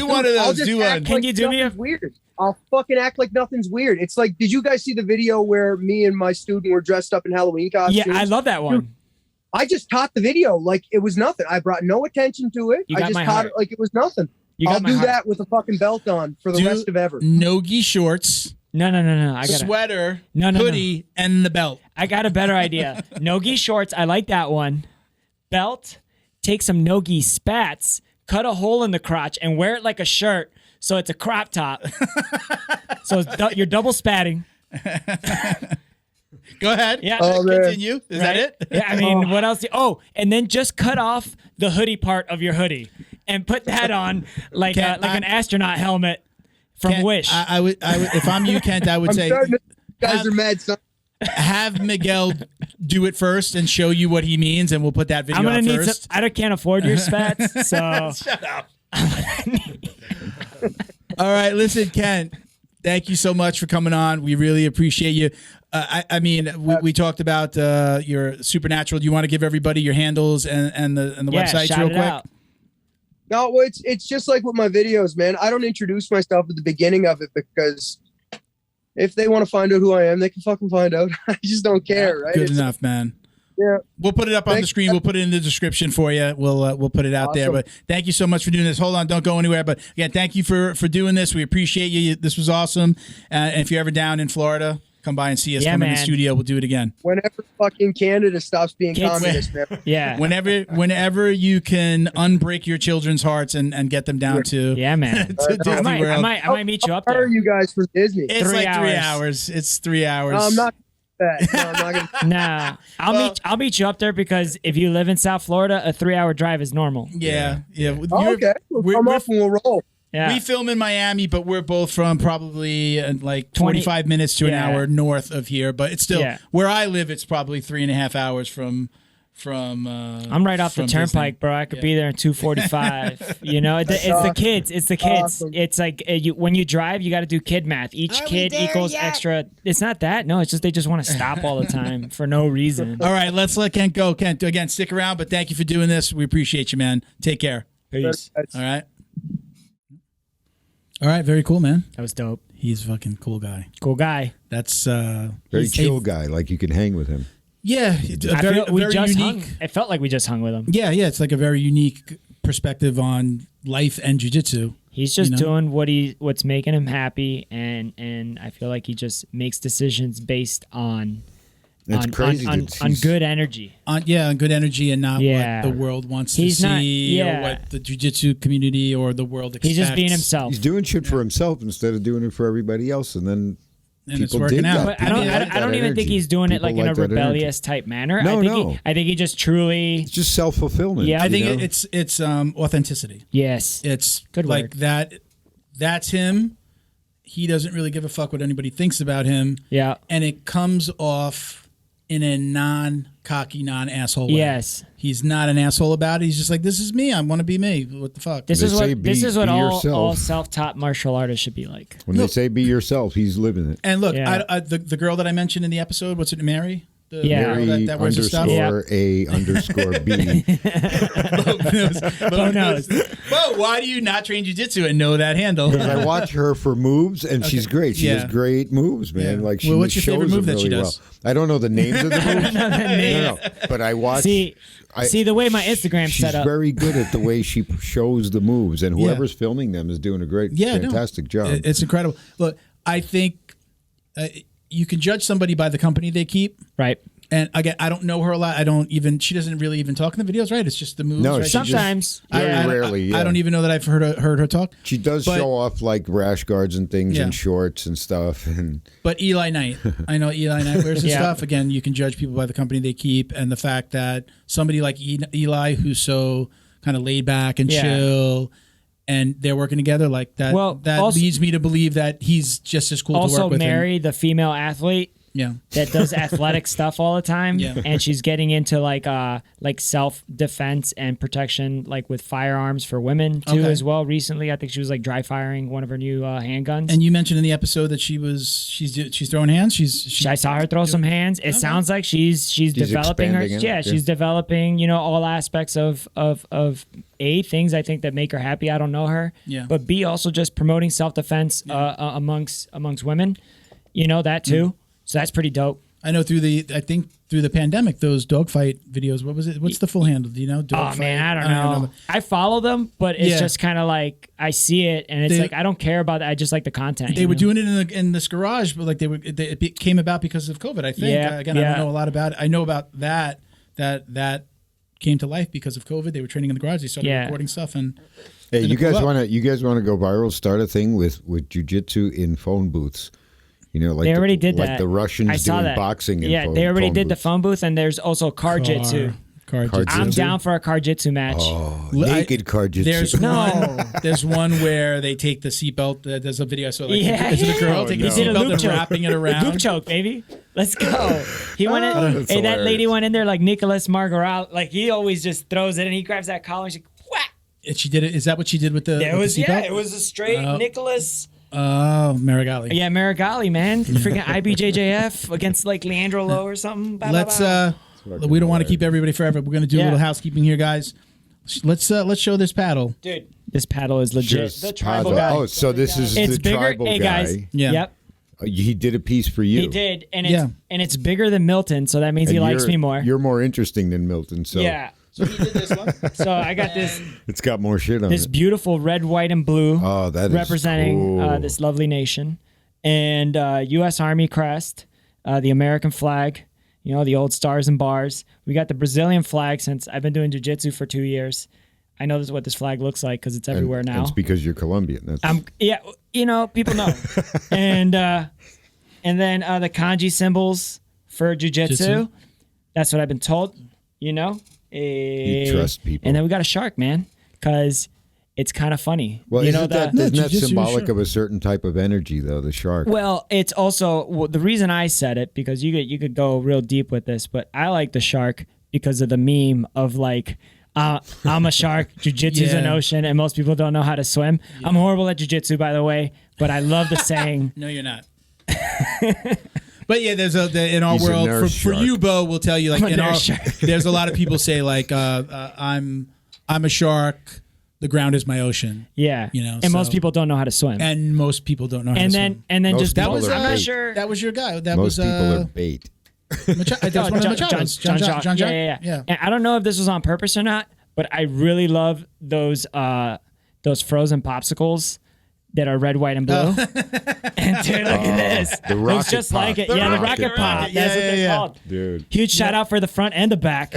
one of those. Can you do me weird? I'll fucking act like nothing's weird. It's like, did you guys see the video where me and my student were dressed up in Halloween costumes? Yeah, I love that one. Dude, I just taught the video like it was nothing. I brought no attention to it. I just taught it like it was nothing. I'll do that with a fucking belt on for the rest of ever. No-gi shorts. No. I got sweater, hoodie, and the belt. I got a better idea. No-gi shorts. I like that one. Belt. Take some no-gi spats. Cut a hole in the crotch and wear it like a shirt, so it's a crop top. So you're double spatting. Go ahead. Yeah. Continue. Is that it? Yeah. I mean, what else? And then just cut off the hoodie part of your hoodie and put that on like an astronaut helmet from Kent, Wish. I would, if I'm you, Kent, I would say, guys are mad. Son. Have Miguel do it first and show you what he means, and we'll put that video I'm gonna out need first. I can't afford your spats, so shut up. All right, listen, Kent. Thank you so much for coming on. We really appreciate you. I mean, we talked about your Supernatural. Do you want to give everybody your handles and the websites real quick? Out. No, it's just like with my videos, man. I don't introduce myself at the beginning of it because if they want to find out who I am, they can fucking find out. I just don't care, right? Good enough, man. Yeah. We'll put it up on the screen. We'll put it in the description for you. We'll put it out there. But thank you so much for doing this. Hold on, don't go anywhere. But again, thank you for doing this. We appreciate you. This was awesome. And if you're ever down in Florida, come by and see us. Come in the studio. We'll do it again. Whenever fucking Canada stops being communist, man. Yeah. Whenever you can unbreak your children's hearts and get them down to man. to Disney World. I might meet you up there. How are you guys from Disney? It's 3 hours. It's 3 hours. No, I'm not. No, I'm not gonna. Nah, I'll meet you up there because if you live in South Florida, a 3-hour drive is normal. Yeah. Oh, okay. We'll come up and we'll roll. Yeah. We film in Miami, but we're both from probably like 25 minutes to an hour north of here. But it's still where I live. It's probably 3.5 hours from. I'm right off the turnpike, bro. I could be there in 2:45. You know, it's the kids. It's the kids. Awesome. It's like when you drive, you got to do kid math. Each kid equals extra. It's not that. No, it's just they just want to stop all the time for no reason. All right, let's let Kent go. Kent, again, stick around. But thank you for doing this. We appreciate you, man. Take care. Peace. All right. All right, very cool, man. That was dope. He's a fucking cool guy. Cool guy. That's very chill guy. Like you can hang with him. Yeah, very unique. It felt like we just hung with him. Yeah, it's like a very unique perspective on life and jiu-jitsu. He's just doing what's making him happy, and I feel like he just makes decisions based on good energy. On good energy and not what the world wants to see or what the jiu-jitsu community or the world expects. He's just being himself. He's doing shit for himself instead of doing it for everybody else, and then it's working out. But I don't even think he's doing it like in a rebellious type manner. No, I think he just truly. It's just self-fulfillment. Yeah, I think it's authenticity. Yes, it's good like word. that. That's him. He doesn't really give a fuck what anybody thinks about him. Yeah, and it comes off in a non-cocky, non-asshole way. Yes. He's not an asshole about it. He's just like, this is me. I want to be me. What the fuck? This is what all self-taught martial artists should be like. When they say be yourself, he's living it. And look, the girl that I mentioned in the episode, what's it, Mary? Mary that wears _A _B. Bo knows. Bo, why do you not train jiu-jitsu and know that handle? Because I watch her for moves, and she's great. She has great moves, man. Yeah. Like she what's your favorite move that she does? Well. I don't know the names of the moves. No. But I watch. See the way my Instagram's set up. She's very good at the way she shows the moves, and whoever's filming them is doing a fantastic job. It's incredible. Look, I think you can judge somebody by the company they keep. Right. And again, I don't know her a lot. She doesn't really even talk in the videos, right? It's just the moves. No, right? Sometimes. Very rarely, yeah. I don't even know that I've heard her talk. She does show off like rash guards and things and shorts and stuff. But Eli Knight, I know Eli Knight wears his stuff. Again, you can judge people by the company they keep, and the fact that somebody like Eli, who's so kind of laid back and chill, and they're working together like that. Well, that also leads me to believe that he's just as cool to work with. Also, Mary, the female athlete. Yeah, that does athletic stuff all the time, and she's getting into like self defense and protection, like with firearms for women too as well. Recently, I think she was like dry firing one of her new handguns. And you mentioned in the episode that she's throwing hands. I saw her throw some hands. It sounds like she's developing her. She's developing all aspects of things I think that make her happy. I don't know her, but B, also just promoting self defense amongst women. That too. So that's pretty dope. I know through the pandemic, those dogfight videos. What was it? What's the full handle? Do you know? Oh man, I don't know. I follow them, but it's just kind of like I see it, and it's like I don't care about it. I just like the content. They were doing it in this garage, but like it came about because of COVID. I think. I don't know a lot about it. I know about that came to life because of COVID. They were training in the garage. They started recording stuff and. Hey, you guys want to go viral? Start a thing with jiu-jitsu in phone booths. Like they already did that. Like the Russians doing boxing. They already did the phone booth, and there's also car-jitsu. I'm down for a car-jitsu match. Oh, naked car-jitsu. There's one where they take the seatbelt. There's a video I saw. Is it a girl taking the seatbelt and wrapping it around? Loop choke, baby. Let's go. He went in. Hey, that lady went in there like Nicholas Margaral. Like he always just throws it, and he grabs that collar and she whack. And she did it. Is that what she did with the? Seatbelt? It was a straight Nicholas. Oh, Marigali. Yeah, Marigali, man. Freaking IBJJF against like Leandro Lowe or something. We don't want to keep everybody forever. We're going to do a little housekeeping here, guys. Let's show this paddle. Dude, this paddle is legit. The tribal guy. Oh, so this is the tribal guy. Guys. Yeah. Yep. He did a piece for you. He did, and it's bigger than Milton, so that means he likes me more. You're more interesting than Milton, so yeah. So you did this one. So I got this. It's got more shit on this beautiful red, white, and blue. Oh, that is representing cool. This lovely nation, and U.S. Army crest, the American flag. The old stars and bars. We got the Brazilian flag since I've been doing jiu-jitsu for 2 years. I know this is what this flag looks like because it's everywhere now. It's because you're Colombian. People know. and then the kanji symbols for jiu-jitsu. That's what I've been told. You trust people. And then we got a shark, man, because it's kind of funny. Well, isn't that symbolic of a certain type of energy, though, the shark? Well, it's also the reason I said it, because you could go real deep with this, but I like the shark because of the meme of like, I'm a shark, jiu-jitsu's an ocean, and most people don't know how to swim. Yeah. I'm horrible at jiu-jitsu, by the way, but I love the saying. No, you're not. But yeah, in our world for you, Bo, we'll tell you like there's a lot of people say like I'm a shark. The ground is my ocean. Yeah, most people don't know how to swim. And most people don't know how to swim. And then most just that was that was your guy. Most people are bait. That's one of John. Yeah. And I don't know if this was on purpose or not, but I really love those frozen popsicles that are red, white, and blue. And dude, look at this. The rocket looks just pop. like it. The rocket pop. That's what they're called. Dude. Huge shout out for the front and the back.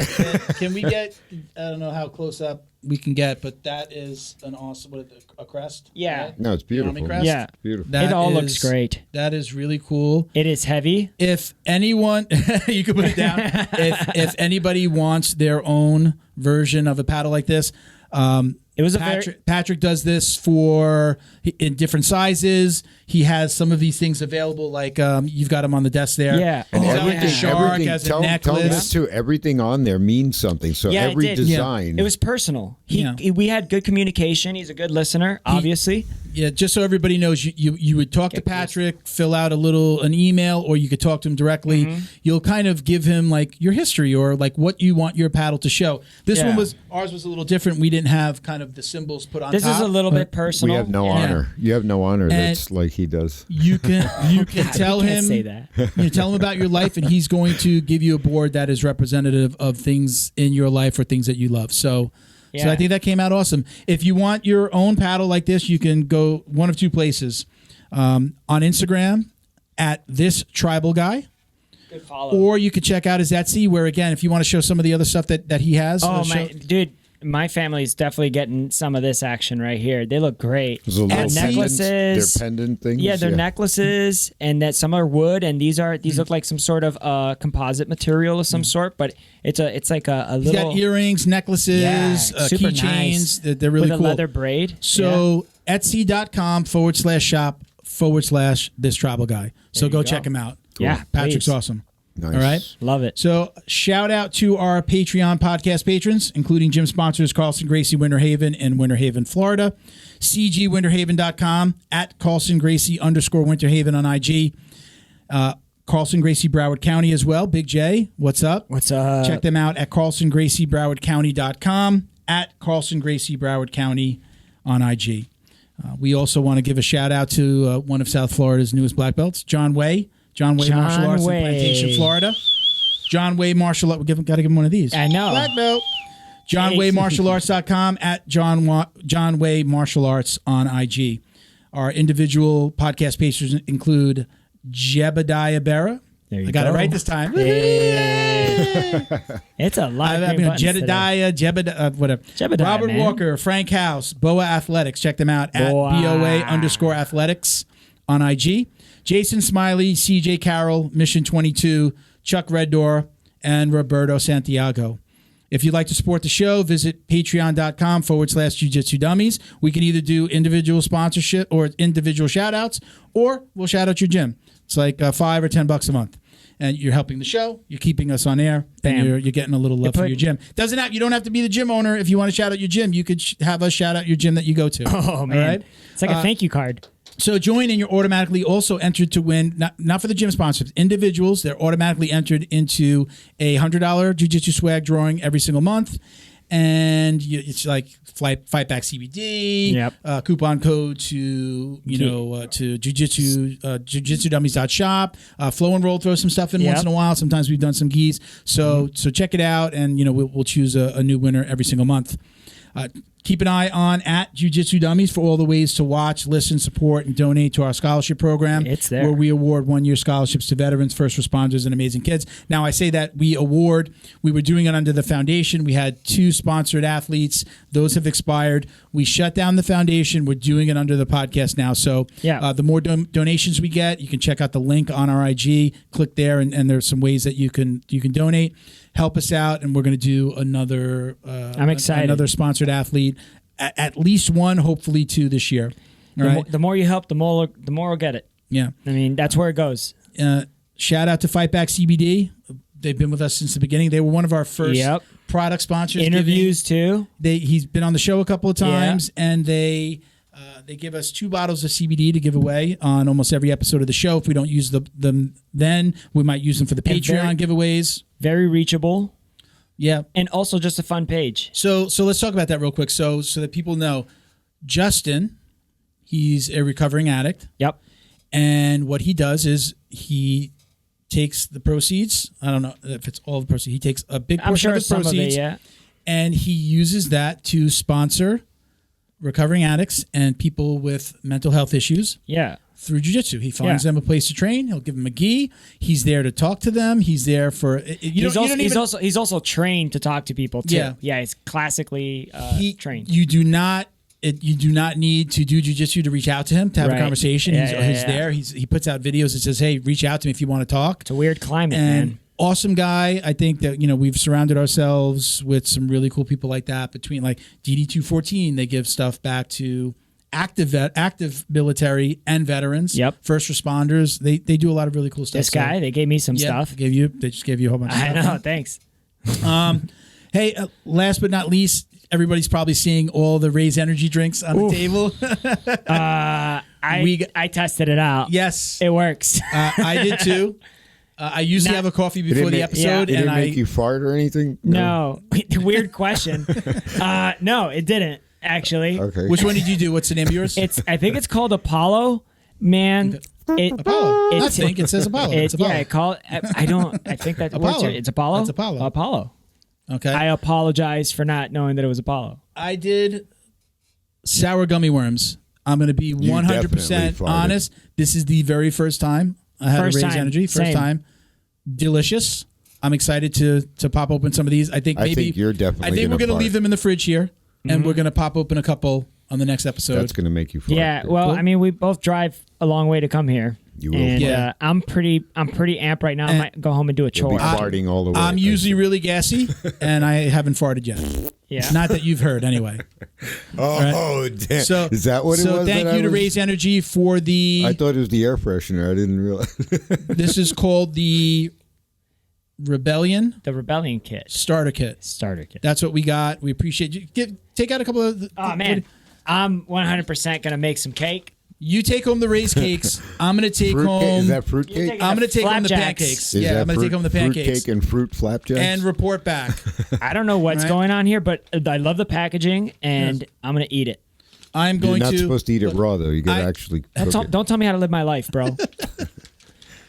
Can we get, I don't know how close up we can get, but that is an awesome, a crest? Yeah. Right? No, it's beautiful. Yeah. It's beautiful. It all looks great. That is really cool. It is heavy. If anyone, you could put it down. If anybody wants their own version of a paddle like this, it was Patrick does this in different sizes. He has some of these things available, like you've got them on the desk there. Yeah, and everything. A shark as a necklace. Tell this too. Everything on there means something. So every design, it was personal. We had good communication. He's a good listener, obviously. Yeah, just so everybody knows, you would talk to Patrick, fill out an email, or you could talk to him directly. Mm-hmm. You'll kind of give him like your history or like what you want your paddle to show. Ours was a little different. We didn't have kind of the symbols put on top. This is a little bit personal. We have no honor. You have no honor. That's like he does. You can tell him. Say that. You tell him about your life, and he's going to give you a board that is representative of things in your life or things that you love. So I think that came out awesome. If you want your own paddle like this, you can go one of two places. On Instagram, at this tribal guy. Good follow. Or you could check out his Etsy, where again, if you want to show some of the other stuff that he has. Dude. My family's definitely getting some of this action right here. They look great. Necklaces, their pendant things. Yeah, they're necklaces, and that some are wood, and these look like some sort of composite material of some sort. But it's like a little. He's got earrings, necklaces, keychains. Nice. They're really with cool. A leather braid. So Etsy.com/shop/this tribal guy. So go check him out. Cool. Yeah, Patrick's please. awesome. Nice. All right. Love it. So shout out to our Patreon podcast patrons, including gym sponsors Carlson Gracie Winter Haven in Winter Haven, Florida, cgwinterhaven.com, at Carlson Gracie _Winter Haven on IG, Carlson Gracie Broward County as well. Big J, what's up? What's up? Check them out at carlsongraciebrowardcounty.com, at Carlson Gracie Broward County on IG. We also want to give a shout out to one of South Florida's newest black belts, John Way Martial Arts in Plantation, Florida. John Way Martial Arts. Got to give him one of these. I know. Black belt. JohnWayMartialArts.com, at John Way Martial Arts on IG. Our individual podcast patrons include Jebediah Berra. I got it right this time. It's a lot of Jebediah, whatever. Robert Walker, Frank House, Boa Athletics. Check them out at BOA_athletics on IG. Jason Smiley, CJ Carroll, Mission 22, Chuck Reddoor, and Roberto Santiago. If you'd like to support the show, visit patreon.com/Jiu-Jitsu Dummies. We can either do individual sponsorship or individual shout-outs, or we'll shout out your gym. It's like $5 or $10 a month. And you're helping the show, you're keeping us on air, and you're getting a little love for your gym. You don't have to be the gym owner if you want to shout out your gym. You could have us shout out your gym that you go to. Oh, man. All right? It's like a thank you card. So join and you're automatically also entered to win, not for the gym sponsors, individuals. They're automatically entered into a $100 Jiu-Jitsu swag drawing every single month. And it's like Fightback CBD, coupon code to jiujitsudummies.shop. Flow and Roll throw some stuff in once in a while. Sometimes we've done some gis. So check it out, and we'll choose a new winner every single month. Keep an eye on at Jiu-Jitsu Dummies for all the ways to watch, listen, support, and donate to our scholarship program. It's there. Where we award one-year scholarships to veterans, first responders, and amazing kids. Now, I say that we were doing it under the foundation. We had 2 sponsored athletes. Those have expired. We shut down the foundation. We're doing it under the podcast now. So the more donations we get, you can check out the link on our IG. Click there, and there's some ways that you can donate. Help us out, and we're going to do another. I'm excited. Another sponsored athlete, at least one, hopefully 2 this year. The more you help, the more we'll get it. Yeah, I mean that's where it goes. Shout out to Fightback CBD. They've been with us since the beginning. They were one of our first product sponsors. Interviews too. He's been on the show a couple of times, and they give us 2 bottles of CBD to give away on almost every episode of the show. If we don't use them then, we might use them for the Patreon giveaways. Very reachable. Yeah. And also just a fun page. So let's talk about that real quick. So that people know, Justin, he's a recovering addict. Yep. And what he does is he takes the proceeds. I don't know if it's all the proceeds. He takes a big portion of the proceeds. And he uses that to sponsor recovering addicts and people with mental health issues. Yeah. Through jiu-jitsu. He finds them a place to train. He'll give them a gi. He's there to talk to them. He's there for he's also trained to talk to people too. Yeah, he's classically trained. You do not need to do jiu-jitsu to reach out to him to have a conversation. He's there. He puts out videos that says, "Hey, reach out to me if you want to talk." It's a weird climate, and man. Awesome guy. I think that we've surrounded ourselves with some really cool people like that. Between like DD214, they give stuff back to active military and veterans. Yep. First responders. They do a lot of really cool stuff. This guy, they gave me some stuff. They just gave you a whole bunch of stuff. I know, thanks. Hey, last but not least, everybody's probably seeing all the Raise Energy drinks on the table. I tested it out. Yes. It works. I did too. I usually have a coffee before the episode. Did it make you fart or anything? No. Weird question. No, it didn't. Actually, okay. Which one did you do? What's the name of yours? I think it's called Apollo. Man, Apollo. I think it says Apollo. It's Apollo. Yeah, I think that's Apollo. It's Apollo. It's Apollo. Apollo. Okay. I apologize for not knowing that it was Apollo. I did sour gummy worms. I'm going to be 100% honest. This is the very first time I had a Raise Energy. First time. delicious. I'm excited to pop open some of these. I think you're definitely. I think we're going to leave them in the fridge here, and we're going to pop open a couple on the next episode. That's going to make you fart. Yeah. Well, cool. I mean, we both drive a long way to come here. You will. And I'm pretty amped right now. I might go home and do a chore. You'll be farting all the way. I'm usually really gassy, and I haven't farted yet. Yeah. Not that you've heard, anyway. Oh, damn. So, is that what it was? So thank you to Raise Energy for the... I thought it was the air freshener. I didn't realize. This is called the Rebellion. The Rebellion Kit. Starter Kit. That's what we got. We appreciate you. Take out a couple of... man. I'm 100% going to make some cake. You take home the Raise cakes. I'm going to take home... Is that fruit cake? I'm going to take home the pancakes. I'm going to take home the pancakes. Fruit cake and fruit flapjacks? And report back. I don't know what's going on here, but I love the packaging, and I'm going to eat it. I'm going to... You're not supposed to eat it raw, though. You got to actually cook it. Don't tell me how to live my life, bro.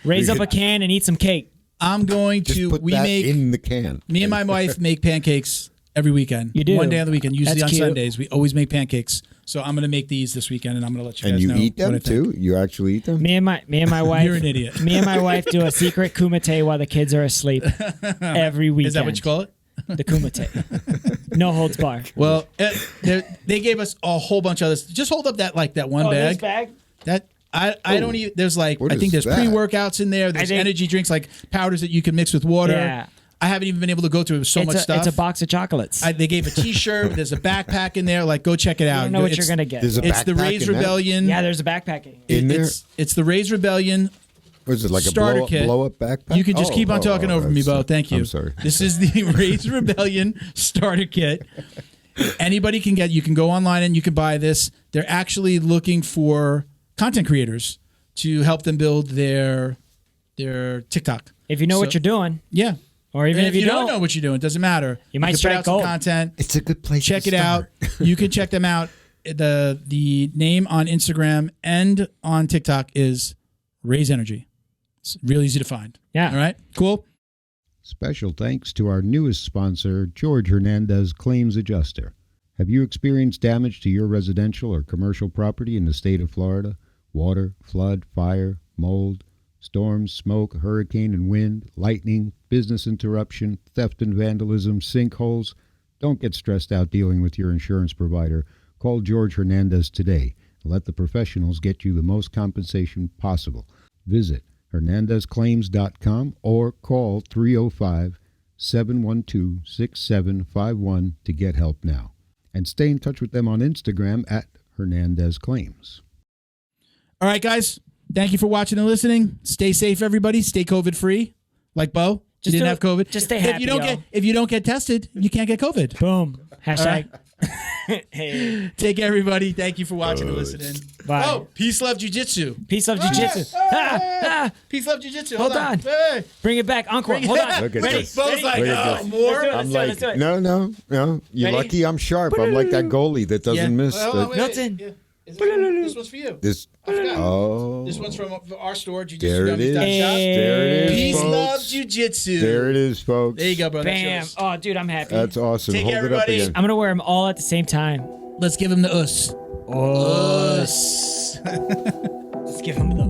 Raise up a can and eat some cake. I'm going to... Just put that in the can. Me and my wife make pancakes every weekend. You do? One day on the weekend, usually That's on cute. Sundays. We always make pancakes. So I'm going to make these this weekend, and I'm going to let you guys know. And you eat them, what I think. too? You actually eat them? Me and my wife... You're an idiot. Me and my wife do a secret kumite while the kids are asleep every weekend. Is that what you call it? The kumite. No holds bar. Well, they gave us a whole bunch of this. Just hold up that one bag. This bag? That I don't even. There's I think there's pre-workouts in there. There's energy drinks, like powders that you can mix with water. Yeah. I haven't even been able to go through much stuff. It's a box of chocolates. They gave a T-shirt. There's a backpack in there. Go check it out. You don't know what you're gonna get. It's the Raise Rebellion. Yeah, there's a backpack in there. It's the Raise Rebellion. What is it, like starter a kit. blow-up backpack? You can just keep on talking over me, Bo. Thank you. I'm sorry. This is the Raise Rebellion starter kit. Anybody can get. You can go online and you can buy this. They're actually looking for content creators to help them build their TikTok. If you know what you're doing. Yeah. Or even if you don't know what you're doing, it doesn't matter. You might strike gold. Some content. It's a good place. Check it out. You can check them out. The name on Instagram and on TikTok is Raise Energy. It's real easy to find. Yeah. All right. Cool. Special thanks to our newest sponsor, George Hernandez Claims Adjuster. Have you experienced damage to your residential or commercial property in the state of Florida? Water, flood, fire, mold, storms, smoke, hurricane and wind, lightning, business interruption, theft and vandalism, sinkholes. Don't get stressed out dealing with your insurance provider. Call George Hernandez today. Let the professionals get you the most compensation possible. Visit hernandezclaims.com or call 305-712-6751 to get help now. And stay in touch with them on Instagram at Hernandez Claims. All right, guys. Thank you for watching and listening. Stay safe, everybody. Stay COVID-free. Like Bo, you didn't have COVID. Just stay happy, if you don't get tested, you can't get COVID. Boom. Hashtag. Hey. Take care, everybody. Thank you for watching and listening. Bye. Oh, peace, love, jiu-jitsu. Peace, love, jiu-jitsu. Peace, love, jiu-jitsu. Hold on. Hey. Bring it back. Encore. Hold on. Look at Ready? this. Bo's like, more? I'm like, no. You're Ready? lucky I'm sharp. I'm like that goalie that doesn't miss. Milton. Yeah. This one's for you. This one's from our store, There it is. There it is. Peace, folks. love, jiu-jitsu. There it is, folks. There you go, brother. Bam. Oh, dude, I'm happy. That's awesome. Take Hold care, it up everybody. again. I'm going to wear them all at the same time. Let's give him the us. Let's give him the